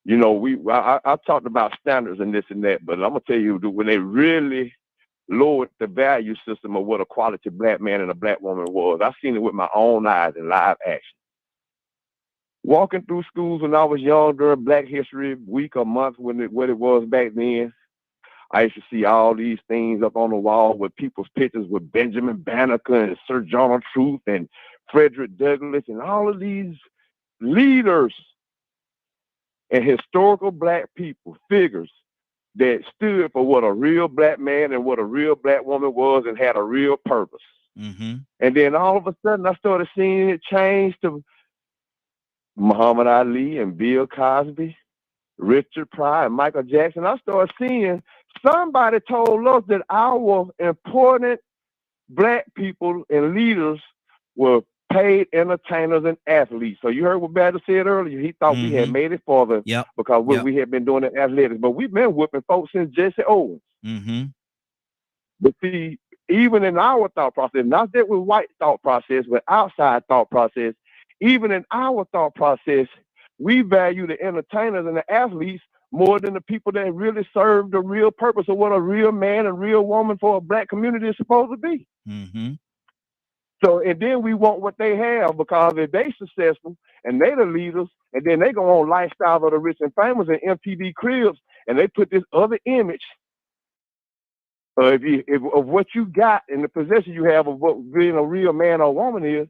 You know, I talked about standards and this and that, but I'm gonna tell you, when they really lowered the value system of what a quality black man and a black woman was, I seen it with my own eyes in live action. Walking through schools when I was young during Black History Week or month, what it was back then, I used to see all these things up on the wall with people's pictures with Benjamin Banneker and Sir John Truth and Frederick Douglass and all of these leaders and historical black people, figures that stood for what a real black man and what a real black woman was and had a real purpose. And then all of a sudden I started seeing it change to Muhammad Ali and Bill Cosby, Richard Pryor and Michael Jackson. I started seeing somebody told us that our important black people and leaders were paid entertainers and athletes. So you heard what Badger said earlier. He thought we had made it further because we had been doing the athletics, but we've been whipping folks since Jesse Owens. But see, even in our thought process, not that with white thought process, but outside thought process, even in our thought process, we value the entertainers and the athletes more than the people that really serve the real purpose of what a real man and real woman for a black community is supposed to be. So, and then we want what they have, because if they successful and they the leaders, and then they go on Lifestyle of the Rich and Famous and MTV Cribs, and they put this other image of what you got in the possession you have of what being a real man or woman is,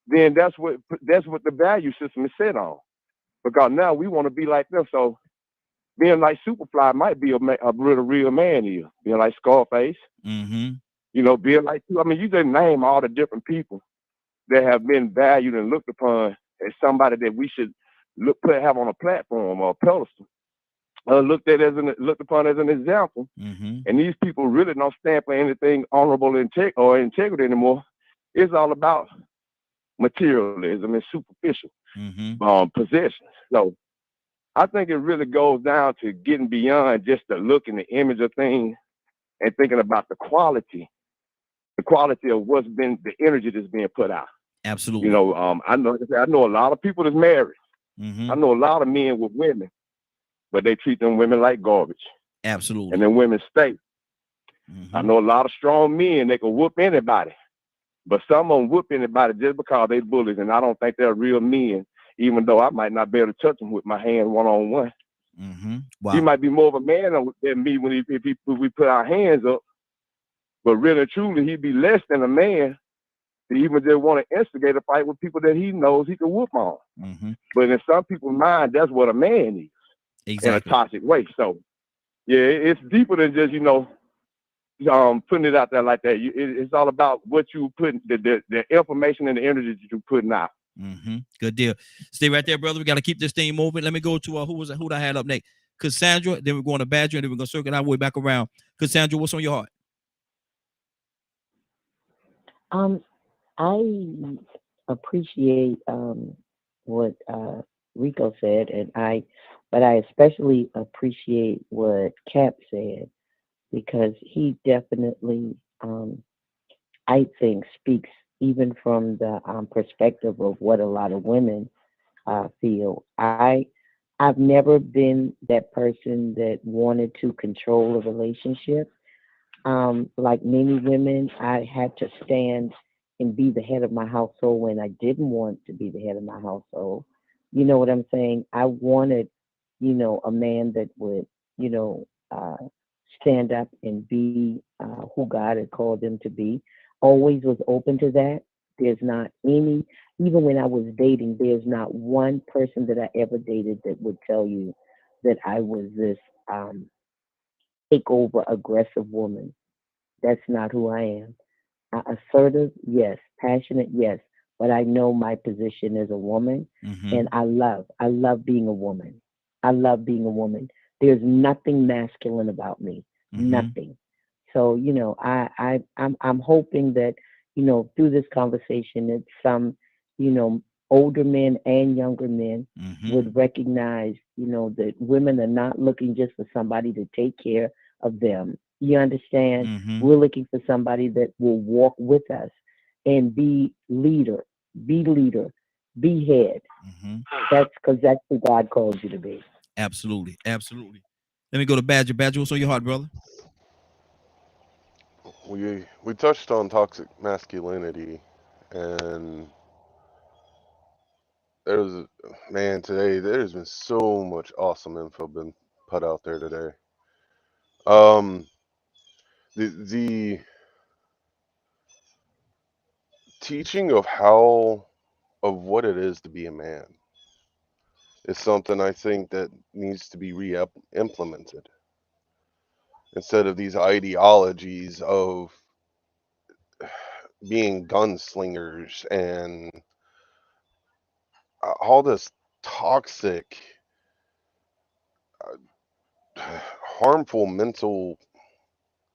then that's what the value system is set on. Because now we want to be like them. So being like Superfly might be a real man is. Being like Scarface. You know, being like, I mean, you just name all the different people that have been valued and looked upon as somebody that we should have on a platform or a pedestal. Looked upon as an example. And these people really don't stand for anything honorable or integrity anymore. It's all about materialism and superficial possessions. So I think it really goes down to getting beyond just the look and the image of things and thinking about the quality of what's been the energy that's being put out. Absolutely. You know, I know a lot of people that's married. I know a lot of men with women, but they treat them women like garbage. Absolutely. And then women stay. I know a lot of strong men, they can whoop anybody, but some of them whoop anybody just because they bullies, and I don't think they're real men, even though I might not be able to touch them with my hand one-on-one. Wow. He might be more of a man than me when if we put our hands up, but really and truly, he'd be less than a man to even just want to instigate a fight with people that he knows he can whoop on. But in some people's mind, that's what a man is in a toxic way. So, yeah, it's deeper than just, putting it out there like that. It's all about what you put, the information and the energy that you're putting out. Good deal. Stay right there, brother. We got to keep this thing moving. Let me go to who I had up next. Cassandra. Then we're going to Badger, and then we're going to circle our way back around. Cassandra, what's on your heart? I appreciate what Rico said, but I especially appreciate what Cap said, because he definitely, I think, speaks even from the perspective of what a lot of women feel. I've never been that person that wanted to control a relationship. Like many women, I had to stand and be the head of my household when I didn't want to be the head of my household. You know what I'm saying? I wanted, a man that would, stand up and be who God had called them to be. Always was open to that. There's not any, even when I was dating, there's not one person that I ever dated that would tell you that I was this takeover aggressive woman. That's not who I am. Assertive, yes. Passionate, yes. But I know my position as a woman, and I love being a woman. I love being a woman. There's nothing masculine about me. Nothing. So, I'm hoping that, through this conversation, that some, older men and younger men would recognize, that women are not looking just for somebody to take care of them. You understand? We're looking for somebody that will walk with us and be leader, be head. That's because that's who God calls you to be. Absolutely. Let me go to Badger. Badger, what's on your heart, brother? We touched on toxic masculinity, and today there's been so much awesome info been put out there today. The teaching of what it is to be a man is something I think that needs to be implemented, instead of these ideologies of being gunslingers and all this toxic, harmful mental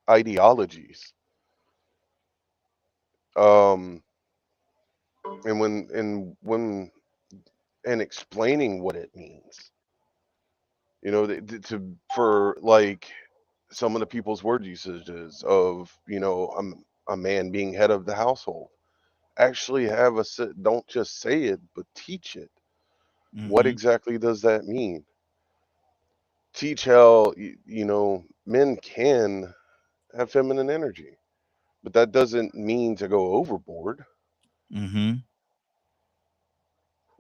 ideologies. And explaining what it means, for like some of the people's word usages of, a man being head of the household. Actually don't just say it, but teach it. What exactly does that mean? Teach how, men can have feminine energy, but that doesn't mean to go overboard.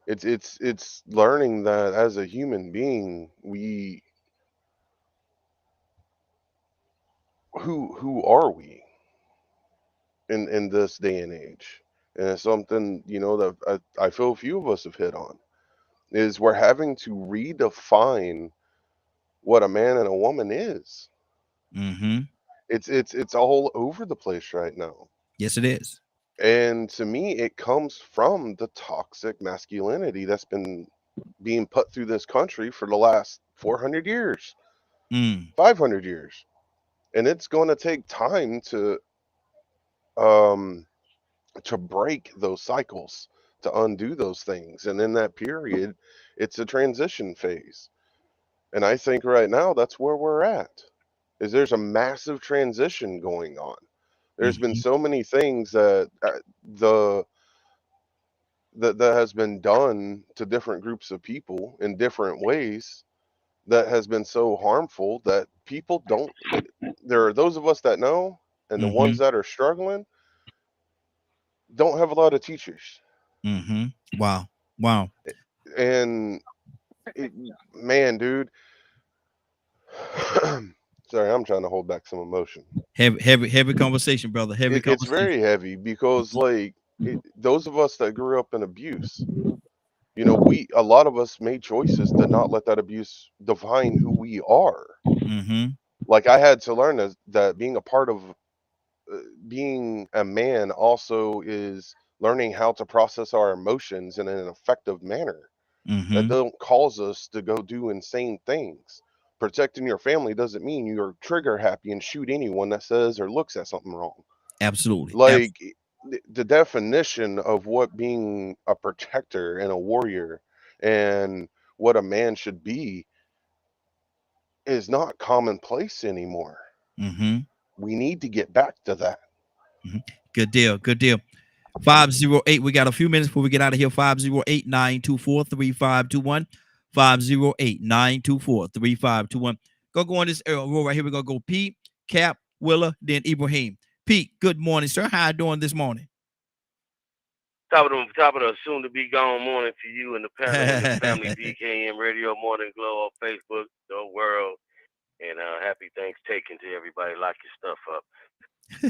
It's learning that as a human being, who are we in this day and age? And it's something, that I feel a few of us have hit on, is we're having to redefine what a man and a woman is. It's all over the place right now. Yes, it is. And to me, it comes from the toxic masculinity that's been being put through this country for the last 400 years, 500 years. And it's going to take time to break those cycles, to undo those things. And in that period, it's a transition phase. And I think right now that's where we're at. Is there's a massive transition going on. There's been so many things that that has been done to different groups of people in different ways that has been so harmful that people don't. There are those of us that know, and the ones that are struggling don't have a lot of teachers. Wow. And man, dude, sorry, I'm trying to hold back some emotion. Heavy conversation, brother. It's very heavy because, like, those of us that grew up in abuse, you know, a lot of us made choices to not let that abuse define who we are. Like, I had to learn that being a part of being a man also is learning how to process our emotions in an effective manner that don't cause us to go do insane things. Protecting your family doesn't mean you're trigger happy and shoot anyone that says or looks at something wrong. Absolutely. Like, the definition of what being a protector and a warrior and what a man should be is not commonplace anymore. We need to get back to that. Good deal. 508. We got a few minutes before we get out of here. 508-924-3521. 508-924-3521. Go on this roll right here. We're gonna go Pete, Cap, Willa, then Ibrahim. Pete, good morning, sir. How you doing this morning? Top of the soon to be gone morning to you and the panel and the family. DKM Radio Morning Glow on Facebook, the world, and happy Thanksgiving to everybody. Lock your stuff up.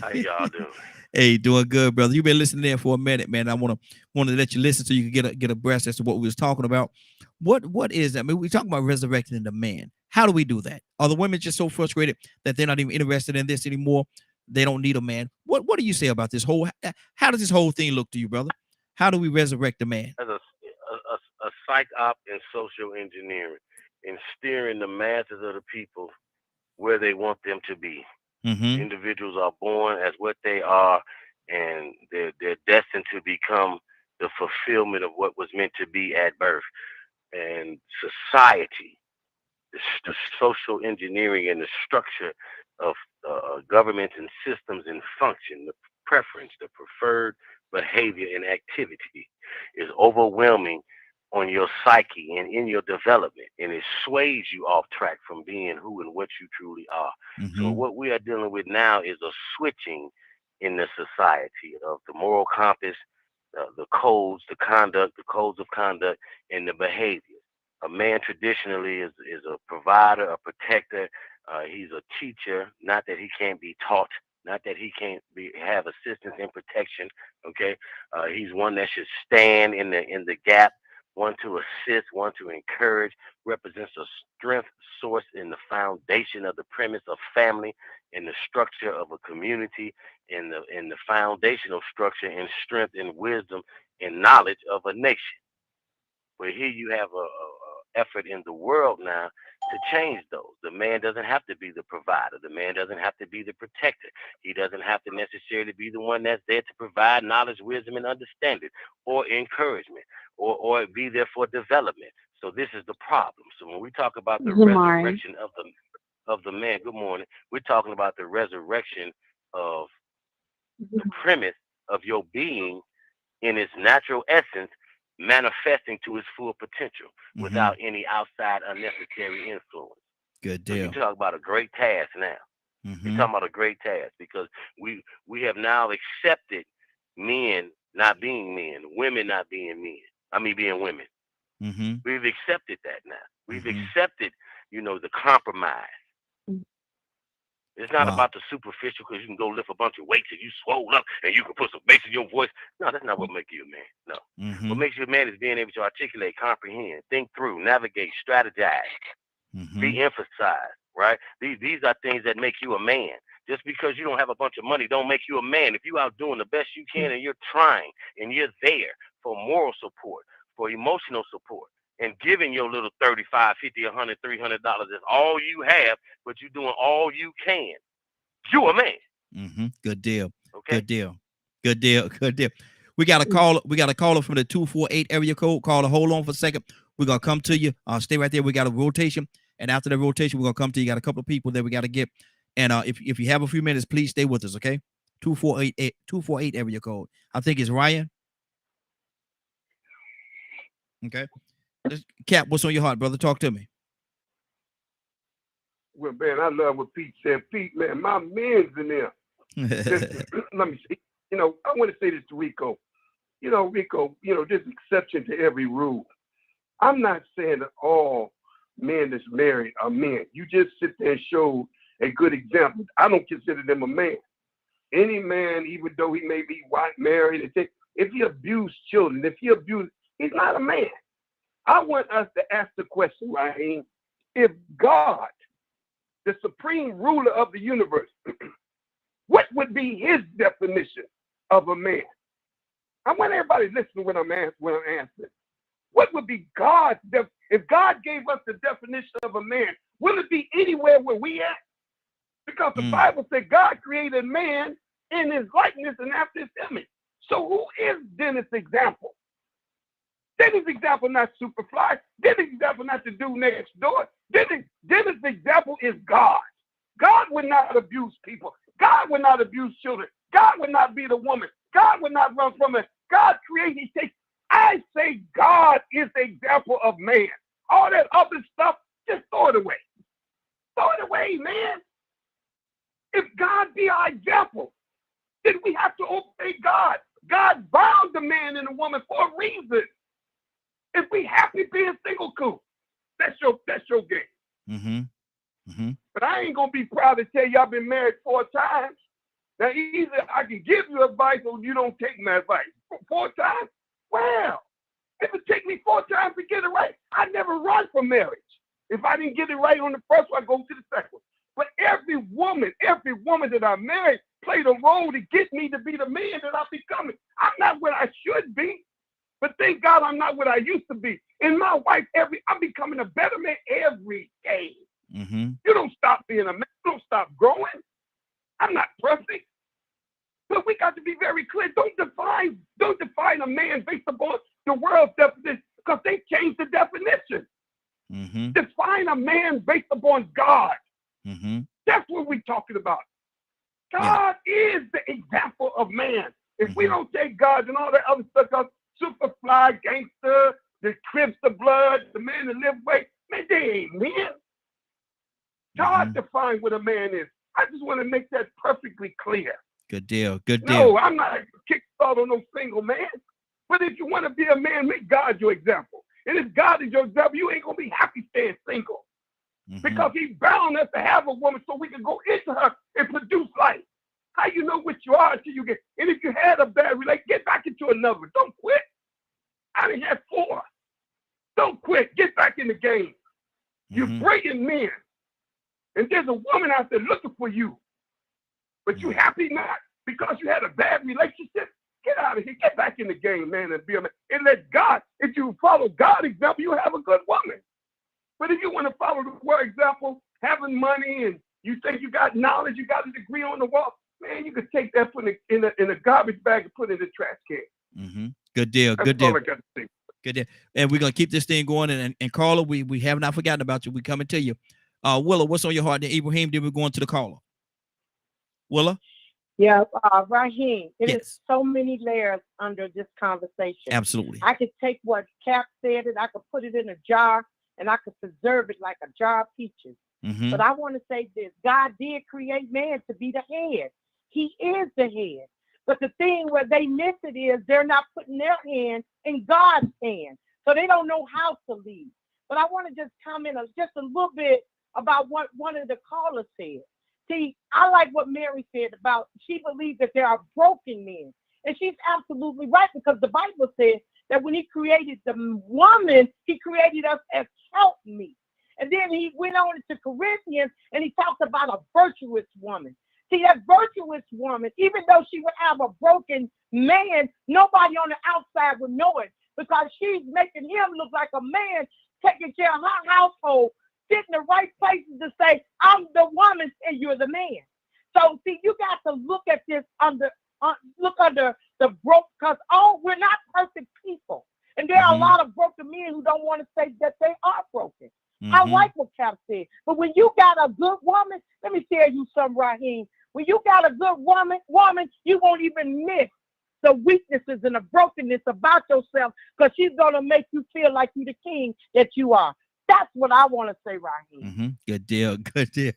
How y'all doing? Hey, doing good, brother. You've been listening there for a minute, man. I want to let you listen so you can get abreast as to what we was talking about. What is that? I mean, we talking about resurrecting the man. How do we do that? Are the women just so frustrated that they're not even interested in this anymore? They don't need a man. What do you say about this whole? How does this whole thing look to you, brother? How do we resurrect the man? As a psych op and social engineering and steering the masses of the people where they want them to be. Individuals are born as what they are, and they're destined to become the fulfillment of what was meant to be at birth. And society, the social engineering and the structure of government and systems and function, the preference, the preferred behavior and activity is overwhelming on your psyche and in your development, and it sways you off track from being who and what you truly are. So what we are dealing with now is a switching in the society of the moral compass, the codes, the conduct, the codes of conduct, and the behavior. A man traditionally is a provider, a protector. He's a teacher, not that he can't be taught, not that he can't have assistance and protection. Okay, he's one that should stand in the gap, one to assist, one to encourage, represents a strength source in the foundation of the premise of family, in the structure of a community, in the foundational structure and strength and wisdom and knowledge of a nation. But here you have a effort in the world now to change those. The man doesn't have to be the provider. The man doesn't have to be the protector. He doesn't have to necessarily be the one that's there to provide knowledge, wisdom, and understanding, or encouragement, or be there for development. So this is the problem. So when we talk about the resurrection of the man, good morning, we're talking about the resurrection of the premise of your being in its natural essence, manifesting to its full potential without any outside unnecessary influence. Good deal. So you talk about a great task now. You're talking about a great task because we have now accepted men not being men, women not being men. I mean, being women. We've accepted that now. We've accepted, the compromise. It's not about the superficial because you can go lift a bunch of weights and you swole up and you can put some bass in your voice. No, that's not what makes you a man. No. What makes you a man is being able to articulate, comprehend, think through, navigate, strategize, be emphasized, right? These are things that make you a man. Just because you don't have a bunch of money don't make you a man. If you're out doing the best you can and you're trying and you're there for moral support, for emotional support, and giving your little $35, $50, $100, $300 is all you have, but you're doing all you can, you a man. Good deal. Okay. Good deal. We got a caller from the 248 area code. Caller, hold on for a second. We're gonna come to you. Stay right there. We got a rotation, and after the rotation, we're gonna come to you. Got a couple of people that we got to get, and if you have a few minutes, please stay with us. Okay. 248 area code. I think it's Ryan. Okay. Cap, what's on your heart, brother? Talk to me. Well, man, I love what Pete said. Pete, man, my man's in there. Let me see. You know, I want to say this to Rico. You know, Rico, you know, there's exception to every rule. I'm not saying that all men that's married are men. You just sit there and show a good example. I don't consider them a man. Any man, even though he may be white, married, if he abused children, he's not a man. I want us to ask the question, Raheem, if God, the supreme ruler of the universe, what would be his definition of a man? I want everybody listening when I'm answering. What would be God's if God gave us the definition of a man, will it be anywhere where we at? Because the Bible said God created man in his likeness and after his image. So who is Dennis' example? Dennis' example not Superfly. Dennis' example not the dude next door. Dennis' example is God. God would not abuse people. God would not abuse children. God would not beat a woman. God would not run from it. God created, he takes. I say God is the example of man. All that other stuff, just throw it away. Throw it away, man. If God be our example, then we have to obey God. God bound the man and the woman for a reason. If we happy being single, cool. That's your game. Mm-hmm. Mm-hmm. But I ain't gonna be proud to tell you I've been married 4 times. Now either I can give you advice or you don't take my advice. 4 times? Well, it would take me 4 times to get it right. I never run from marriage. If I didn't get it right on the first one, I go to the second one. But every woman that I married played a role to get me to be the man that I'm becoming. I'm not what I should be, but thank God I'm not what I used to be. And my wife, I'm becoming a better man every day. Mm-hmm. You don't stop being a man. You don't stop growing. I'm not perfect. But we got to be very clear. Don't define a man based upon the world's definition, because they changed the definition. Mm-hmm. Define a man based upon God. Mm-hmm. That's what we're talking about. God is the example of man. If we don't take God and all that other stuff, called Superfly, Gangster, the Crips, the Blood, the Man that Live Way, man, they ain't men. God defined what a man is. I just want to make that perfectly clear. Good deal. Good deal. No, I'm not a kickstart on no single man. But if you want to be a man, make God your example. And if God is your example, you ain't going to be happy staying single. Mm-hmm. Because he bound us to have a woman so we can go into her and produce life. How you know what you are until you get, and if you had a bad relationship, get back into another one. Don't quit. I done had 4. Don't quit. Get back in the game. You're brilliant men. And there's a woman out there looking for you. But you happy not because you had a bad relationship? Get out of here. Get back in the game, man, and be a man. And let God, if you follow God's example, you'll have a good woman. But if you want to follow the world example, having money and you think you got knowledge, you got a degree on the wall, man, you could take that, put it in a garbage bag and put it in the trash can. Mm-hmm. Good deal. That's good deal. All I got to say. Good deal. And we're gonna keep this thing going. And Carla, we have not forgotten about you. We coming to you. Willa, what's on your heart? Then Ibrahim, then we're going to the caller. Willa? Yeah, Raheem, it Yes. is so many layers under this conversation. Absolutely. I could take what Cap said and I could put it in a jar and I could preserve it like a jar of peaches. Mm-hmm. But I want to say this. God did create man to be the head. He is the head. But the thing where they miss it is they're not putting their hand in God's hand. So they don't know how to lead. But I want to just comment just a little bit about what one of the callers said. See, I like what Mary said about she believes that there are broken men. And she's absolutely right, because the Bible says that when he created the woman, he created us as helpmeet. And then he went on to Corinthians and he talked about a virtuous woman. See, that virtuous woman, even though she would have a broken man, nobody on the outside would know it, because she's making him look like a man taking care of her household, sit in the right places to say, I'm the woman and you're the man. So see, you got to look at this under the broke, because we're not perfect people. And there are a lot of broken men who don't want to say that they are broken. I like what Cap said. But when you got a good woman, let me tell you something, Raheem. When you got a good woman, you won't even miss the weaknesses and the brokenness about yourself, because she's going to make you feel like you're the king that you are. That's what I want to say, Raheem. Good deal. Good deal.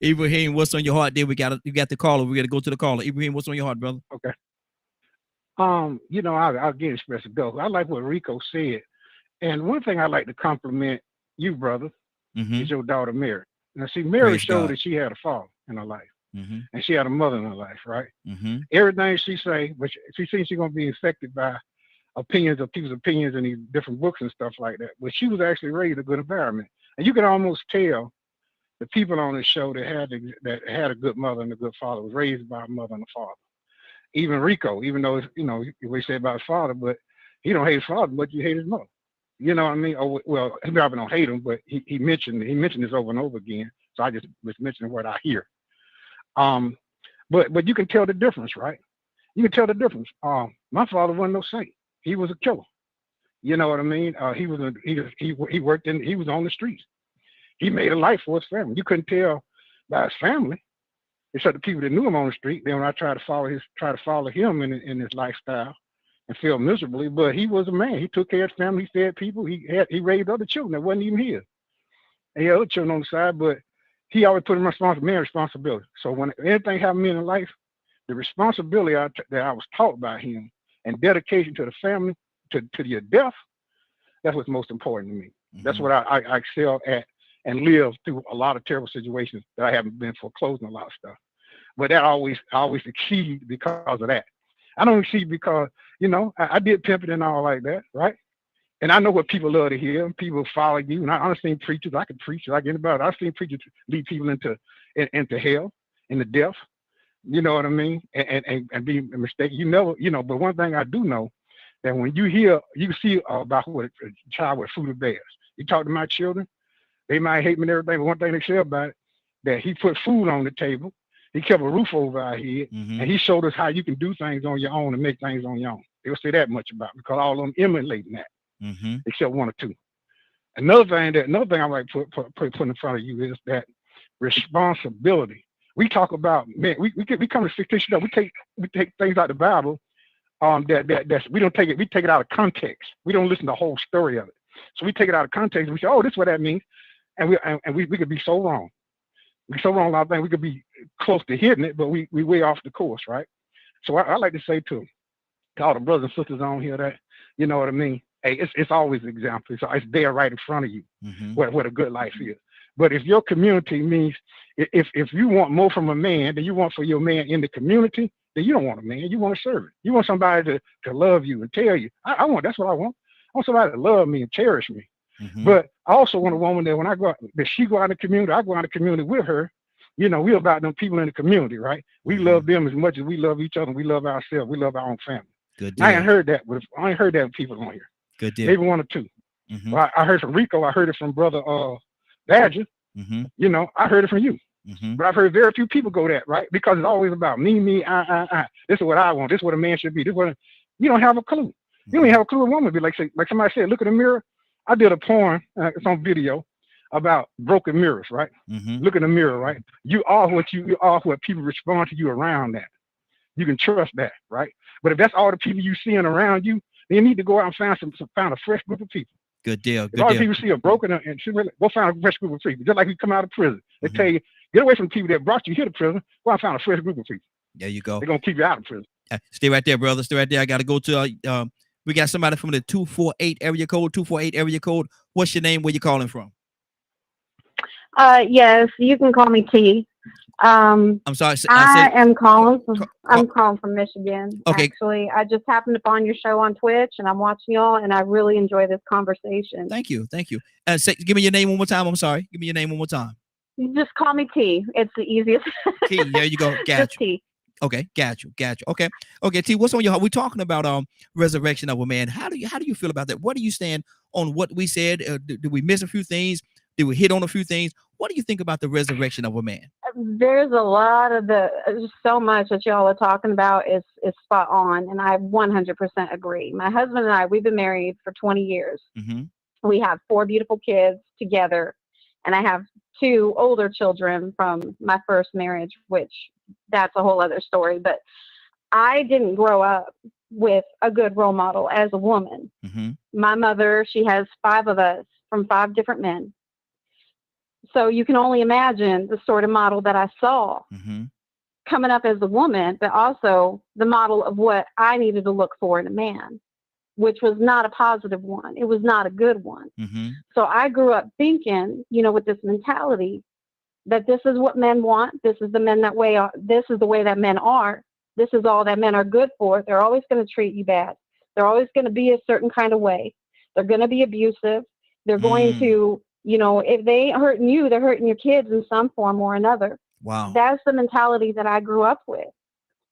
Ibrahim, what's on your heart? There, you got the caller. We got to go to the caller. Ibrahim, what's on your heart, brother? Okay. I'll again express a go. I like what Rico said. And one thing I like to compliment you, brother, is your daughter, Mary. Now, see, Mary showed that she had a father in her life. And she had a mother in her life, right? Everything she say, but she thinks she's going to be affected by opinions of people's opinions in these different books and stuff like that. But she was actually raised in a good environment. And you can almost tell the people on this show that had a good mother and a good father was raised by a mother and a father. Even Rico, even though, we say about his father, but he don't hate his father, but you hate his mother. You know what I mean? Oh, well, he probably don't hate him, but he mentioned this over and over again. So I just was mentioning what I hear. But you can tell the difference, right? You can tell the difference. My father wasn't no saint. He was a killer. You know what I mean? He was on the streets. He made a life for his family. You couldn't tell by his family, except the people that knew him on the street. Then when I tried to follow him in his lifestyle and feel miserably, but he was a man. He took care of his family. He fed people. He raised other children that wasn't even his. And he had other children on the side, but he always put him responsibility. So when anything happened to me in life, the responsibility that I was taught by him and dedication to the family, to your death, that's what's most important to me. That's what I excel at and live through a lot of terrible situations that I haven't been foreclosing a lot of stuff. But that I always succeed because of that. I don't succeed because, I did pimping and all like that, right? And I know what people love to hear. People follow you. And I've seen preachers, I can preach like anybody. I've seen preachers lead people into hell, into death. You know what I mean? And be mistaken. But one thing I do know, that when you see about what a child with fruit of bears. You talk to my children, they might hate me and everything, but one thing they say about it, that he put food on the table, he kept a roof over our head, and he showed us how you can do things on your own and make things on your own. They'll say that much about it, because all of them emulating that. Except one or two. Another thing I like to put in front of you is that responsibility. We talk about, man, we come to fictitious stuff. We take things out of the Bible, that's we don't take it. We take it out of context. We don't listen to the whole story of it. So we take it out of context. And we say, oh, this is what that means, and we could be so wrong. We're so wrong. I think we could be close to hitting it, but we way off the course, right? So I like to say to all the brothers and sisters on here that, you know what I mean. Hey, it's always an example. It's there right in front of you, what a good life is. But if your community means, if you want more from a man than you want for your man in the community, then you don't want a man. You want a servant. You want somebody to love you and tell you, that's what I want. I want somebody to love me and cherish me. But I also want a woman that when I go out, that she go out in the community, I go out in the community with her. We're about them people in the community, right? We love them as much as we love each other. We love ourselves. We love our own family. Good deal. I ain't heard that with people on here. Good deal. Maybe one or two. Well, I heard from Rico. I heard it from Brother Badger. I heard it from you. But I've heard very few people go that, right? Because it's always about me, I. This is what I want. This is what a man should be. You don't have a clue. You don't even have a clue what a woman be like somebody said, look in the mirror. I did a porn, it's on video, about broken mirrors, right? Look in the mirror, right? You are what people respond to you around that. You can trust that, right? But if that's all the people you seeing around you, then you need to go out and find a fresh group of people. Good deal. A lot of people see a broken and go find a fresh group of people. Just like you come out of prison, they tell you, get away from people that brought you here to prison. Go out and find a fresh group of people. There you go. They're gonna keep you out of prison. Stay right there, brother. Stay right there. I got to go to we got somebody from the 248 area code. 248 area code. What's your name? Where you calling from? Yes, you can call me T. I'm sorry. I'm calling from Michigan. Okay. Actually, I just happened upon your show on Twitch, and I'm watching y'all, and I really enjoy this conversation. Thank you. Give me your name one more time. I'm sorry. Give me your name one more time. You just call me T. It's the easiest. T. There you go. Got you. T. Okay, got you. Okay, T. What's on your heart? We're talking about resurrection of a man. How do you feel about that? What do you stand on what we said? Did we miss a few things? Did we hit on a few things? What do you think about the resurrection of a man? There's a lot of so much that y'all are talking about is spot on, and I 100% agree. My husband and I, we've been married for 20 years. We have 4 beautiful kids together, and I have 2 older children from my first marriage, which that's a whole other story. But I didn't grow up with a good role model as a woman. My mother, she has 5 of us from 5 different men. So you can only imagine the sort of model that I saw coming up as a woman, but also the model of what I needed to look for in a man, which was not a positive one. It was not a good one. So I grew up thinking, you know, with this mentality that this is what men want. This is the men that way. This is the way that men are. This is all that men are good for. They're always going to treat you bad. They're always going to be a certain kind of way. They're going to be abusive. They're going to, you know, if they ain't hurting you, they're hurting your kids in some form or another. Wow. That's the mentality that I grew up with.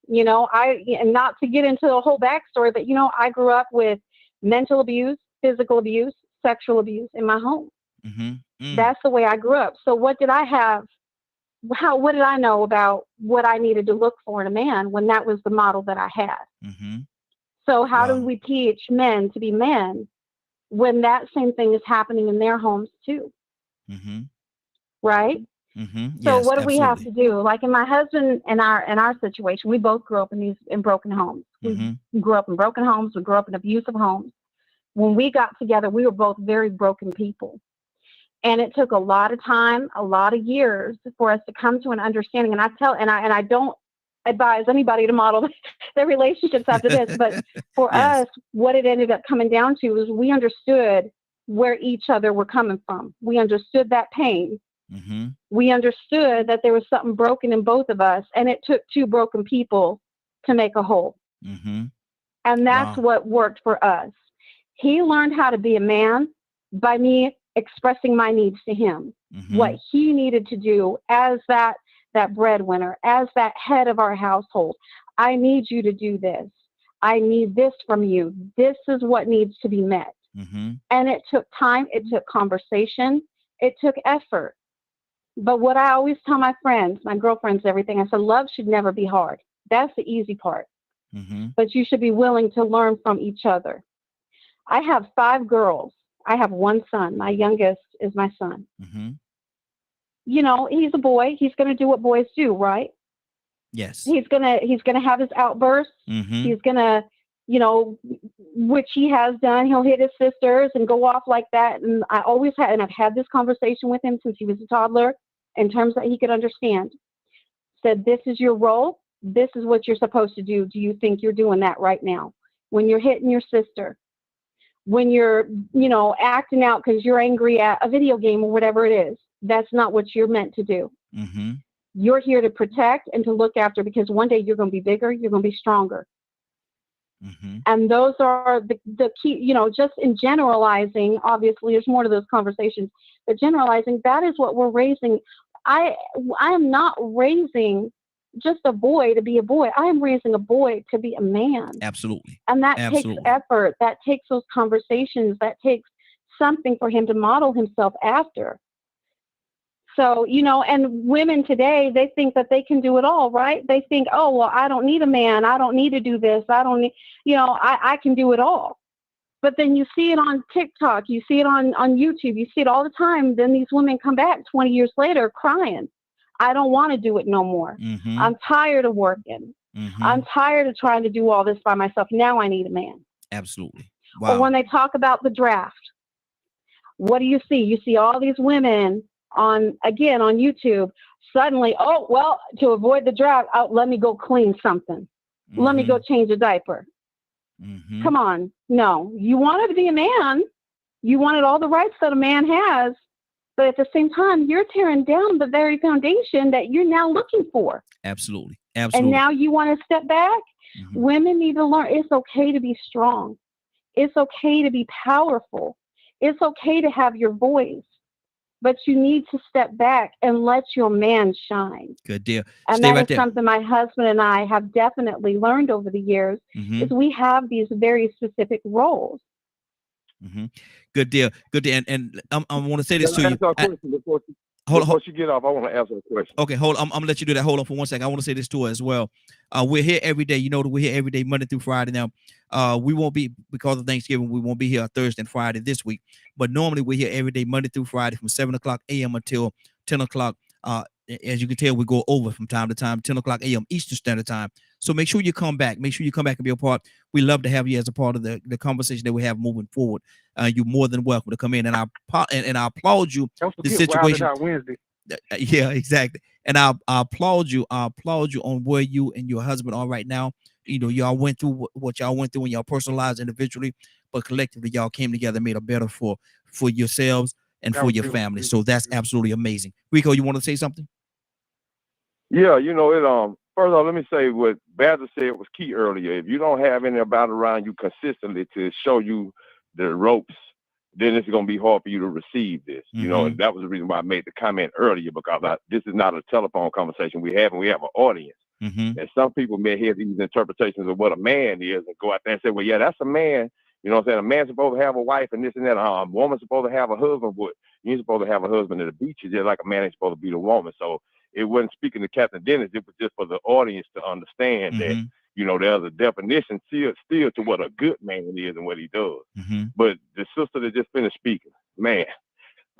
You know, and not to get into the whole backstory, but, you know, I grew up with mental abuse, physical abuse, sexual abuse in my home. That's the way I grew up. So what did I have? What did I know about what I needed to look for in a man when that was the model that I had? So how do we teach men to be men when that same thing is happening in their homes too? Right? So Yes, what do we have absolutely. to do? Like in my husband and our situation, we both grew up in broken homes. We grew up in broken homes. We grew up in abusive homes. When we got together, we were both very broken people. And it took a lot of time, a lot of years for us to come to an understanding. And I don't advise anybody to model their relationships after this, but for us, what it ended up coming down to is we understood where each other were coming from. We understood that pain. We understood that there was something broken in both of us, and it took 2 broken people to make a whole. And that's what worked for us. He learned how to be a man by me expressing my needs to him, what he needed to do as that breadwinner, as that head of our household. I need you to do this. I need this from you. This is what needs to be met. And it took time. It took conversation. It took effort. But what I always tell my friends, my girlfriends, everything, I said, love should never be hard. That's the easy part. But you should be willing to learn from each other. I have 5 girls. I have 1 son. My youngest is my son. You know, he's a boy. He's going to do what boys do, right? Yes. He's gonna have his outbursts. He's gonna, you know, which he has done. He'll hit his sisters and go off like that. And I've had this conversation with him since he was a toddler, in terms that he could understand. Said, this is your role. This is what you're supposed to do. Do you think you're doing that right now? When you're hitting your sister, when you're, you know, acting out because you're angry at a video game or whatever it is, that's not what you're meant to do. You're here to protect and to look after, because one day you're going to be bigger, you're going to be stronger. And those are the key, you know, just in generalizing, obviously there's more to those conversations, but generalizing, that is what we're raising. I am not raising just a boy to be a boy. I am raising a boy to be a man. Absolutely. And that takes effort. That takes those conversations. That takes something for him to model himself after. So, you know, and women today, they think that they can do it all, right? They think, oh, well, I don't need a man. I don't need to do this. I don't need, you know, I can do it all. But then you see it on TikTok. You see it on YouTube. You see it all the time. Then these women come back 20 years later crying. I don't want to do it no more. I'm tired of working. I'm tired of trying to do all this by myself. Now I need a man. Absolutely. Wow. Or when they talk about the draft, what do you see? You see all these women on YouTube, suddenly, oh, well, to avoid the draft, let me go clean something. Let me go change a diaper. Come on. No, you wanted to be a man. You wanted all the rights that a man has. But at the same time, you're tearing down the very foundation that you're now looking for. Absolutely. And now you want to step back? Women need to learn it's okay to be strong. It's okay to be powerful. It's okay to have your voice. But you need to step back and let your man shine. Good deal. And Stay that right is there. something my husband and I have definitely learned over the years, is we have these very specific roles. Good deal. Good deal. And I want to say this to you. Before she get off, I want to ask her a question. Okay, hold on. I'm gonna let you do that. Hold on for 1 second. I want to say this to her as well. We're here every day. You know that we're here every day, Monday through Friday. Now, we won't be, because of Thanksgiving, we won't be here Thursday and Friday this week. But normally we're here every day, Monday through Friday, from 7 o'clock a.m. until 10 o'clock As you can tell, we go over from time to time, 10 o'clock a.m. Eastern Standard Time. So make sure you come back. Make sure you come back and be a part. We love to have you as a part of the conversation that we have moving forward. You're more than welcome to come in, and I applaud you. The situation. Wednesday. Yeah, exactly. And I applaud you. I applaud you on where you and your husband are right now. You know, y'all went through what y'all went through in y'all personal lives individually, but collectively y'all came together, made it better for yourselves and for your family. So that's absolutely amazing. Rico, you want to say something? Yeah, you know, it first of all, let me say what Badger said was key earlier. If you don't have anybody around you consistently to show you the ropes, then it's going to be hard for you to receive this. You know, and that was the reason why I made the comment earlier, because this is not a telephone conversation we have an audience. And some people may hear these interpretations of what a man is and go out there and say, well, yeah, that's a man. You know what I'm saying? A man's supposed to have a wife and this and that. A woman's supposed to have a husband, but you ain't supposed to have a husband at the beach. It's just like a man ain't supposed to beat a woman. So it wasn't speaking to Captain Dennis. It was just for the audience to understand that, you know, there's a definition still to what a good man is and what he does. But the sister that just finished speaking, man,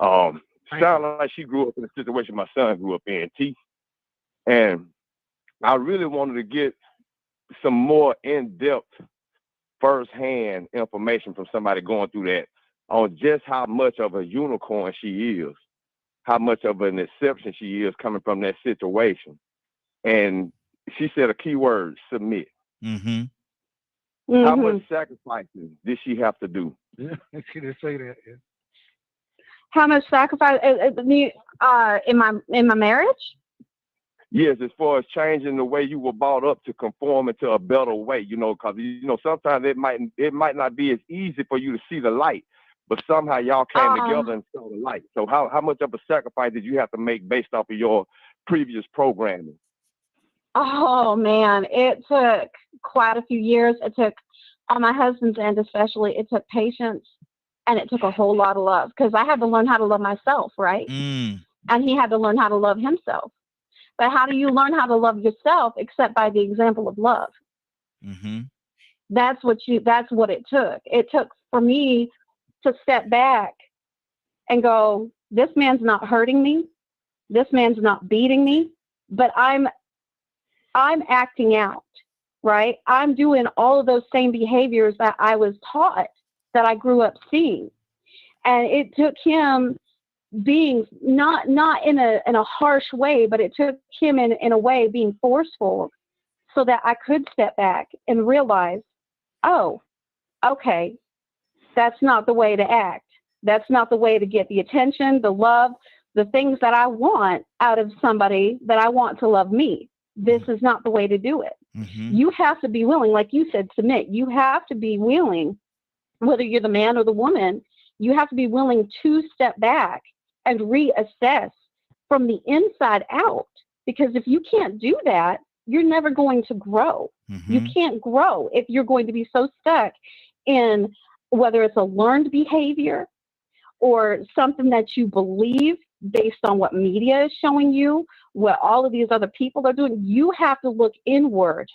sounded like she grew up in a situation my son grew up in, T. And I really wanted to get some more in-depth, first-hand information from somebody going through that on just how much of a unicorn she is, how much of an exception she is coming from that situation. And she said a key word: submit. How much sacrificing did she have to do? She didn't say that. Yeah. How much sacrifice in my marriage? Yes, as far as changing the way you were brought up to conform into a better way, you know, because, you know, sometimes it might not be as easy for you to see the light, but somehow y'all came together and saw the light. So how much of a sacrifice did you have to make based off of your previous programming? Oh, man, it took quite a few years. It took, on my husband's end especially, it took patience, and it took a whole lot of love, because I had to learn how to love myself, right? And he had to learn how to love himself. But how do you learn how to love yourself except by the example of love? That's what it took. It took for me to step back and go, this man's not hurting me. This man's not beating me, but I'm acting out, right? I'm doing all of those same behaviors that I was taught, that I grew up seeing. And it took him being not in a harsh way, but it took him in a way being forceful, so that I could step back and realize, oh, okay, that's not the way to act. That's not the way to get the attention, the love, the things that I want out of somebody that I want to love me. This is not the way to do it. You have to be willing, like you said, submit. You have to be willing, whether you're the man or the woman, you have to be willing to step back and reassess from the inside out. Because if you can't do that, you're never going to grow. You can't grow if you're going to be so stuck in whether it's a learned behavior or something that you believe based on what media is showing you, what all of these other people are doing. You have to look inward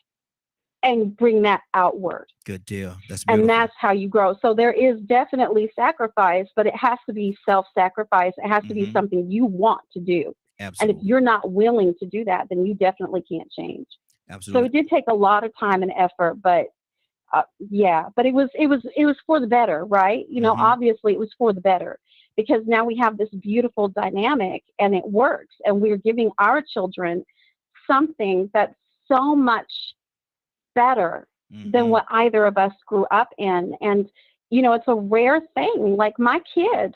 and bring that outward. Good deal. That's beautiful. And that's how you grow. So there is definitely sacrifice, but it has to be self-sacrifice. It has to be something you want to do. Absolutely. And if you're not willing to do that, then you definitely can't change. Absolutely. So it did take a lot of time and effort, but but it was for the better, right? You know, obviously it was for the better, because now we have this beautiful dynamic and it works, and we're giving our children something that's so much better than what either of us grew up in. And, you know, it's a rare thing. Like my kids,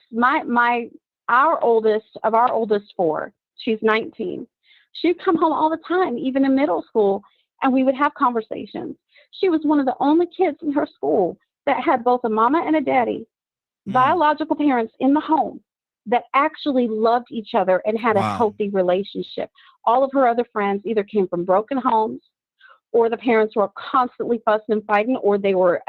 our oldest of our oldest four, she's 19. She'd come home all the time, even in middle school, and we would have conversations. She was one of the only kids in her school that had both a mama and a daddy, biological parents in the home, that actually loved each other and had a healthy relationship. All of her other friends either came from broken homes, or the parents were constantly fussing and fighting, or they were,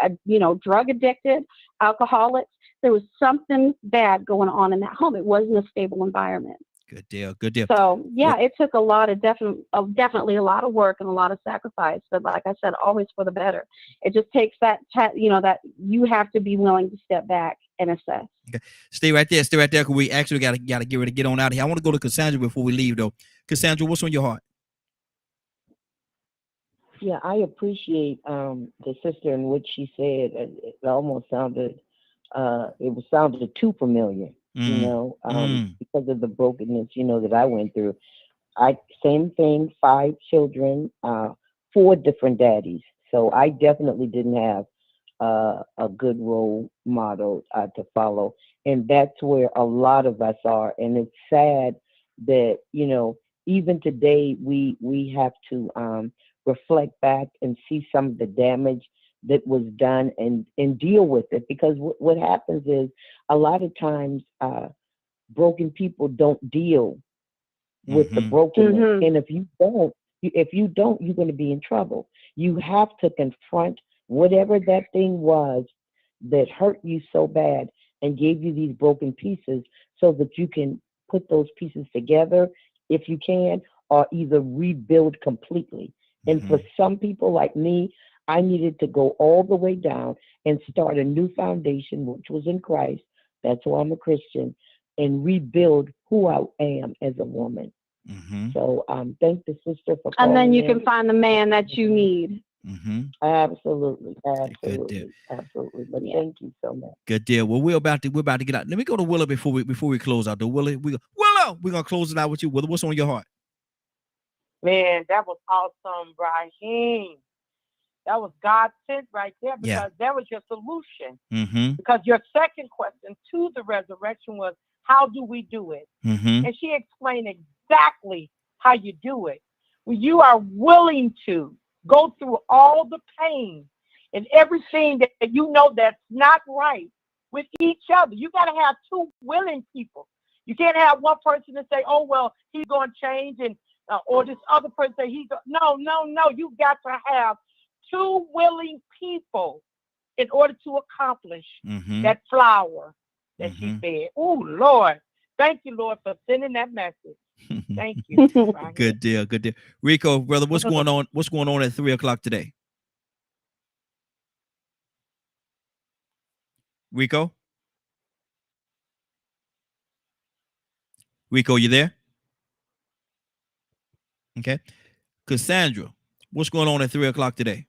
drug addicted, alcoholics. There was something bad going on in that home. It wasn't a stable environment. Good deal. Good deal. So it took a lot of definitely a lot of work and a lot of sacrifice. But like I said, always for the better. It just takes that you have to be willing to step back and assess. Okay. Stay right there. Stay right there. Cause we actually gotta get ready to get on out of here. I want to go to Cassandra before we leave though. Cassandra, what's on your heart? Yeah, I appreciate the sister and what she said. It almost sounded sounded too familiar, you know, because of the brokenness, you know, that I went through. Same thing, 5 children, 4 different daddies. So I definitely didn't have a good role model to follow. And that's where a lot of us are. And it's sad that, you know, even today we have to reflect back and see some of the damage that was done and deal with it. Because what happens is a lot of times broken people don't deal with the brokenness. And if you don't, you're going to be in trouble. You have to confront whatever that thing was that hurt you so bad and gave you these broken pieces so that you can put those pieces together if you can, or either rebuild completely. And for some people like me, I needed to go all the way down and start a new foundation, which was in Christ. That's why I'm a Christian, and rebuild who I am as a woman. So thank the sister for calling. And then you can find the man that you need. Absolutely. But thank you so much. Good deal. Well, we're about to get out. Let me go to Willa before we close out. Willa, we're gonna close it out with you. Willa, what's on your heart? Man, that was awesome, Raheem. That was God sent right there, because that was your solution. Because your second question to the resurrection was, how do we do it? And she explained exactly how you do it. When you are willing to go through all the pain and everything that you know that's not right with each other. You got to have 2 willing people. You can't have one person to say, oh, well, he's going to change, and or this other person say no. You got to have 2 willing people in order to accomplish that flower that she fed. Oh, Lord. Thank you, Lord, for sending that message. Thank you. Good deal. Rico, brother, what's going on? What's going on at 3:00 today? Rico, you there? Okay. Cassandra, what's going on at 3:00 today?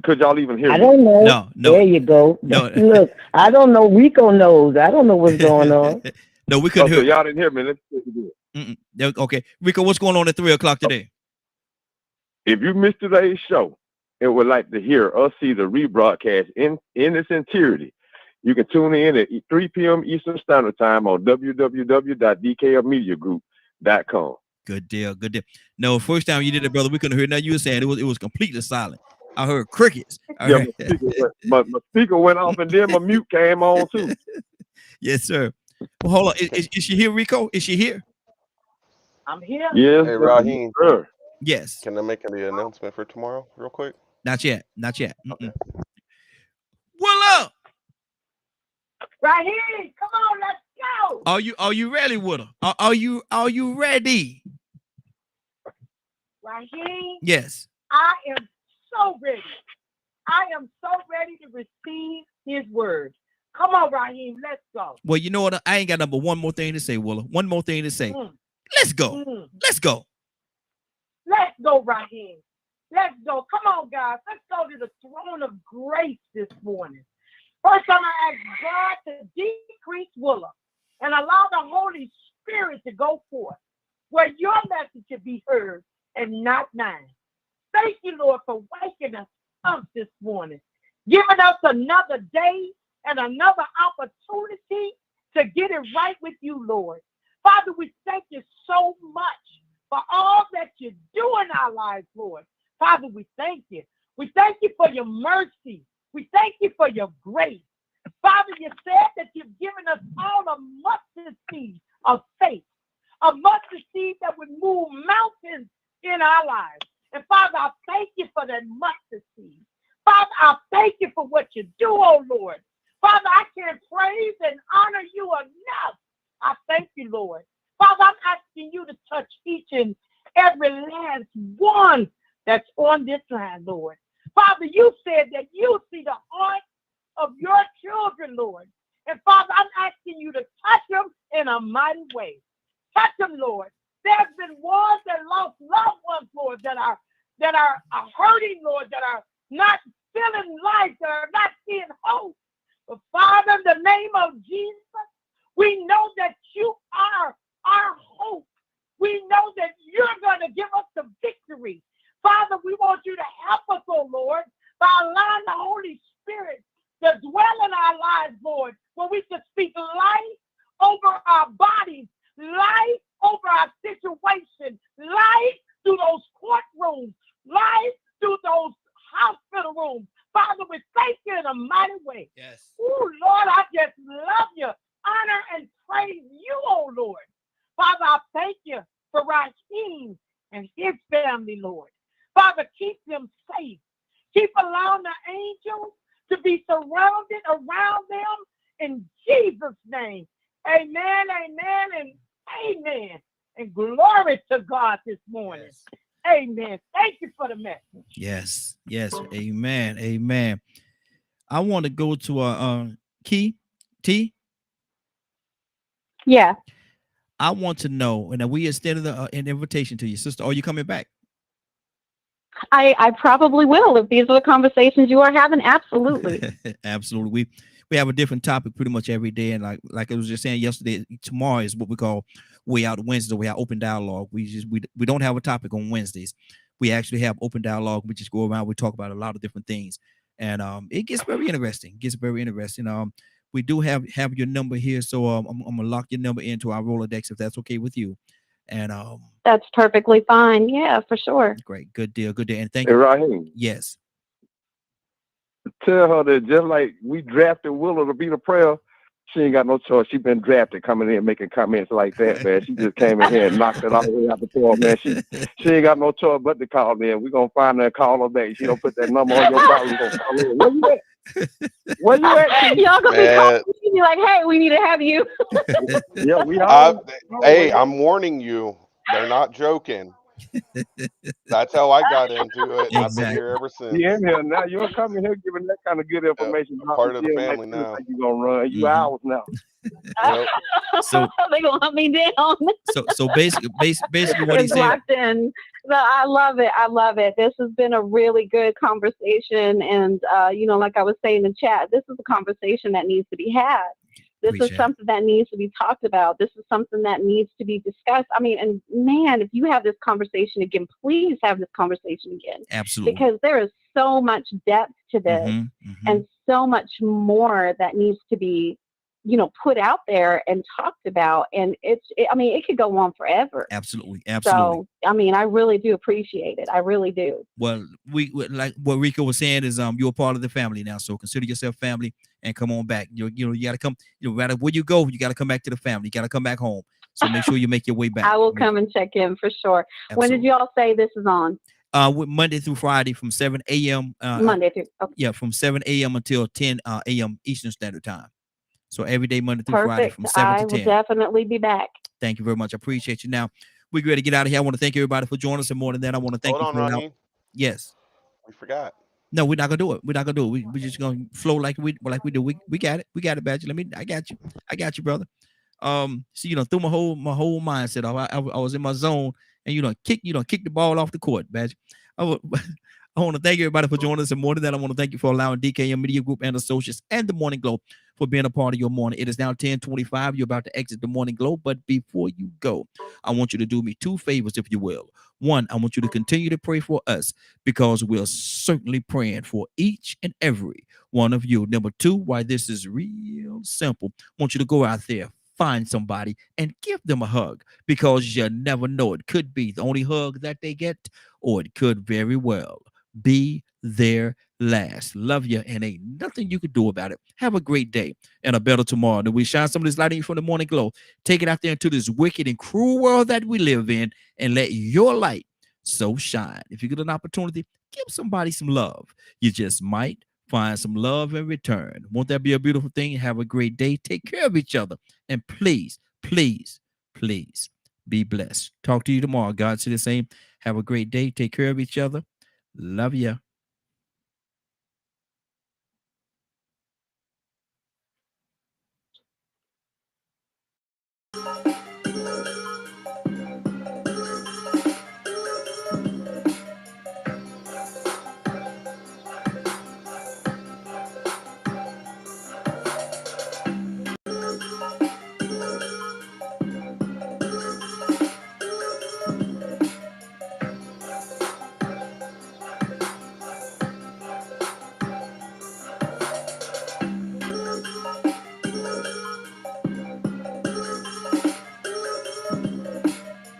Could y'all even hear me? I don't know. No. There you go. No. Look, I don't know. Rico knows. I don't know what's going on. No, we couldn't hear. Y'all didn't hear me. Let's see if you did. Okay. Rico, what's going on at 3:00 today? If you missed today's show and would like to hear us see the rebroadcast in its entirety, you can tune in at 3 p.m. Eastern Standard Time on www.dklmediagroup.com. Good deal. No, first time you did it, brother, we couldn't hear nothing you were saying. It was completely silent. I heard crickets. My speaker went off, and then my mute came on too. Yes, sir. Well, hold on. Is she here, Rico? Is she here? I'm here. Yes. Hey, Raheem. Sure. Yes. Can I make the announcement for tomorrow real quick? Not yet. Okay. Willa! Raheem, come on, let's go. Are you ready, Willa? Are you ready? Raheem? Yes. I am so ready. I am so ready to receive his word. Come on, Raheem, let's go. Well, you know what? I ain't got number one more thing to say, Willa. One more thing to say. Let's go. Let's go. Let's go, Raheem. Let's go. Come on, guys. Let's go to the throne of grace this morning. First, I'm going to ask God to decrease Willa and allow the Holy Spirit to go forth where your message should be heard and not mine. Thank you, Lord, for waking us up this morning, giving us another day and another opportunity to get it right with you, Lord. Father, we thank you so much for all that you do in our lives, Lord. Father, we thank you. We thank you for your mercy. We thank you for your grace. Father, you said that you've given us all a mustard seed of faith, a mustard seed that would move mountains in our lives. And Father, I thank you for that mustard seed. Father, I thank you for what you do, oh Lord. Father, I can't praise and honor you enough. I thank you, Lord. Father, I'm asking you to touch each and every last one that's on this line, Lord. Father, you said that you see the heart of your children, Lord. And Father, I'm asking you to touch them in a mighty way. Touch them, Lord. There's been ones that lost loved ones, Lord, that are hurting, Lord, that are not feeling life, that are not seeing hope. But Father, in the name of Jesus, we know that you are our hope. We know that you're going to give us the victory. Father, we want you to help us, oh Lord, by allowing the Holy Spirit to dwell in our lives, Lord, where we can speak life over our bodies, life over our situation, life through those courtrooms, life through those hospital rooms. Father, we thank you in a mighty way. Yes. Oh, Lord, I just love you, honor and praise you, oh Lord. Father, I thank you for Raheem and his family, Lord. Father, keep them safe. Keep allowing the angels to be surrounded around them in Jesus' name. Amen, amen, and amen. And glory to God this morning. Yes. Amen. Thank you for the message. Yes. Yes. Amen. Amen. I want to go to T. Yeah. I want to know, and we extended an invitation to you, sister. Are you coming back? I probably will if these are the conversations you are having. Absolutely. Absolutely. We have a different topic pretty much every day, and like I was just saying yesterday, tomorrow is what we call Way Out Wednesday, Way Out Open Dialogue. We don't have a topic on Wednesdays. We actually have open dialogue. We just go around. We talk about a lot of different things, and it gets very interesting. We do have your number here, so I'm gonna lock your number into our Rolodex if that's okay with you. And that's perfectly fine. Yeah, for sure. Great, good deal, and thank you. Raheem. Yes. Tell her that just like we drafted Willow to be the prayer, she ain't got no choice. She been drafted coming in making comments like that, man. She just came in here and knocked it all the way out the door, man. She ain't got no choice but to call in. We're gonna find her and call her back. She don't put that number on your phone. We're gonna call her. Where you at? Where you at? Y'all gonna be calling me like, hey, we need to have you. Yeah, we are. Hey, I'm warning you. They're not joking. That's how I got into it. Exactly. I've been here ever since. You in here now. You're coming here giving that kind of good information. Part of the family now. Like you gonna run you hours now. Yep. So they gonna hunt me down. So basically what he said. Locked in. No, I love it. I love it. This has been a really good conversation, and like I was saying in chat, this is a conversation that needs to be had. This is something that needs to be talked about. This is something that needs to be discussed. I mean, and man, if you have this conversation again, please have this conversation again. Absolutely. Because there is so much depth to this and so much more that needs to be, put out there and talked about. And it could go on forever. Absolutely. So, I really do appreciate it. I really do. Well, we like what Rico was saying is you're a part of the family now. So consider yourself family and come on back. You gotta come, no matter where you go, you gotta come back to the family. You gotta come back home. So make sure you make your way back. I will come and check in for sure. Absolutely. When did y'all say this is on? Monday through Friday from 7 a.m. Monday through yeah, from 7 a.m. until 10 a.m. Eastern Standard Time. So every day, Monday through Friday from 7 to 10. I will definitely be back. Thank you very much. I appreciate you. Now, we're ready to get out of here. I want to thank everybody for joining us. And more than that, I want to thank Hold you on, for Ronnie. Yes. We forgot. No, we're not gonna do it. We're not gonna do it. We're just gonna flow like we do. We got it. We got it, Badger. I got you, brother. See, through my whole mindset off. I was in my zone, and kick the ball off the court, Badger. I want to thank everybody for joining us. And more than that, I want to thank you for allowing DKM Media Group and Associates and the Morning Glow for being a part of your morning. It is now 10:25. You're about to exit the Morning Glow. But before you go, I want you to do me two favors, if you will. One, I want you to continue to pray for us because we're certainly praying for each and every one of you. Number two, why this is real simple. I want you to go out there, find somebody and give them a hug because you never know. It could be the only hug that they get, or it could very well be their last. Love you, and ain't nothing you could do about it. Have a great day and a better tomorrow. And we shine some of this light in you from the Morning Glow. Take it out there into this wicked and cruel world that we live in and let your light so shine. If you get an opportunity, give somebody some love. You just might find some love in return. Won't that be a beautiful thing? Have a great day. Take care of each other. And please, please, please be blessed. Talk to you tomorrow. God say the same. Have a great day. Take care of each other. Love ya.